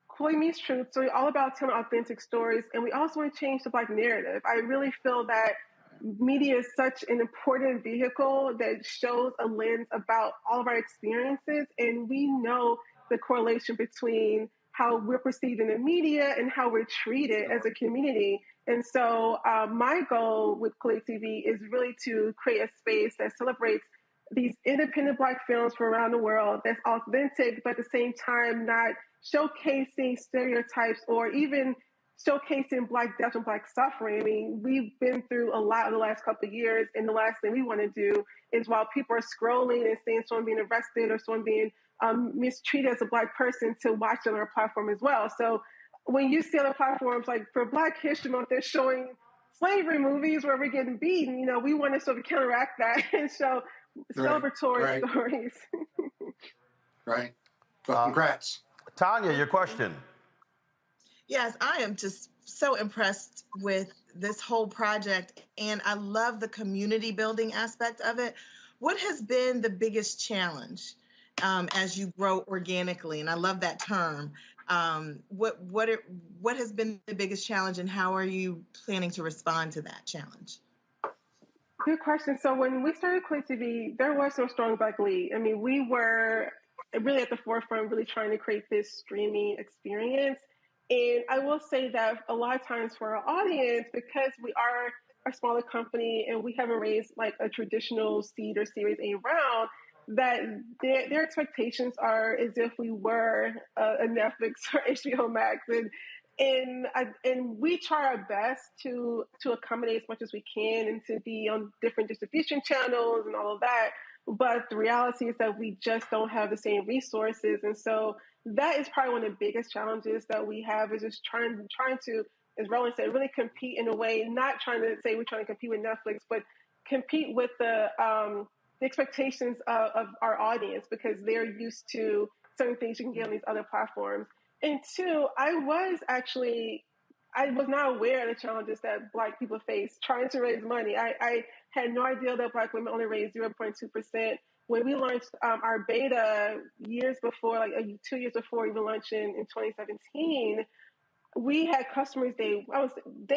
Kweli means truth. So we're all about telling authentic stories, and we also want to change the Black narrative. I really feel that media is such an important vehicle that shows a lens about all of our experiences, and we know the correlation between how we're perceived in the media and how we're treated as a community. And so my goal with KweliTV is really to create a space that celebrates these independent Black films from around the world that's authentic, but at the same time not showcasing stereotypes or even showcasing Black death and Black suffering. I mean, we've been through a lot in the last couple of years, and the last thing we want to do is while people are scrolling and seeing someone being arrested or someone being mistreated as a Black person, to watch on our platform as well. So when you see other platforms, like for Black History Month, they're showing slavery movies where we're getting beaten. You know, we want to sort of counteract that and show celebratory stories. Right. Well, congrats. Tanya, your question. Yes, I am just so impressed with this whole project, and I love the community building aspect of it. What has been the biggest challenge as you grow organically? And I love that term. What has been the biggest challenge, and how are you planning to respond to that challenge? Good question. So when we started KweliTV, there was no strong Black lead. I mean, we were really at the forefront, really trying to create this streaming experience. And I will say that a lot of times for our audience, because we are a smaller company and we haven't raised like a traditional seed or Series A round, that their expectations are as if we were a Netflix or HBO Max. And we try our best to accommodate as much as we can and to be on different distribution channels and all of that. But the reality is that we just don't have the same resources. And so that is probably one of the biggest challenges that we have, is just trying to, as Roland said, really compete in a way, not trying to say we're trying to compete with Netflix, but compete with the expectations of our audience, because they're used to certain things you can get on these other platforms. And two, I was not aware of the challenges that Black people face trying to raise money. I had no idea that Black women only raised 0.2%. When we launched our beta years before, like 2 years before even launching in 2017, we had customers day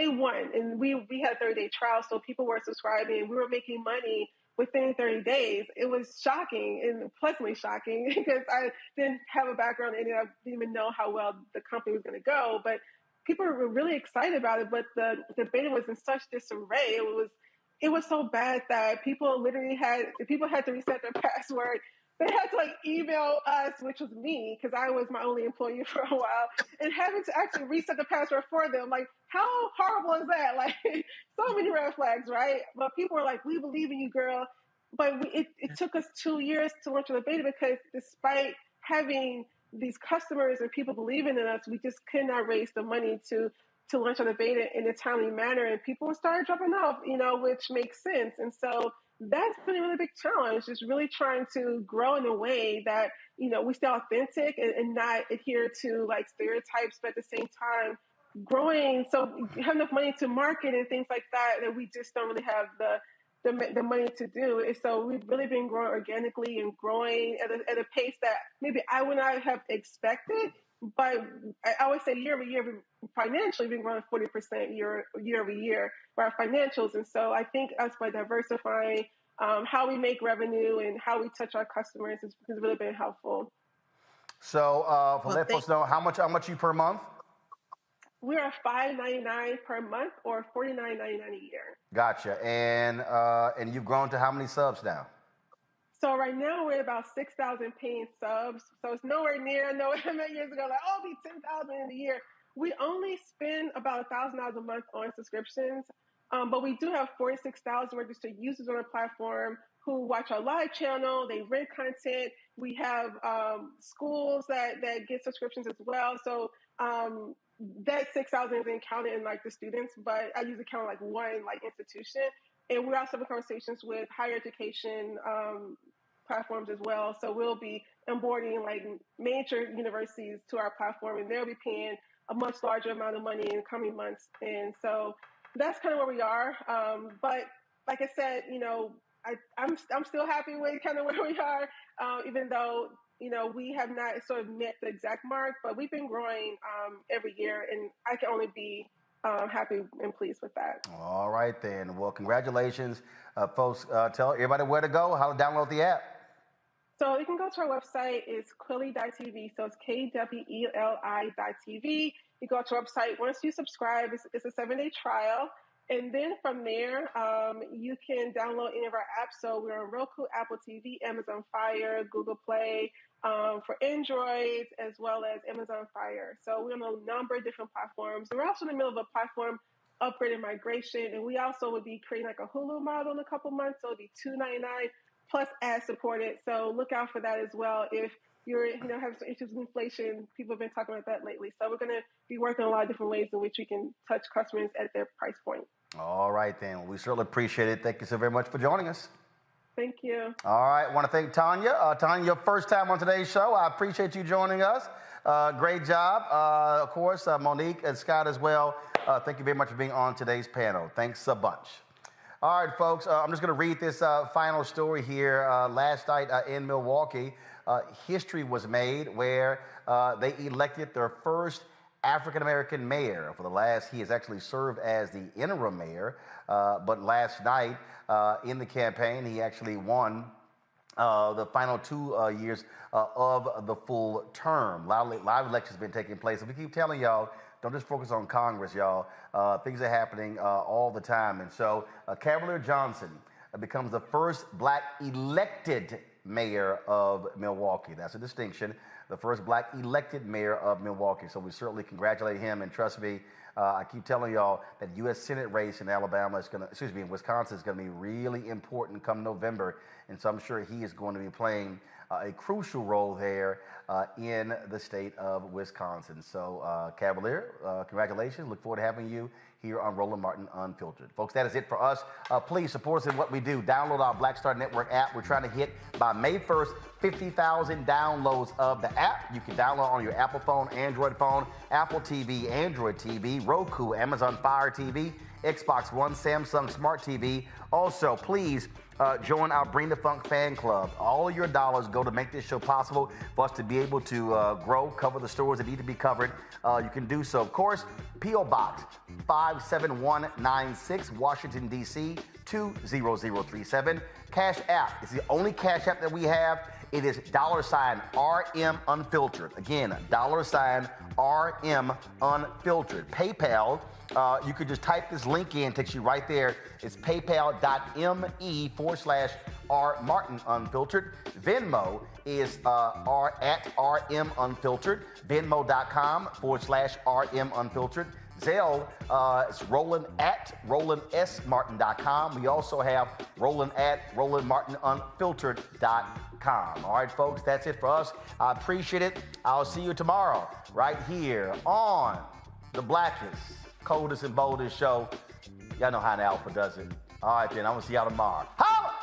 one, and we had 30-day trials, so people were subscribing. We were making money within 30 days. It was shocking and pleasantly shocking because I didn't have a background in it. I didn't even know how well the company was going to go, but people were really excited about it. But the beta was in such disarray. It was so bad that people had to reset their password. They had to like email us, which was me, because I was my only employee for a while, and having to actually reset the password for them. Like, how horrible is that? Like, so many red flags, right? But people were like, "We believe in you, girl." But it took us 2 years to launch the beta, because despite having these customers and people believing in us, we just could not raise the money to launch on the beta in a timely manner, and people started dropping off, which makes sense. And so that's been a really big challenge, just really trying to grow in a way that, we stay authentic and not adhere to like stereotypes, but at the same time growing, so have enough money to market and things like that we just don't really have the money to do. And so we've really been growing organically and growing at a pace that maybe I would not have expected. But I always say year over year, financially, we've been growing 40% year over year for our financials. And so I think us by diversifying how we make revenue and how we touch our customers has really been helpful. So let us know how much you per month? We are $5.99 per month or $49.99 a year. Gotcha. And you've grown to how many subs now? So right now we're at about 6,000 paying subs. So it's nowhere near. I know I met years ago, like, oh, it'll be 10,000 in a year. We only spend about $1,000 a month on subscriptions, but we do have 46,000 registered users on our platform who watch our live channel. They rent content. We have schools that get subscriptions as well. So that 6,000 isn't counted in like the students, but I usually count like one like institution. And we're also having conversations with higher education platforms as well. So we'll be onboarding like major universities to our platform, and they'll be paying a much larger amount of money in the coming months. And so that's kind of where we are. But like I said, you know, I'm still happy with kind of where we are, even though, you know, we have not sort of met the exact mark, but we've been growing every year, and I can only be happy and pleased with that. All right, then. Well, congratulations, folks. Tell everybody where to go, how to download the app. So you can go to our website. It's Kweli.tv. So it's KWELI.tv. You go to our website. Once you subscribe, it's a 7-day trial. And then from there, you can download any of our apps. So we're on Roku, Apple TV, Amazon Fire, Google Play, for Android, as well as Amazon Fire. So we're on a number of different platforms. And we're also in the middle of a platform upgrade and migration. And we also would be creating like a Hulu model in a couple months. So it'll be $2.99 plus ad supported. So look out for that as well. If you're, you know, having some issues with inflation, people have been talking about that lately. So we're going to be working on a lot of different ways in which we can touch customers at their price point. All right, then. We certainly appreciate it. Thank you so very much for joining us. Thank you. All right. I want to thank Tanya. Tanya, your first time on today's show. I appreciate you joining us. Great job. Of course, Monique and Scott as well. Thank you very much for being on today's panel. Thanks a bunch. All right, folks, I'm just going to read this final story here. Last night in Milwaukee, history was made where they elected their first African-American mayor. For the last, he has actually served as the interim mayor, but last night in the campaign, he actually won the final 2 years of the full term. Live elections have been taking place, and we keep telling y'all, don't just focus on Congress, y'all. Things are happening all the time. And so Cavalier Johnson becomes the first black elected mayor of Milwaukee. That's a distinction. The first black elected mayor of Milwaukee. So we certainly congratulate him. And trust me, I keep telling y'all that U.S. Senate race in Alabama is going to, in Wisconsin is going to be really important come November. And so I'm sure he is going to be playing a crucial role there in the state of Wisconsin. So, Cavalier, congratulations. Look forward to having you here on Roland Martin Unfiltered. Folks, that is it for us. Please support us in what we do. Download our Black Star Network app. We're trying to hit, by May 1st, 50,000 downloads of the app. You can download on your Apple phone, Android phone, Apple TV, Android TV, Roku, Amazon Fire TV, Xbox One, Samsung Smart TV. Also, please join our Bring the Funk fan club. All of your dollars go to make this show possible for us to be able to grow, cover the stories that need to be covered. You can do so. Of course, P.O. Box 57196, Washington, D.C. 20037. Cash App. It's the only Cash App that we have. It is $RM Unfiltered. Again, $RM Unfiltered. PayPal, you could just type this link in, takes you right there. It's paypal.me/R Martin Unfiltered. Venmo is @RM Unfiltered. Venmo.com/RM Unfiltered. Zelle, it's Roland @RolandSMartin.com. We also have Roland @RolandMartinUnfiltered.com. All right, folks, that's it for us. I appreciate it. I'll see you tomorrow right here on the blackest, coldest, and boldest show. Y'all know how the Alpha does it. All right, then. I'm going to see y'all tomorrow. Holla!